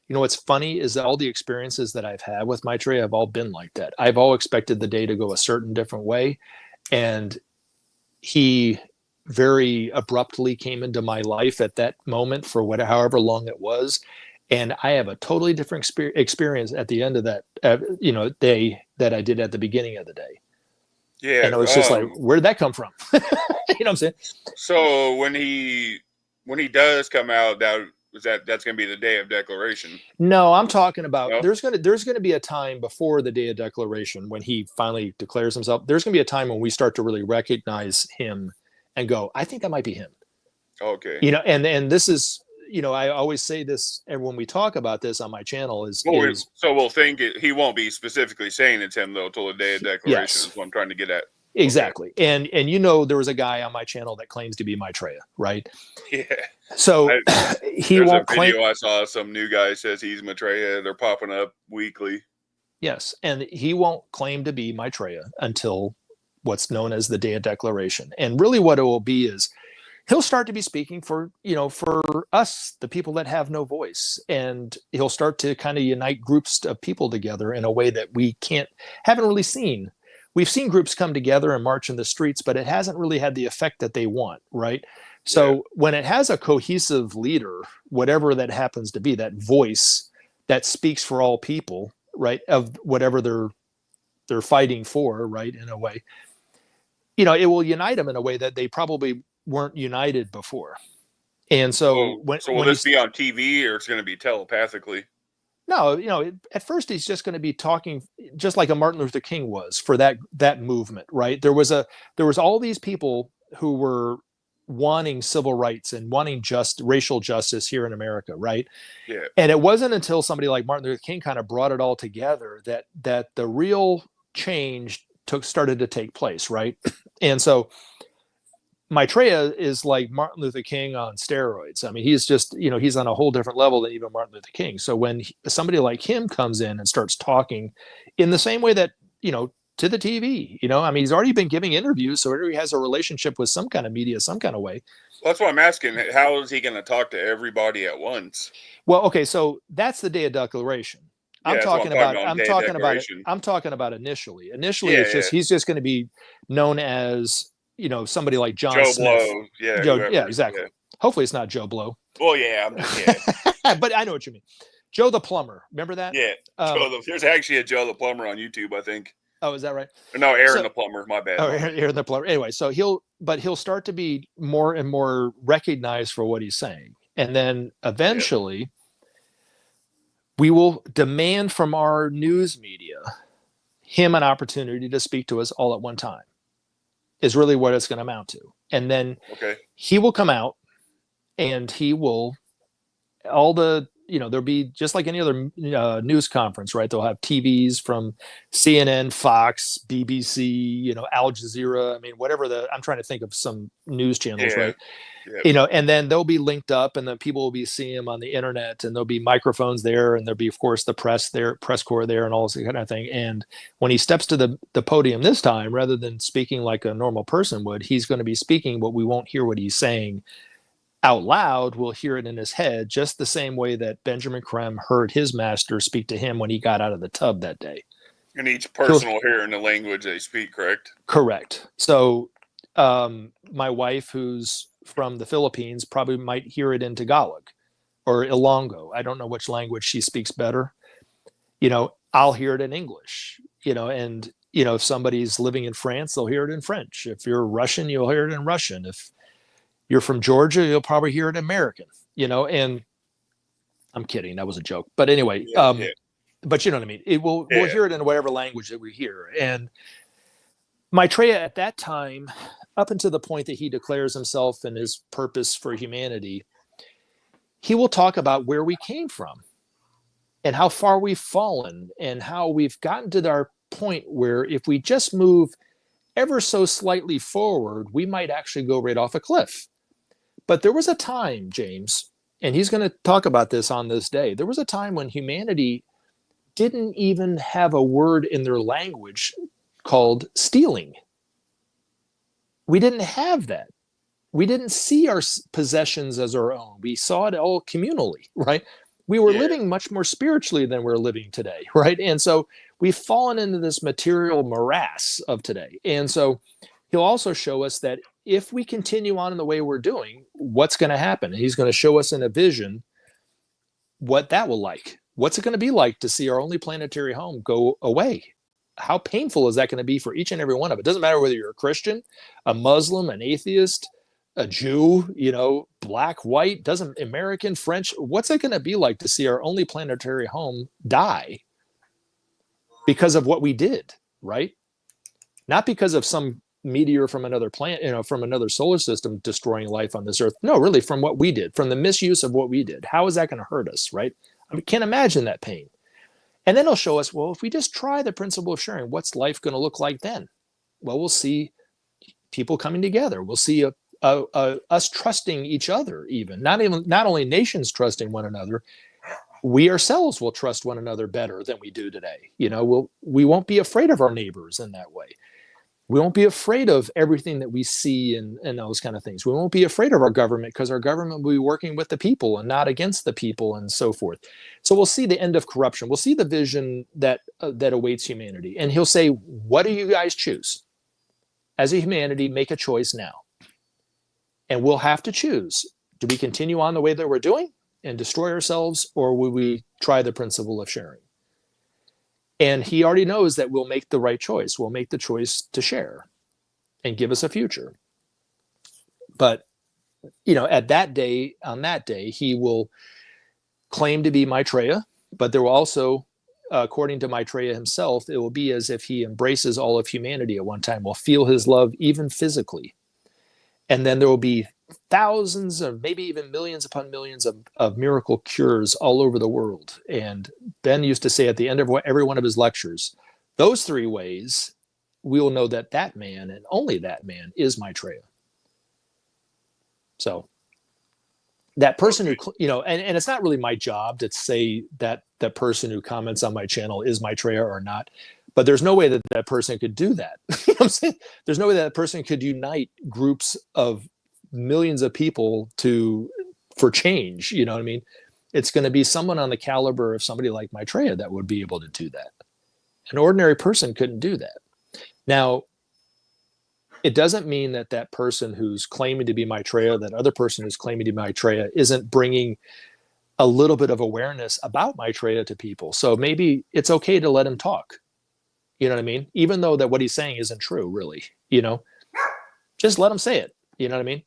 what's funny is that all the experiences that I've had with Maitreya have all been like that. I've all expected the day to go a certain different way, and he very abruptly came into my life at that moment for however long it was, and I have a totally different experience at the end of that day that I did at the beginning of the day. Yeah, and it was just like, where did that come from? You know what I'm saying? So when he does come out, that's going to be the day of declaration. No, I'm talking about there's going to be a time before the day of declaration when he finally declares himself. There's going to be a time when we start to really recognize him and go, I think that might be him. Okay. And this is, I always say this, and when we talk about this on my channel so we'll think he won't be specifically saying it's him though till the day of declaration. Yes. Is what I'm trying to get at. Exactly. Okay. And there was a guy on my channel that claims to be Maitreya, right? Yeah. So he won't claim. I saw some new guy says he's Maitreya. They're popping up weekly. Yes, and he won't claim to be Maitreya until what's known as the day of declaration. And really what it will be is he'll start to be speaking for us, the people that have no voice. And he'll start to kind of unite groups of people together in a way that we haven't really seen. We've seen groups come together and march in the streets, but it hasn't really had the effect that they want, right? So when it has a cohesive leader, whatever that happens to be, that voice that speaks for all people, right, of whatever they're fighting for, right, in a way, it will unite them in a way that they probably weren't united before. And so will this be on TV or it's going to be telepathically? No, at first he's just going to be talking just like a Martin Luther King was for that movement, right? There was all these people who were wanting civil rights and wanting racial justice here in America, right? Yeah. And it wasn't until somebody like Martin Luther King kind of brought it all together that the real change started to take place, right? And so Maitreya is like Martin Luther King on steroids. I mean, he's just, he's on a whole different level than even Martin Luther King. So when somebody like him comes in and starts talking in the same way that, to the TV, I mean, he's already been giving interviews, so he has a relationship with some kind of media, some kind of way. Well, that's what I'm asking. How is he going to talk to everybody at once? Well, okay, so that's the day of declaration. I'm talking about initially. It's just he's just going to be known as somebody like John Smith. Blow. Yeah, exactly. Yeah. Hopefully it's not Joe Blow. Well, yeah. But I know what you mean. Joe the Plumber. Remember that? Yeah. There's actually a Joe the Plumber on YouTube, I think. Oh, is that right? No, Aaron the plumber. My bad. Oh, Aaron the plumber. Anyway, so he'll start to be more and more recognized for what he's saying, and then eventually, we will demand from our news media him an opportunity to speak to us all at one time. Is really what it's going to amount to, and then he will come out, and he will there'll be just like any other news conference, right? They'll have TVs from CNN, Fox, BBC, Al Jazeera. I mean, whatever I'm trying to think of some news channels, right? Yeah. And then they'll be linked up, and then people will be seeing them on the internet, and there'll be microphones there, and there'll be, of course, the press corps there, and all this kind of thing. And when he steps to the podium this time, rather than speaking like a normal person would, he's going to be speaking, but we won't hear what he's saying out loud. We'll hear it in his head, just the same way that Benjamin Creme heard his master speak to him when he got out of the tub that day. And each person will hear in the language they speak, correct? Correct. So my wife, who's from the Philippines, probably might hear it in Tagalog or Ilonggo. I don't know which language she speaks better. I'll hear it in English, and, if somebody's living in France, they'll hear it in French. If you're Russian, you'll hear it in Russian. If you're from Georgia, you'll probably hear it in American, and I'm kidding. That was a joke. But anyway, but you know what I mean? We'll hear it in whatever language that we hear. And Maitreya at that time, up until the point that he declares himself and his purpose for humanity, he will talk about where we came from and how far we've fallen and how we've gotten to our point where if we just move ever so slightly forward, we might actually go right off a cliff. But there was a time, James, and he's going to talk about this on this day. There was a time when humanity didn't even have a word in their language called stealing. We didn't have that. We didn't see our possessions as our own. We saw it all communally, right? We were living much more spiritually than we're living today, right? And so we've fallen into this material morass of today. And so he'll also show us that if we continue on in the way we're doing, what's going to happen? And he's going to show us in a vision what that will like. What's it going to be like to see our only planetary home go away? How painful is that going to be for each and every one of it? It doesn't matter whether you're a Christian, a Muslim, an atheist, a Jew, black, white, American, French. What's it going to be like to see our only planetary home die because of what we did, right? Not because of some meteor from another planet, from another solar system destroying life on this earth. No, really from what we did, from the misuse of what we did. How is that going to hurt us, right? I can't imagine that pain. And then he'll show us, well, if we just try the principle of sharing, what's life going to look like then? Well, we'll see people coming together. We'll see us trusting each other, even not only nations trusting one another, we ourselves will trust one another better than we do today. We won't be afraid of our neighbors in that way. We won't be afraid of everything that we see and those kind of things. We won't be afraid of our government because our government will be working with the people and not against the people and so forth. So we'll see the end of corruption. We'll see the vision that awaits humanity. And he'll say, what do you guys choose? As a humanity, make a choice now. And we'll have to choose. Do we continue on the way that we're doing and destroy ourselves, or will we try the principle of sharing? And he already knows that we'll make the right choice. We'll make the choice to share and give us a future. But, on that day, he will claim to be Maitreya, but there will also, according to Maitreya himself, it will be as if he embraces all of humanity at one time. We'll feel his love even physically. And then there will be thousands of, maybe even millions upon millions of miracle cures all over the world. And Ben used to say at the end of every one of his lectures, those three ways, we will know that that man and only that man is Maitreya. So that person who, and it's not really my job to say that that person who comments on my channel is Maitreya or not. But there's no way that that person could do that. You know what I'm saying? There's no way that person could unite groups of millions of people for change. You know what I mean? It's going to be someone on the caliber of somebody like Maitreya that would be able to do that. An ordinary person couldn't do that. Now, it doesn't mean that that person who's claiming to be Maitreya, that other person who's claiming to be Maitreya, isn't bringing a little bit of awareness about Maitreya to people. So maybe it's okay to let him talk. You know what I mean? Even though that what he's saying isn't true, really, you know, just let him say it. You know what I mean?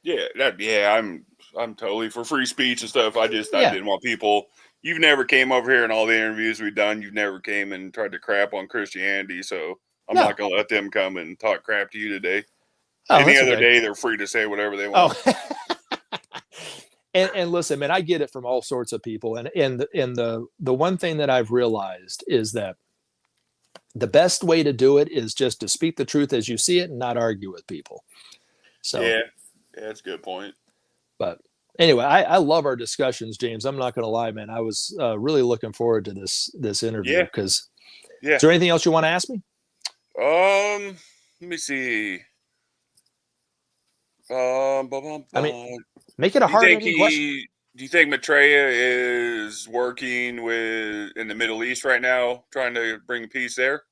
Yeah, I'm totally for free speech and stuff. I didn't want people. You've never came over here in all the interviews we've done. You've never came and tried to crap on Christianity. So I'm not going to let them come and talk crap to you today. Any other day, they're free to say whatever they want. And listen, man, I get it from all sorts of people. And the one thing that I've realized is that the best way to do it is just to speak the truth as you see it and not argue with people. So yeah, that's a good point. But anyway, I love our discussions, James. I'm not going to lie, man. I was really looking forward to this interview because. Is there anything else you want to ask me? Let me see. I mean, make it a hard question. Do you think Maitreya is working in the Middle East right now, trying to bring peace there?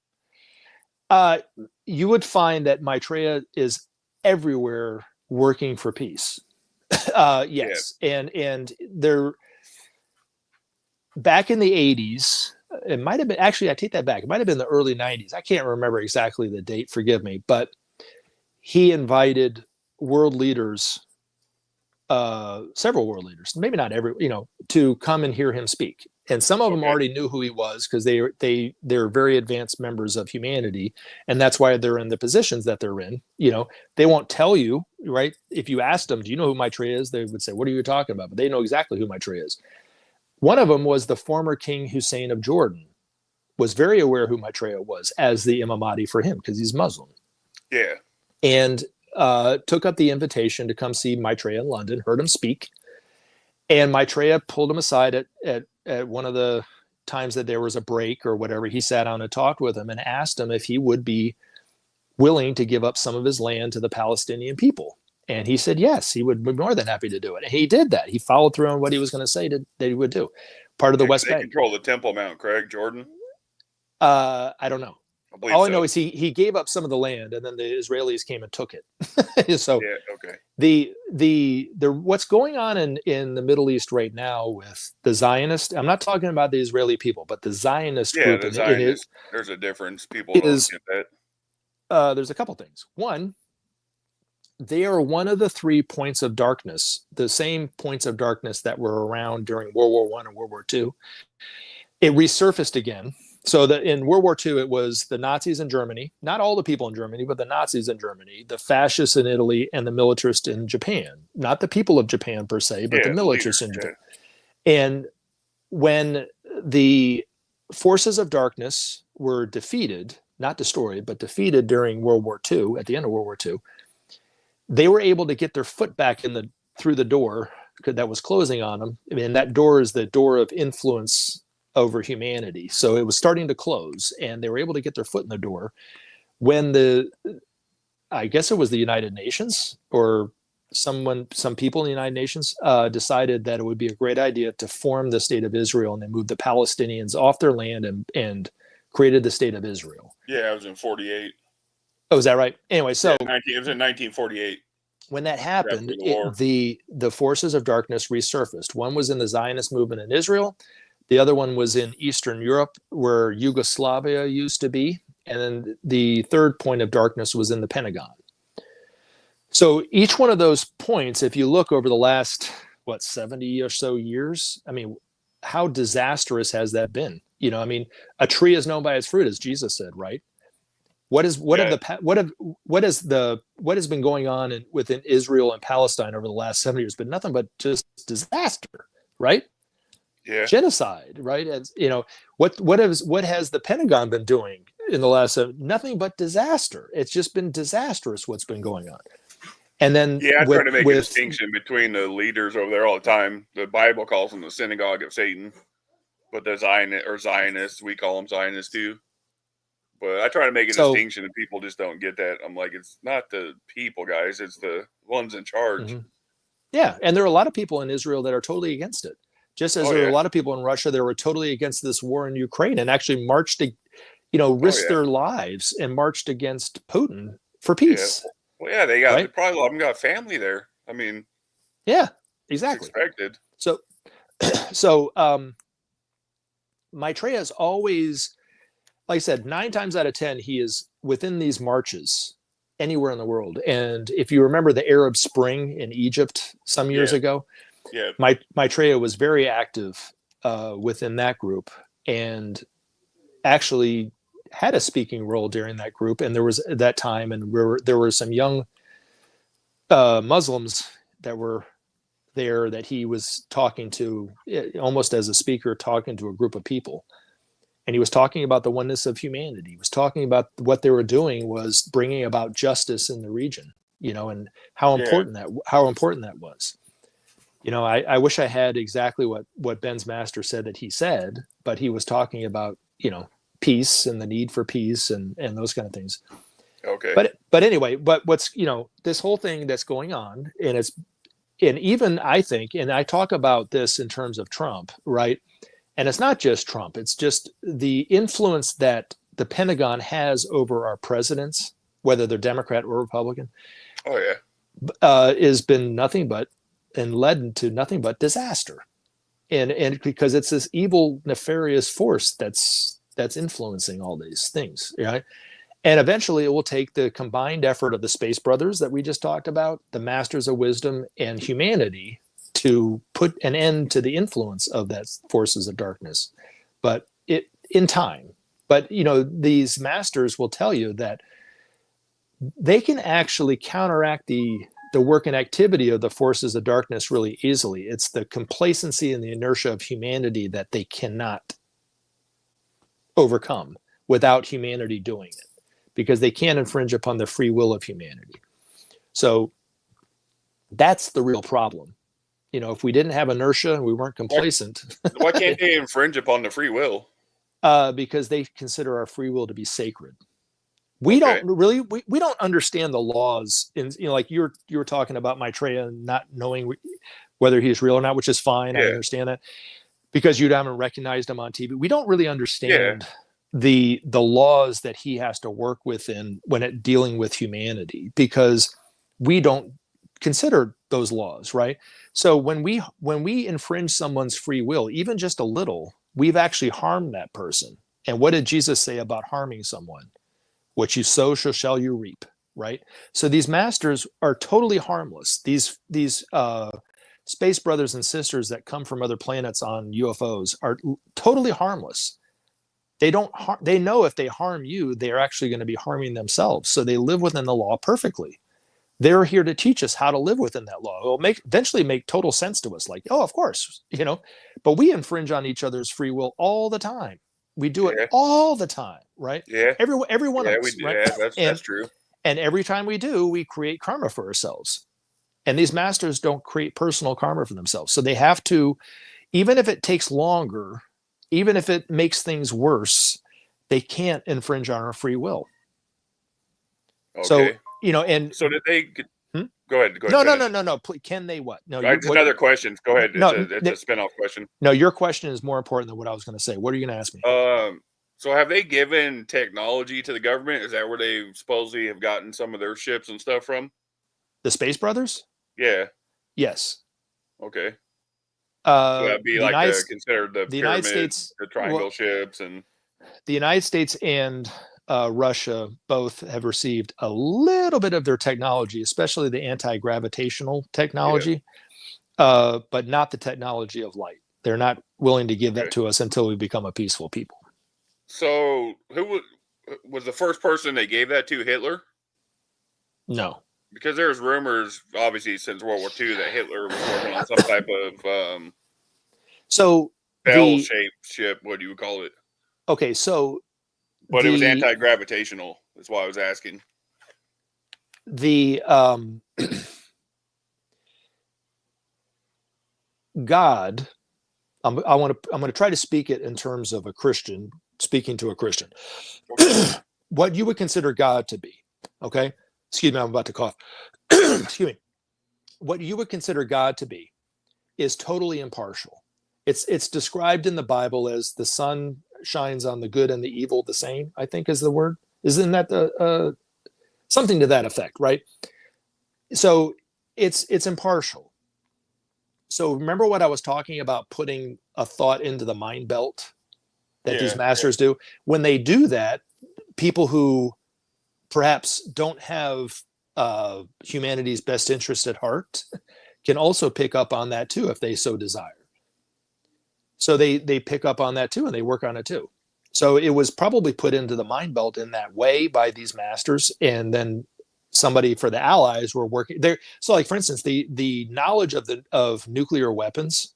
You would find that Maitreya is everywhere working for peace. Yes, and they're back in the 80s. It might have been, actually, I take that back. It might have been the early 90s. I can't remember exactly the date. Forgive me, but he invited world leaders. Several world leaders, maybe not every, to come and hear him speak. And some of them already knew who he was because they're very advanced members of humanity. And that's why they're in the positions that they're in. They won't tell you, right? If you asked them, do you know who Maitreya is? They would say, what are you talking about? But they know exactly who Maitreya is. One of them was the former King Hussein of Jordan, was very aware who Maitreya was as the Imam Mahdi for him because he's Muslim. Yeah. And took up the invitation to come see Maitreya in London, heard him speak. And Maitreya pulled him aside at one of the times that there was a break or whatever. He sat down and talked with him and asked him if he would be willing to give up some of his land to the Palestinian people. And he said, yes, he would be more than happy to do it. And he did that. He followed through on what he was going to say that he would do. Part of the West Bank. They control the Temple Mount, Craig, Jordan? I don't know. All I know is he gave up some of the land, and then the Israelis came and took it. So the what's going on in the Middle East right now with the Zionist, I'm not talking about the Israeli people, but the Zionist group. The Zionist, there's a difference. People don't get that. There's a couple things. One, they are one of the 3 points of darkness, the same points of darkness that were around during World War I and World War II. It resurfaced again. So that in World War II, it was the Nazis in Germany, not all the people in Germany, but the Nazis in Germany, the fascists in Italy, and the militarists in Japan. Not the people of Japan per se, but the militarists in Japan. And when the forces of darkness were defeated, not destroyed, but defeated during World War II, at the end of World War II, they were able to get their foot back through the door that was closing on them. And that door is the door of influence over humanity. So it was starting to close, and they were able to get their foot in the door when I guess it was the United Nations or some people in the United Nations decided that it would be a great idea to form the state of Israel, and they moved the Palestinians off their land and created the state of Israel. Yeah, it was in 48. Oh, is that right? Anyway, so it was in 1948. When that happened, the forces of darkness resurfaced. One was in the Zionist movement in Israel. The other one was in Eastern Europe, where Yugoslavia used to be. And then the third point of darkness was in the Pentagon. So each one of those points, if you look over the last, 70 or so years, I mean, how disastrous has that been? A tree is known by its fruit, as Jesus said, right? What has been going on within Israel and Palestine over the last 7 years? But nothing but just disaster, right? Yeah. Genocide, right? As what has the Pentagon been doing in the last nothing but disaster. It's just been disastrous what's been going on. And then I try to make a distinction between the leaders over there all the time. The Bible calls them the synagogue of Satan, but the Zionists, we call them Zionists too. But I try to make a distinction, and people just don't get that. I'm like, it's not the people, guys; it's the ones in charge. Mm-hmm. Yeah, and there are a lot of people in Israel that are totally against it. Just as there are a lot of people in Russia that were totally against this war in Ukraine and actually marched to, risked their lives and marched against Putin for peace. Yeah. Well, yeah, they got probably a lot of them got family there. I mean, yeah, exactly. Expected. So Maitreya is always like I said, 9 times out of 10, he is within these marches anywhere in the world. And if you remember the Arab Spring in Egypt some years ago, Maitreya was very active within that group and actually had a speaking role during that group. And there was at that time, and there were some young Muslims that were there that he was talking to, almost as a speaker, talking to a group of people. And he was talking about the oneness of humanity. He was talking about what they were doing was bringing about justice in the region, and how important that was. I wish I had exactly what Ben's master said that he said, but he was talking about, peace and the need for peace and those kind of things. Okay. But anyway, what's, this whole thing that's going on, and even I think, and I talk about this in terms of Trump, right? And it's not just Trump, it's just the influence that the Pentagon has over our presidents, whether they're Democrat or Republican. Oh yeah. Has been nothing but, and led to nothing but disaster. And because it's this evil, nefarious force that's influencing all these things, right? And eventually it will take the combined effort of the Space Brothers that we just talked about, the Masters of Wisdom, and humanity to put an end to the influence of that forces of darkness. But in time. But, these masters will tell you that they can actually counteract the work and activity of the forces of darkness really easily. It's the complacency and the inertia of humanity that they cannot overcome without humanity doing it, because they can't infringe upon the free will of humanity. So that's the real problem. If we didn't have inertia and we weren't complacent. Why can't they infringe upon the free will? Because they consider our free will to be sacred. We don't really, we don't understand the laws. Like you were talking about Maitreya not knowing whether he is real or not, which is fine. I understand that, because you haven't recognized him on TV. We don't really understand the laws that he has to work within when dealing with humanity, because we don't consider those laws, right? So when we infringe someone's free will, even just a little, we've actually harmed that person. And what did Jesus say about harming someone? What you sow shall you reap, right? So these masters are totally harmless. These space brothers and sisters that come from other planets on UFOs are totally harmless. They know if they harm you, they're actually going to be harming themselves. So they live within the law perfectly. They're here to teach us how to live within that law. It will eventually make total sense to us. Like, oh, of course, but we infringe on each other's free will all the time. We do it all the time, right? Yeah. Every one of us, we do. right? Yeah, that's true. And every time we do, we create karma for ourselves. And these masters don't create personal karma for themselves. So they have to, even if it takes longer, even if it makes things worse, they can't infringe on our free will. Okay. So, and so did they? Go ahead. No. Can they what? No. Another question. Go ahead. It's a spinoff question. No, your question is more important than what I was going to say. What are you going to ask me? So have they given technology to the government? Is that where they supposedly have gotten some of their ships and stuff from? The Space Brothers? Yeah. Yes. Okay. So that'd be considered the United States, the triangle ships, and the United States and Russia both have received a little bit of their technology, especially the anti-gravitational technology, but not the technology of light. They're not willing to give that to us until we become a peaceful people. So who was the first person they gave that to? Hitler? No. Because there's rumors, obviously, since World War II, that Hitler was working on some type of bell-shaped ship. What do you call it? Okay, so but it was anti-gravitational. That's why I was asking. The God, I'm going to try to speak it in terms of a Christian speaking to a Christian. Okay. What you would consider God to be, okay? Excuse me, I'm about to cough. Excuse me. What you would consider God to be is totally impartial. It's described in the Bible as the sun shines on the good and the evil the same, I think is the word. Isn't that something to that effect, right? So it's impartial. So remember what I was talking about, putting a thought into the mind belt? that these masters do. When they do that, people who perhaps don't have humanity's best interest at heart can also pick up on that too, if they so desire. So they pick up on that too, and they work on it too. So it was probably put into the mind belt in that way by these masters, and then somebody for the Allies were working there. So, like for instance, the knowledge of nuclear weapons,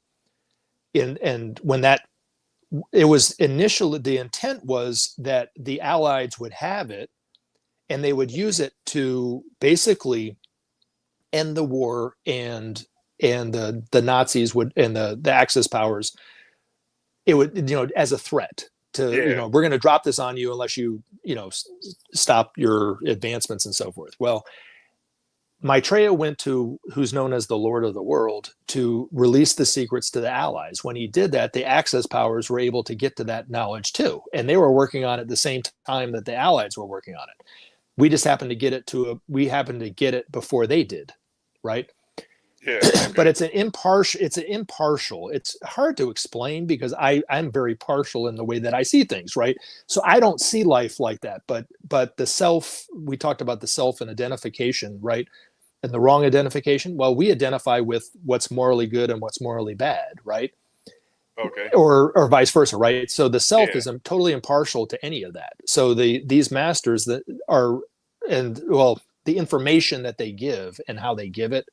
and when that it was initially, the intent was that the Allies would have it, and they would use it to basically end the war, and the Nazis would, and the Axis powers, it would, as a threat to, we're going to drop this on you unless you, stop your advancements and so forth. Well, Maitreya went to who's known as the Lord of the World to release the secrets to the Allies. When he did that, the Axis powers were able to get to that knowledge too, and they were working on it the same time that the Allies were working on it. We just happened to get it before they did, right? Yeah. But it's impartial. It's hard to explain because I'm very partial in the way that I see things, right? So I don't see life like that. But the self, we talked about the self and identification, right? And the wrong identification. Well, we identify with what's morally good and what's morally bad, right? Okay. Or vice versa, right? So the self is totally impartial to any of that. So these masters that are, the information that they give and how they give it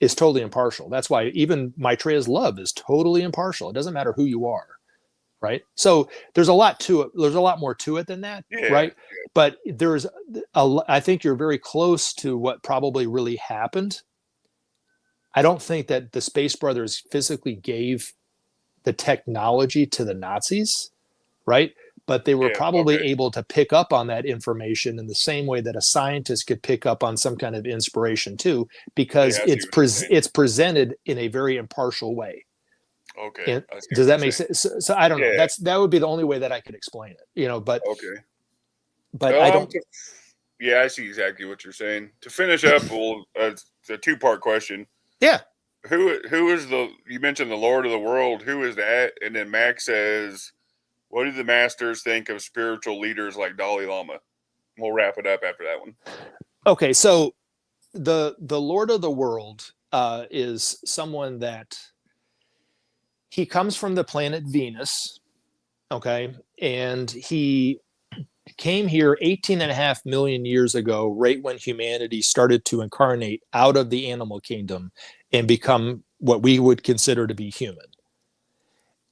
is totally impartial. That's why even Maitreya's love is totally impartial. It doesn't matter who you are, right? So there's a lot to it. There's a lot more to it than that, right? But I think you're very close to what probably really happened. I don't think that the Space Brothers physically gave the technology to the Nazis, right? But they were probably able to pick up on that information in the same way that a scientist could pick up on some kind of inspiration too, because it's presented in a very impartial way. Okay. Does that make sense? So I don't know. That would be the only way that I could explain it, but I don't. I see exactly what you're saying. To finish up, it's a two-part question. Yeah. Who is you mentioned the Lord of the World. Who is that? And then Max says, what do the masters think of spiritual leaders like Dalai Lama? We'll wrap it up after that one. Okay, so the Lord of the World is someone that he comes from the planet Venus, okay, and he came here 18.5 million years ago, right when humanity started to incarnate out of the animal kingdom and become what we would consider to be human.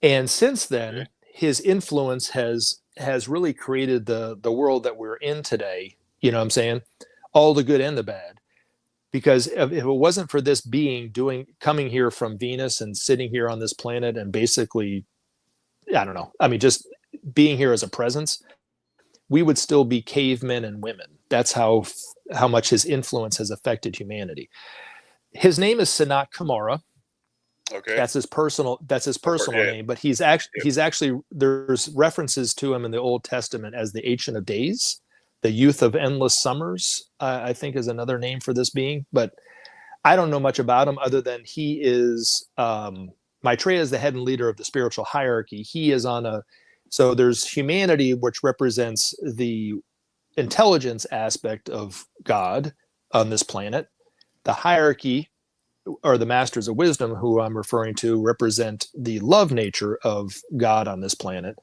And since then, his influence has really created the world that we're in today. You know what I'm saying? All the good and the bad. Because if it wasn't for this being coming here from Venus and sitting here on this planet and basically, I don't know, I mean, just being here as a presence, we would still be cavemen and women. That's how much his influence has affected humanity. His name is Sanat Kumara. Okay. That's his personal name, but he's actually there's references to him in the Old Testament as the Ancient of Days, the Youth of Endless Summers, I think is another name for this being, but I don't know much about him other than he is Maitreya is the head and leader of the spiritual hierarchy. He is so there's humanity, which represents the intelligence aspect of God on this planet. The hierarchy, or the masters of wisdom, who I'm referring to, represent the love nature of God on this planet.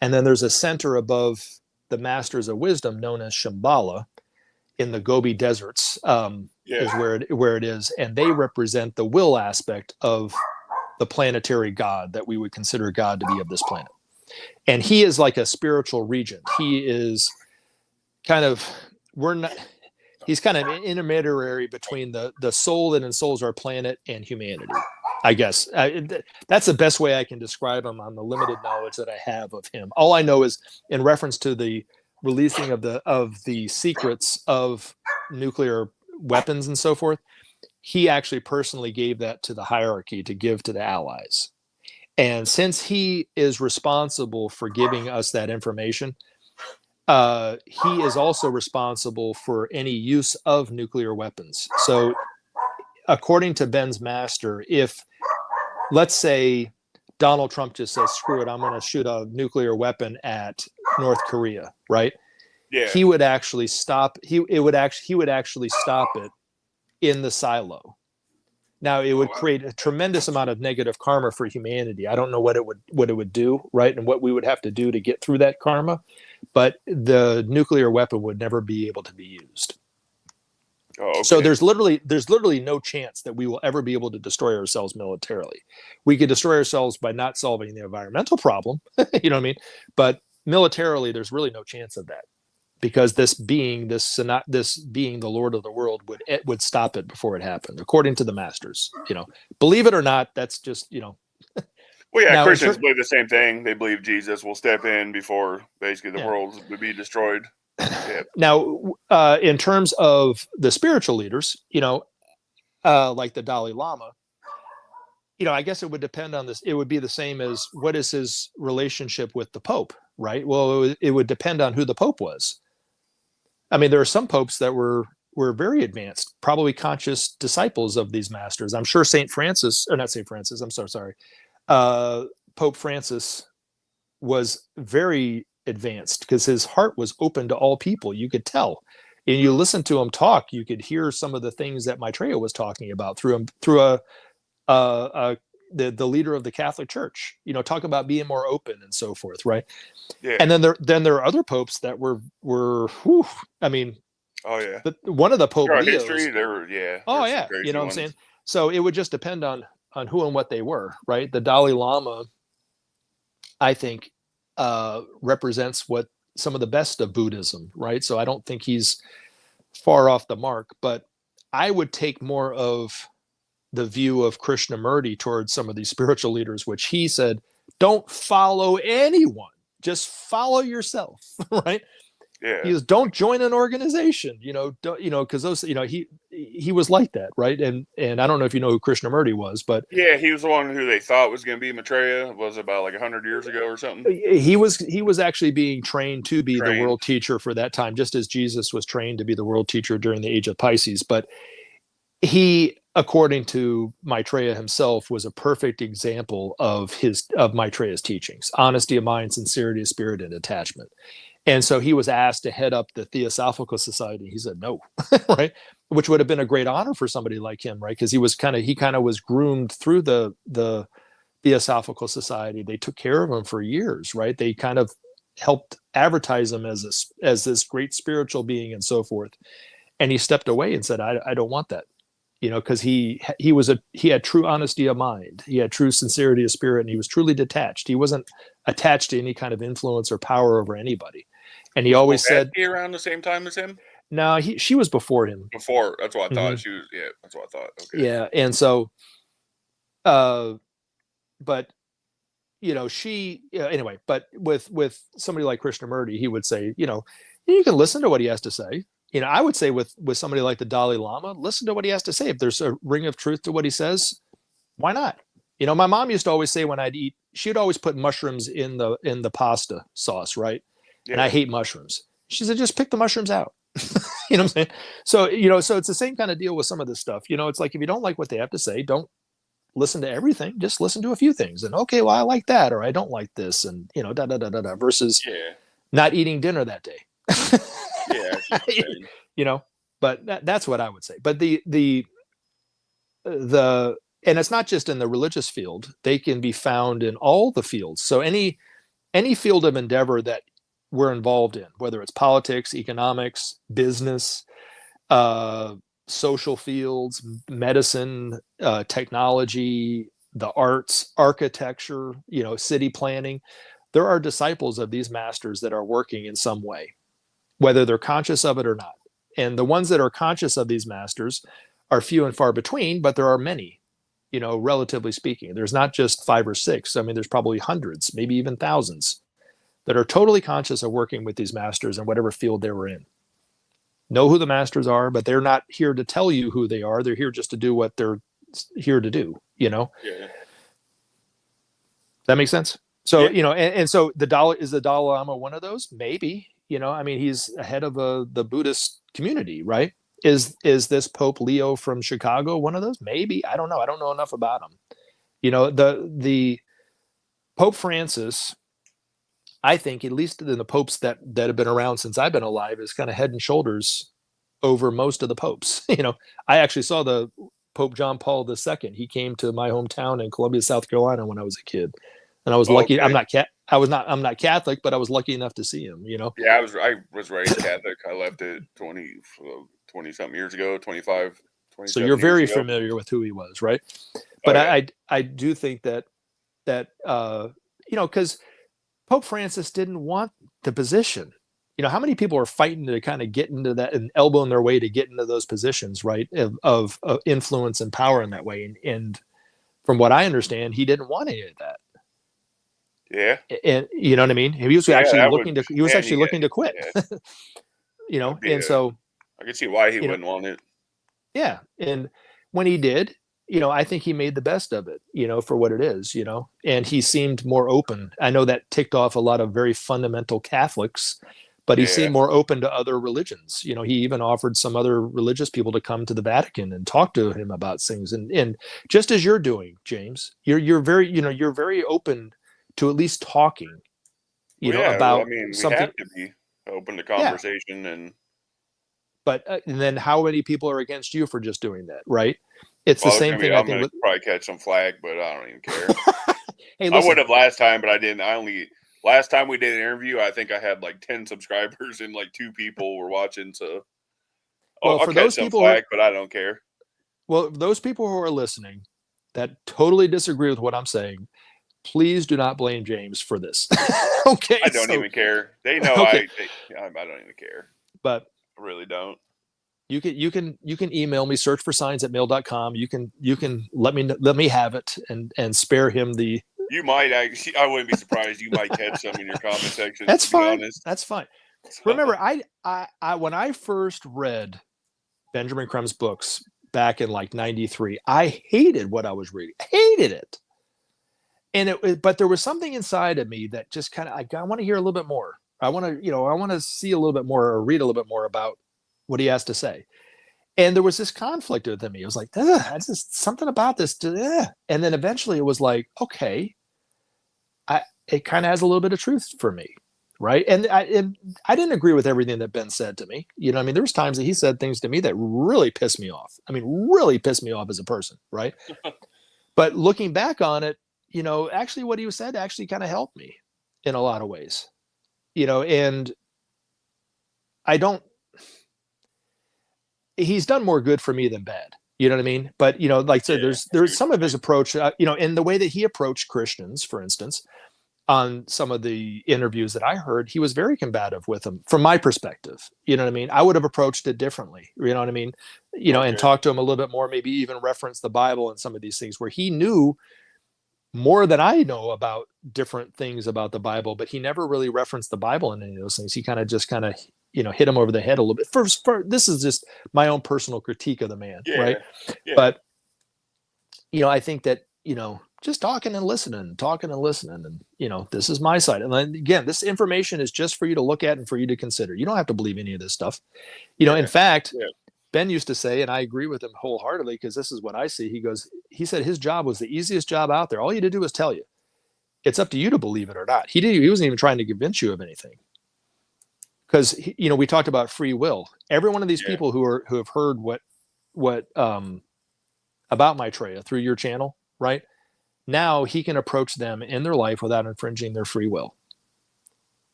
And then there's a center above the masters of wisdom known as Shambhala in the Gobi deserts, is where it is. And they represent the will aspect of the planetary God that we would consider God to be of this planet. And he is like a spiritual regent. He is he's kind of an intermediary between the soul that ensouls our planet and humanity, I guess. That's the best way I can describe him on the limited knowledge that I have of him. All I know is in reference to the releasing of the secrets of nuclear weapons and so forth, he actually personally gave that to the hierarchy to give to the Allies. And since he is responsible for giving us that information, he is also responsible for any use of nuclear weapons. So according to Ben's master, if, let's say, Donald Trump just says, screw it, I'm going to shoot a nuclear weapon at North Korea, right? Yeah. He would actually stop. He would actually stop it in the silo. Now it would create a tremendous amount of negative karma for humanity. I don't know what it would do, right, and what we would have to do to get through that karma, but the nuclear weapon would never be able to be used. Oh, okay. So there's literally no chance that we will ever be able to destroy ourselves militarily. We could destroy ourselves by not solving the environmental problem, you know what I mean? But militarily, there's really no chance of that, because this being the Lord of the world would stop it before it happened, according to the masters. Believe it or not, that's just Well, yeah, now, Christians believe the same thing. They believe Jesus will step in before basically the world would be destroyed. Yeah. Now, in terms of the spiritual leaders, like the Dalai Lama, I guess it would depend on this. It would be the same as, what is his relationship with the Pope, right? Well, it would depend on who the Pope was. I mean, there are some popes that were very advanced, probably conscious disciples of these masters. I'm sure Pope Francis was very advanced, because his heart was open to all people. You could tell, and you listen to him talk, you could hear some of the things that Maitreya was talking about through the leader of the Catholic Church. Talk about being more open and so forth, right? Yeah. And then there are other popes that were I mean, oh yeah, one of the Pope Leos. History, there were, yeah. Oh yeah, you know what I'm saying? So it would just depend on who and what they were, right? The Dalai Lama, I think, represents what some of the best of Buddhism, right? So I don't think he's far off the mark, but I would take more of the view of Krishnamurti towards some of these spiritual leaders, which he said, don't follow anyone, just follow yourself, right? Yeah. He goes, don't join an organization, because those, he was like that, right? And I don't know if you know who Krishnamurti was, but yeah, he was the one who they thought was going to be Maitreya. Was about like 100 years ago or something. He was actually being trained to be the world teacher for that time, just as Jesus was trained to be the world teacher during the age of Pisces. But he, according to Maitreya himself, was a perfect example of Maitreya's teachings: honesty of mind, sincerity of spirit, and attachment. And so he was asked to head up the Theosophical Society. He said no, right? Which would have been a great honor for somebody like him, right? Because he kind of was groomed through the Theosophical Society. They took care of him for years, right? They kind of helped advertise him as this great spiritual being and so forth. And he stepped away and said, I don't want that, because he had true honesty of mind, he had true sincerity of spirit, and he was truly detached. He wasn't attached to any kind of influence or power over anybody. And he always said, around the same time as him. No, she was before him. Before, that's what I thought. Mm-hmm. She was, yeah, that's what I thought. Okay. Yeah, and so, but she anyway. But with somebody like Krishnamurti, he would say, you can listen to what he has to say. I would say with somebody like the Dalai Lama, listen to what he has to say. If there's a ring of truth to what he says, why not? My mom used to always say, when I'd eat, she'd always put mushrooms in the pasta sauce, right? Yeah. And I hate mushrooms. She said, just pick the mushrooms out. You know what I'm saying? So, so it's the same kind of deal with some of this stuff. It's like, if you don't like what they have to say, don't listen to everything. Just listen to a few things. And okay, well, I like that, or I don't like this, and versus not eating dinner that day. Yeah. But that's what I would say. But the and it's not just in the religious field. They can be found in all the fields. So any field of endeavor that we're involved in, whether it's politics, economics, business, social fields, medicine, technology, the arts, architecture, city planning, there are disciples of these masters that are working in some way, whether they're conscious of it or not. And the ones that are conscious of these masters are few and far between, but there are many, relatively speaking. There's not just 5 or 6. I mean, there's probably hundreds, maybe even thousands, that are totally conscious of working with these masters in whatever field they were in. Know who the masters are, but they're not here to tell you who they are. They're here just to do what they're here to do, Yeah. That makes sense? So, and so is the Dalai Lama one of those? Maybe, I mean, he's ahead of the Buddhist community, right? Is this Pope Leo from Chicago one of those? Maybe. I don't know. I don't know enough about him. Pope Francis, I think, at least in the popes that have been around since I've been alive, is kind of head and shoulders over most of the popes. I actually saw the Pope John Paul II. He came to my hometown in Columbia, South Carolina when I was a kid. And I was lucky. Okay. I'm not Catholic, but I was lucky enough to see him, Yeah, I was raised Catholic. I left it 20 something years ago, 25. So you're very familiar with who he was, right? But I do think that because Pope Francis didn't want the position. How many people are fighting to kind of get into that and elbowing their way to get into those positions, right? Of influence and power in that way. And from what I understand, he didn't want any of that. Yeah. And you know what I mean? He was actually looking to quit. Yeah. And so I can see why he wouldn't want it. Yeah. And when he did, I think he made the best of it, for what it is, and he seemed more open. I know that ticked off a lot of very fundamental Catholics, but he seemed more open to other religions. He even offered some other religious people to come to the Vatican and talk to him about things. And just as you're doing, James, you're very open to at least talking, about something. We have to be open to conversation But and then how many people are against you for just doing that, right? It's the same thing. I'm going to probably catch some flag, but I don't even care. Hey, I would have last time, but I didn't. Last time we did an interview, I think I had like 10 subscribers and like 2 people were watching. So I'll catch some flag, but I don't care. Well, those people who are listening that totally disagree with what I'm saying, please do not blame James for this. Okay. I don't even care. They know I don't even care. But I really don't. You can email me, searchforsigns@mail.com. You can let me have it and spare him the. You might actually. I wouldn't be surprised. You might catch some in your comment section. That's fine. That's fine. Remember, I when I first read Benjamin Crumb's books back in like '93, I hated what I was reading. I hated it. But there was something inside of me that just kind of I want to hear a little bit more. I want to see a little bit more or read a little bit more about what he has to say. And there was this conflict within me. It was like, it's just something about this. And then eventually it was like, okay, it kind of has a little bit of truth for me. Right. And I didn't agree with everything that Ben said to me. There was times that he said things to me that really pissed me off. Really pissed me off as a person. Right. But looking back on it, actually what he said actually kind of helped me in a lot of ways, and he's done more good for me than bad. You know what I mean? But, like I said, there's some of his approach, in the way that he approached Christians, for instance, on some of the interviews that I heard, he was very combative with them from my perspective. You know what I mean? I would have approached it differently, you know what I mean? And talked to him a little bit more, maybe even reference the Bible and some of these things where he knew more than I know about different things about the Bible, but he never really referenced the Bible in any of those things. He kind of hit him over the head a little bit. First, this is just my own personal critique of the man, right? Yeah. But I think that just talking and listening, and this is my side. And then again, this information is just for you to look at and for you to consider. You don't have to believe any of this stuff. In fact, Ben used to say, and I agree with him wholeheartedly because this is what I see. He said his job was the easiest job out there. All you had to do was tell you. It's up to you to believe it or not. He wasn't even trying to convince you of anything. Because we talked about free will. Every one of these people who have heard what about Maitreya through your channel, right? Now he can approach them in their life without infringing their free will.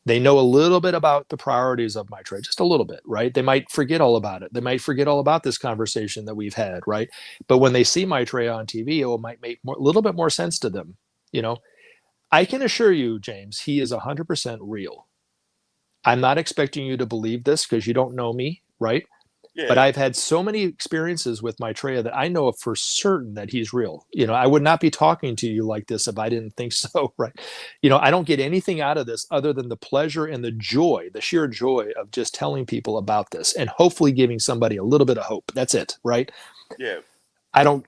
They know a little bit about the priorities of Maitreya, just a little bit, right? They might forget all about it. They might forget all about this conversation that we've had, right? But when they see Maitreya on TV, it might make a little bit more sense to them. I can assure you, James, he is 100% real. I'm not expecting you to believe this because you don't know me, right? Yeah. But I've had so many experiences with Maitreya that I know for certain that he's real. I would not be talking to you like this if I didn't think so, right? I don't get anything out of this other than the pleasure and the joy, the sheer joy of just telling people about this and hopefully giving somebody a little bit of hope. That's it, right? Yeah. I don't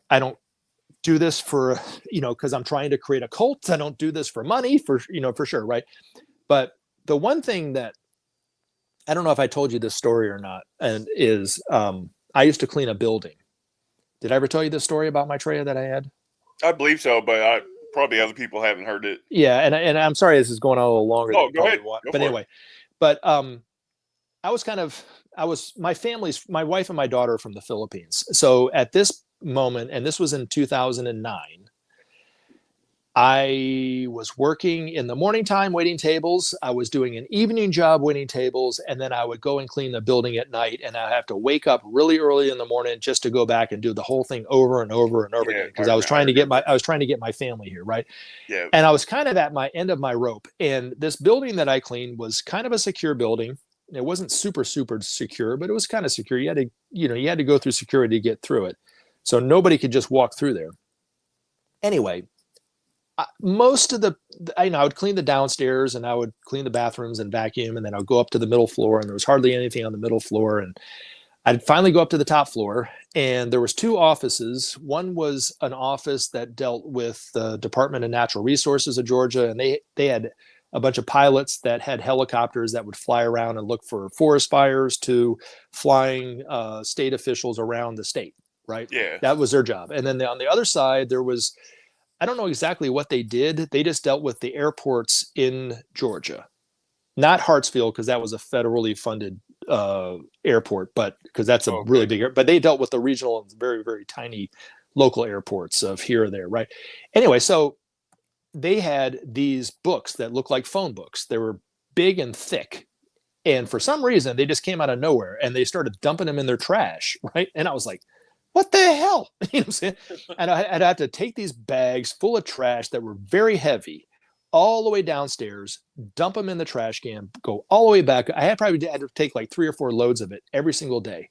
do this for, because I'm trying to create a cult. I don't do this for money, for sure, right? But the one thing that I don't know if I told you this story or not, and is I used to clean a building. Did I ever tell you this story about Maitreya that I had? I believe so, but probably other people haven't heard it. Yeah, and I'm sorry this is going on a little longer than go ahead. but anyway, but my wife and my daughter are from the Philippines. So at this moment, and this was in 2009, I was working in the morning time waiting tables. I was doing an evening job waiting tables, and then I would go and clean the building at night. And I have to wake up really early in the morning just to go back and do the whole thing over and over and over again, because I was trying to get my family here, right? Yeah. And I was kind of at my end of my rope. And this building that I cleaned was kind of a secure building. It wasn't super secure, but it was kind of secure. You had to go through security to get through it, so nobody could just walk through there. Anyway. Most of I would clean the downstairs, and I would clean the bathrooms and vacuum, and then I'd go up to the middle floor, and there was hardly anything on the middle floor. And I'd finally go up to the top floor, and there was two offices. One was an office that dealt with the Department of Natural Resources of Georgia, and they had a bunch of pilots that had helicopters that would fly around and look for forest fires, to flying state officials around the state, right? Yeah. That was their job. And then on the other side, there was, I don't know exactly what they did. They just dealt with the airports in Georgia, not Hartsfield, because that was a federally funded airport, but because that's a really big, but they dealt with the regional and very, very tiny local airports of here or there. Right. Anyway, so they had these books that looked like phone books. They were big and thick. And for some reason, they just came out of nowhere and they started dumping them in their trash. Right. And I was like, what the hell? You know what I'm saying? And I'd have to take these bags full of trash that were very heavy all the way downstairs, dump them in the trash can, go all the way back. I probably had to take like 3 or 4 loads of it every single day.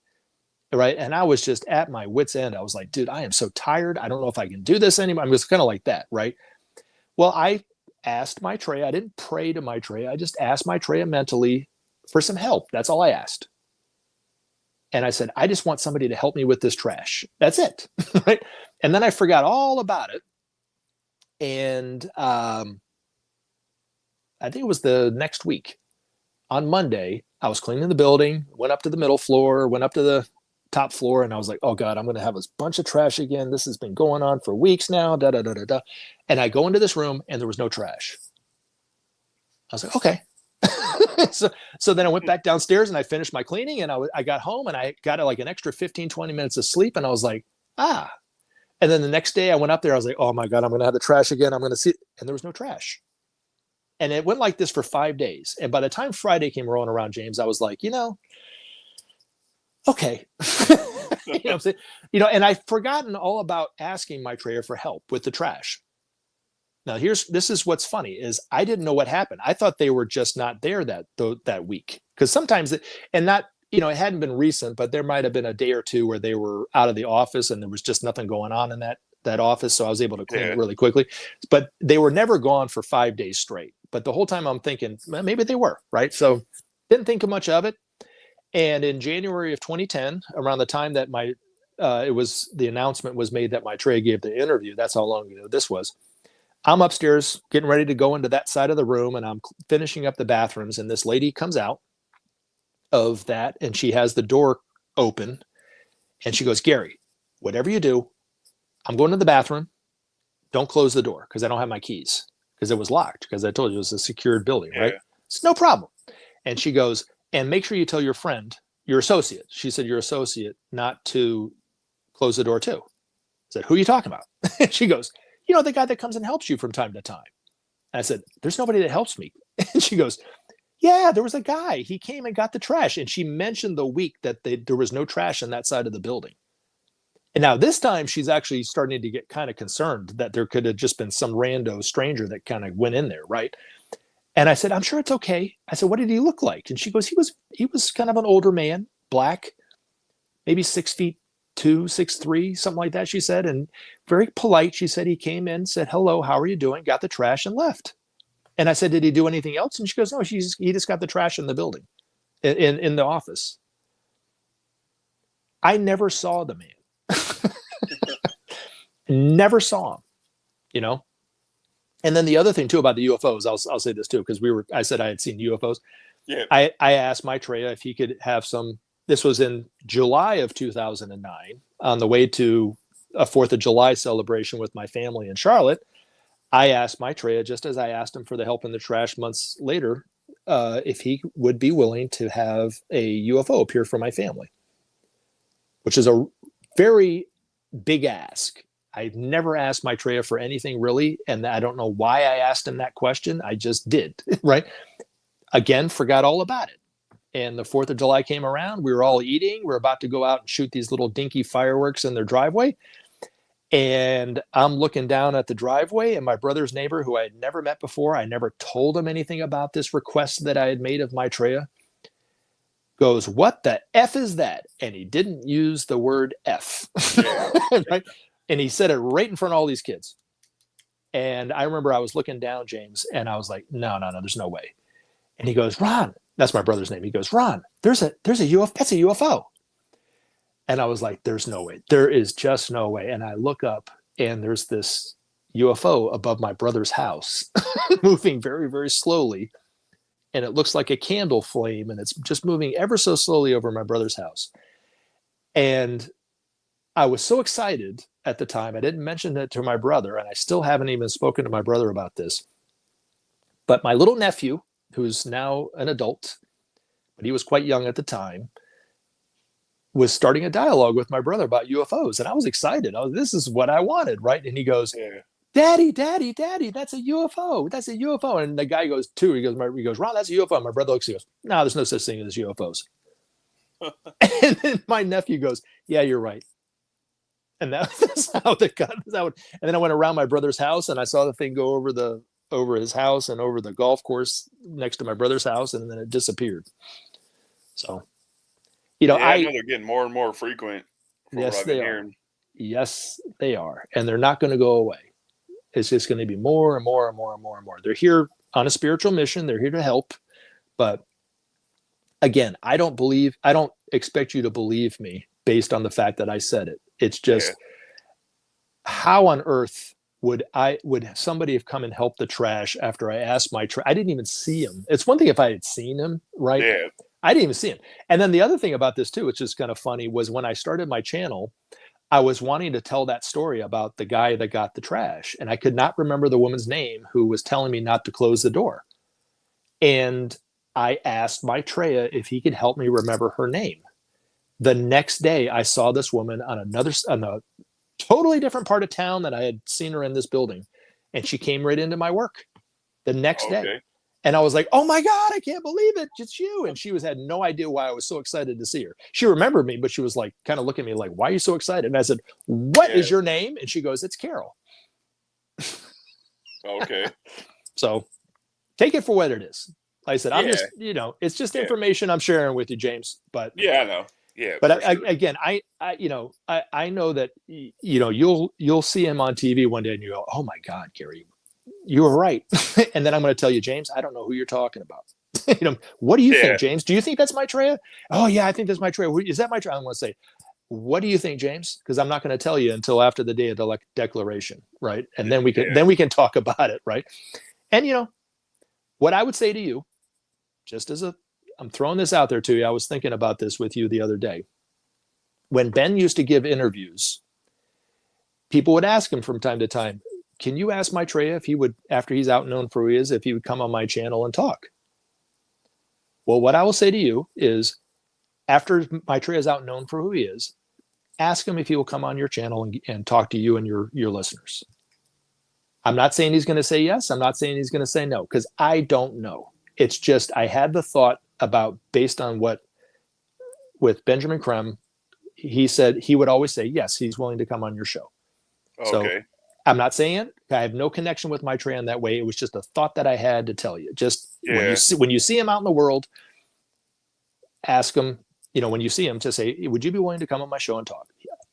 Right. And I was just at my wit's end. I was like, dude, I am so tired. I don't know if I can do this anymore. I'm just kind of like that. Right. Well, I asked Maitreya. I didn't pray to Maitreya. I just asked Maitreya mentally for some help. That's all I asked. And I said, I just want somebody to help me with this trash. That's it. Right. And then I forgot all about it. And I think it was the next week. On Monday, I was cleaning the building, went up to the middle floor, went up to the top floor, and I was like, oh God, I'm going to have this bunch of trash again. This has been going on for weeks now. Da, da, da, da, da. And I go into this room and there was no trash. I was like, okay. So then I went back downstairs and I finished my cleaning, and I got home and I got like an extra 15, 20 minutes of sleep. And I was like, And then the next day I went up there. I was like, oh my God, I'm going to have the trash again. I'm going to see. And there was no trash. And it went like this for 5 days. And by the time Friday came rolling around, James, I was like, okay. You know what I'm saying? And I've forgotten all about asking Maitreya for help with the trash. Now, this is what's funny is I didn't know what happened. I thought they were just not there that week, because sometimes it hadn't been recent, but there might have been a day or two where they were out of the office and there was just nothing going on in that office. So I was able to clean it really quickly, but they were never gone for 5 days straight. But the whole time I'm thinking, well, maybe they were, right? So didn't think much of it. And in January of 2010, around the time that the announcement was made that Maitreya gave the interview, that's how long ago this was. I'm upstairs getting ready to go into that side of the room, and I'm finishing up the bathrooms, and this lady comes out of that, and she has the door open, and she goes, Gary, whatever you do, I'm going to the bathroom. Don't close the door, because I don't have my keys, because it was locked, because I told you it was a secured building, right? It's no problem. And she goes, and make sure you tell your friend, your associate. She said, your associate, not to close the door too. I said, who are you talking about? And she goes, the guy that comes and helps you from time to time. And I said, there's nobody that helps me. And she goes, yeah, there was a guy. He came and got the trash. And she mentioned the week that there was no trash on that side of the building. And now this time she's actually starting to get kind of concerned that there could have just been some rando stranger that kind of went in there, right? And I said, I'm sure it's okay. I said, what did he look like? And she goes, he was kind of an older man, black, maybe 6'2", 6'3", something like that, she said, and very polite. She said he came in, said, hello, how are you doing? Got the trash and left. And I said, did he do anything else? And she goes, no, he just got the trash in the building, in the office. I never saw the man. Never saw him, And then the other thing too about the UFOs, I'll say this too, because I said I had seen UFOs. Yeah. I asked Maitreya if he could have some. This was in July of 2009 on the way to a 4th of July celebration with my family in Charlotte. I asked Maitreya, just as I asked him for the help in the trash months later, if he would be willing to have a UFO appear for my family, which is a very big ask. I've never asked Maitreya for anything really, and I don't know why I asked him that question. I just did, right? Again, forgot all about it. And the 4th of July came around. We were all eating. We were about to go out and shoot these little dinky fireworks in their driveway. And I'm looking down at the driveway, and my brother's neighbor, who I had never met before, I never told him anything about this request that I had made of Maitreya, goes, "What the F is that?" And he didn't use the word F. Right? And he said it right in front of all these kids. And I remember I was looking down, James, and I was like, no, there's no way. And he goes, "Ron," that's my brother's name. He goes, "Ron, there's a UFO. That's a UFO." And I was like, there's no way. There is just no way. And I look up, and there's this UFO above my brother's house moving very, very slowly. And it looks like a candle flame, and it's just moving ever so slowly over my brother's house. And I was so excited at the time. I didn't mention it to my brother, and I still haven't even spoken to my brother about this. But my little nephew, who's now an adult, but he was quite young at the time, was starting a dialogue with my brother about UFOs. And I was excited. This is what I wanted, right? And he goes, "Daddy, that's a UFO. That's a UFO." And the guy goes, too. He goes, "Ron, that's a UFO." And my brother looks and goes, "No, there's no such thing as UFOs." And then my nephew goes, "Yeah, you're right." And that's how the gun. And then I went around my brother's house, and I saw the thing go over his house and over the golf course next to my brother's house, and then it disappeared. So, I know they're getting more and more frequent. Yes, they are. Yes, they are, and they're not going to go away. It's just going to be more and more and more and more and more. They're here on a spiritual mission. They're here to help. But again, I don't expect you to believe me based on the fact that I said it. It's just, how on earth would somebody have come and helped the trash after I asked I didn't even see him. It's one thing if I had seen him, right? Yeah. I didn't even see him. And then the other thing about this too, which is kind of funny, was when I started my channel, I was wanting to tell that story about the guy that got the trash. And I could not remember the woman's name who was telling me not to close the door. And I asked Maitreya if he could help me remember her name. The next day, I saw this woman on a totally different part of town that I had seen her in this building. And she came right into my work the next day. And I was like, "Oh my God, I can't believe it. It's you." And she had no idea why I was so excited to see her. She remembered me, but she was like, kind of looking at me like, "Why are you so excited?" And I said, "What is your name?" And she goes, "It's Carol." Okay. So take it for what it is. Like I said, I'm just, it's just information I'm sharing with you, James. But I know. Yeah. But again, I know that, you'll see him on TV one day and you go, "Oh my God, Gary, you were right." And then I'm going to tell you, "James, I don't know who you're talking about." "What do you think, James? Do you think that's Maitreya?" "Oh yeah, I think that's Maitreya." "Is that Maitreya?" I'm going to say, "What do you think, James?" Because I'm not going to tell you until after the day of the declaration, right? And then we can talk about it, right? And what I would say to you, just as I'm throwing this out there to you. I was thinking about this with you the other day. When Ben used to give interviews, people would ask him from time to time, "Can you ask Maitreya if he would, after he's out known for who he is, if he would come on my channel and talk?" Well, what I will say to you is, after Maitreya is out known for who he is, ask him if he will come on your channel and talk to you and your listeners. I'm not saying he's going to say yes. I'm not saying he's going to say no, because I don't know. It's just, I had the thought about, based on what, with Benjamin Krem, he said he would always say, yes, he's willing to come on your show. Okay. So I'm not saying it. I have no connection with Maitreya in that way. It was just a thought that I had to tell you. Just when you see him out in the world, ask him, when you see him, to say, "Would you be willing to come on my show and talk?"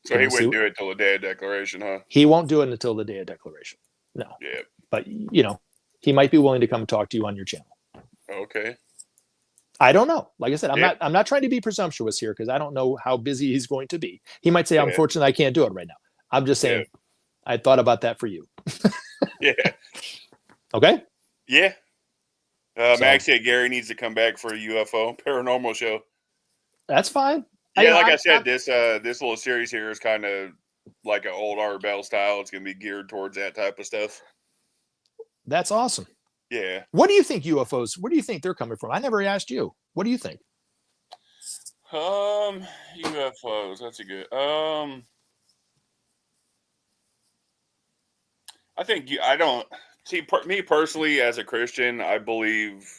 So he wouldn't do it till the day of declaration, huh? He won't do it until the day of declaration. No. Yeah. But, he might be willing to come talk to you on your channel. Okay. I don't know. Like I said, I'm not trying to be presumptuous here, because I don't know how busy he's going to be. He might say, "Unfortunately, I can't do it right now." I'm just saying, I thought about that for you. Yeah. Okay. Yeah. Max said Gary needs to come back for a UFO paranormal show. That's fine. Yeah, I said, this little series here is kind of like an old Art Bell style. It's going to be geared towards that type of stuff. That's awesome. Yeah. What do you think UFOs? Where do you think they're coming from? I never asked you. What do you think? UFOs. That's a good. I think I don't see me personally as a Christian. I believe,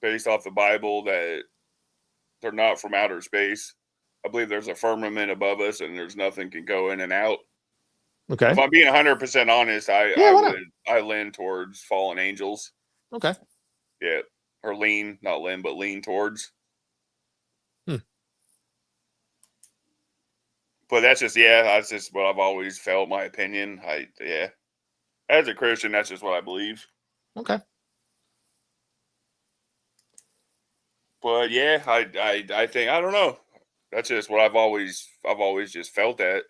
based off the Bible, that they're not from outer space. I believe there's a firmament above us, and there's nothing can go in and out. Okay. If I'm being 100% honest, I lean towards fallen angels. Okay. Yeah, or lean, not lean, but lean towards. But that's just what I've always felt. My opinion. As a Christian, that's just what I believe. Okay. But yeah, I think I don't know. That's just what I've always just felt that.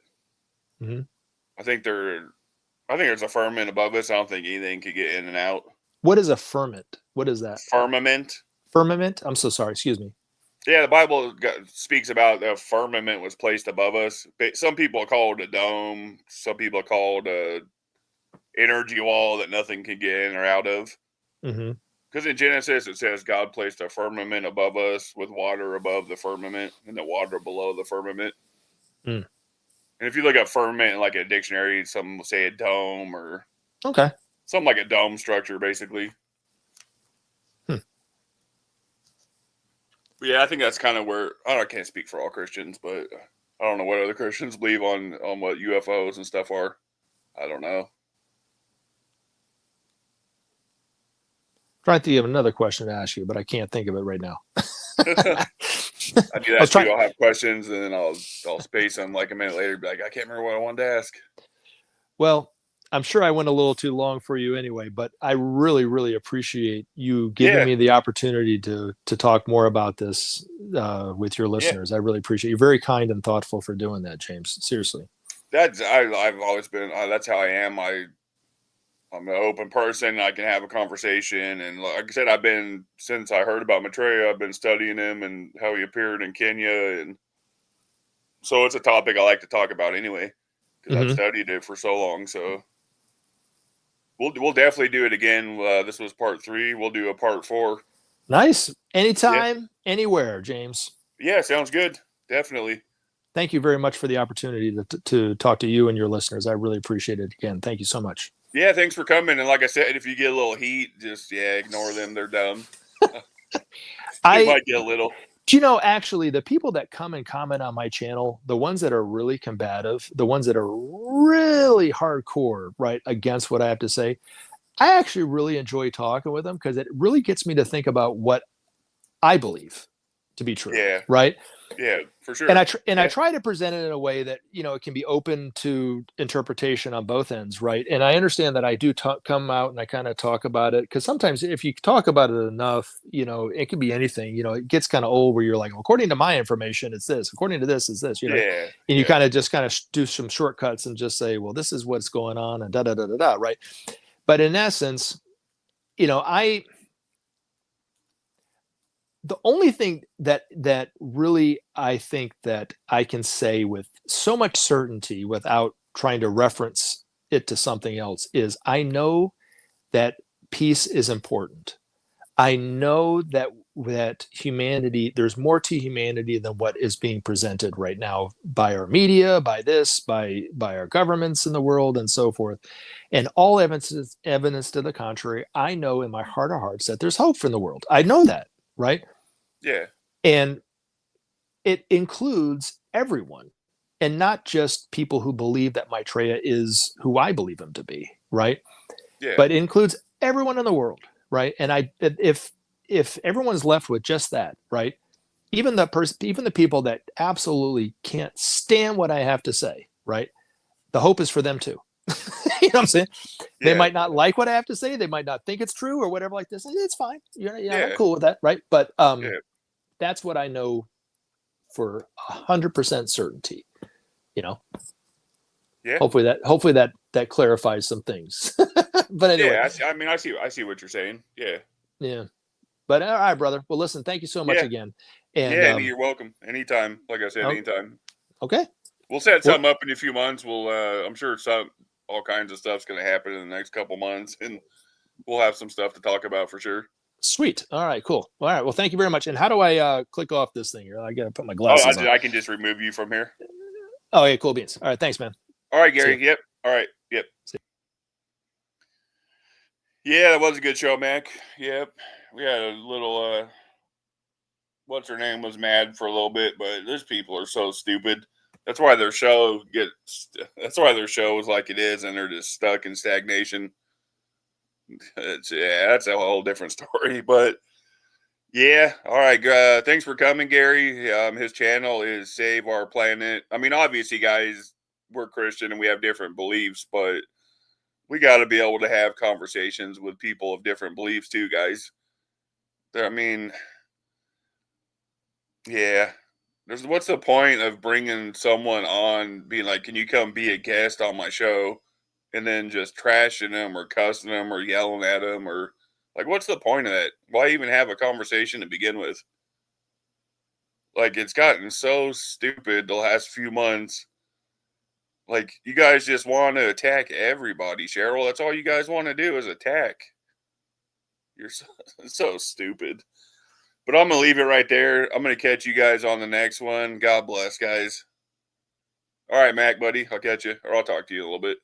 Mm-hmm. I think there's a firmament above us. I don't think anything could get in and out. What is a firmament? What is that? Firmament. Firmament? I'm so sorry. Excuse me. Yeah, the Bible speaks about a firmament was placed above us. Some people call it a dome. Some people call it a energy wall that nothing can get in or out of. Mm-hmm. Because in Genesis it says God placed a firmament above us with water above the firmament and the water below the firmament. Mm. And if you look up firmament in like a dictionary, some will say a dome or something like a dome structure, basically. But yeah, I think that's kind of where I can't speak for all Christians, but I don't know what other Christians believe on what UFOs and stuff are. I don't know. Trying to think of another question to ask you, but I can't think of it right now. I do that too. I'll have questions and then I'll space them like a minute later. Be like, I can't remember what I wanted to ask. Well, I'm sure I went a little too long for you anyway, but I really, really appreciate you giving me the opportunity to talk more about this with your listeners. I really appreciate you. You're very kind and thoughtful for doing that, James. Seriously. I've always been. That's how I am. I'm an open person. I can have a conversation, and like I said, since I heard about Maitreya, I've been studying him and how he appeared in Kenya, and so it's a topic I like to talk about anyway because I've studied it for so long. So. We'll definitely do it again. This was part 3. We'll do a part 4. Nice. Anytime, anywhere, James. Yeah, sounds good. Definitely. Thank you very much for the opportunity to talk to you and your listeners. I really appreciate it. Again, thank you so much. Yeah, thanks for coming. And like I said, if you get a little heat, just ignore them. They're dumb. I might get a little. Do you know, actually, the people that come and comment on my channel, the ones that are really combative, the ones that are really hardcore, right, against what I have to say, I actually really enjoy talking with them because it really gets me to think about what I believe to be true. Yeah. Right. Yeah, for sure. And I try to present it in a way that, it can be open to interpretation on both ends. Right. And I understand that I do come out and I kind of talk about it because sometimes if you talk about it enough, it can be anything, it gets kind of old where you're like, well, according to my information, it's this, according to this is this, and you kind of do some shortcuts and just say, well, this is what's going on and da, da, da, da, da. Right. But in essence, the only thing that really I think that I can say with so much certainty without trying to reference it to something else is I know that peace is important. I know that humanity, there's more to humanity than what is being presented right now by our media, by our governments in the world and so forth. And all evidence to the contrary, I know in my heart of hearts that there's hope for the world. I know that. Right. Yeah. And it includes everyone and not just people who believe that Maitreya is who I believe him to be. Right. Yeah. But it includes everyone in the world. Right. And if everyone's left with just that. Right. Even the people that absolutely can't stand what I have to say. Right. The hope is for them too. You know what I'm saying? They might not like what I have to say. They might not think it's true or whatever like this. And it's fine. I'm cool with that. Right. But that's what I know for 100% certainty, Yeah. Hopefully that clarifies some things. But anyway. Yeah, I see what you're saying. Yeah. Yeah. But all right, brother. Well, listen, thank you so much again. And you're welcome. Anytime. Like I said, anytime. Okay. We'll set something up in a few months. I'm sure all kinds of stuff's going to happen in the next couple months, and we'll have some stuff to talk about for sure. Sweet. All right, cool. All right. Well, thank you very much. And how do I click off this thing here? I got to put my glasses on. I can just remove you from here. Oh, yeah, cool beans. All right, thanks, man. All right, Gary. Yep. All right. Yep. Yeah, that was a good show, Mac. Yep. We had a little what's her name was mad for a little bit, but those people are so stupid. That's why their show is like it is, and they're just stuck in stagnation. That's a whole different story. But yeah, all right. Thanks for coming, Gary. His channel is Save Our Planet. I mean, obviously, guys, we're Christian and we have different beliefs, but we got to be able to have conversations with people of different beliefs too, guys. I mean, yeah. What's the point of bringing someone on, being like, can you come be a guest on my show, and then just trashing them or cussing them or yelling at them, or like, what's the point of that? Why even have a conversation to begin with? Like, it's gotten so stupid the last few months. Like, you guys just want to attack everybody, Cheryl. That's all you guys want to do is attack. You're so stupid. But I'm going to leave it right there. I'm going to catch you guys on the next one. God bless, guys. All right, Mac, buddy. I'll catch you, or I'll talk to you in a little bit.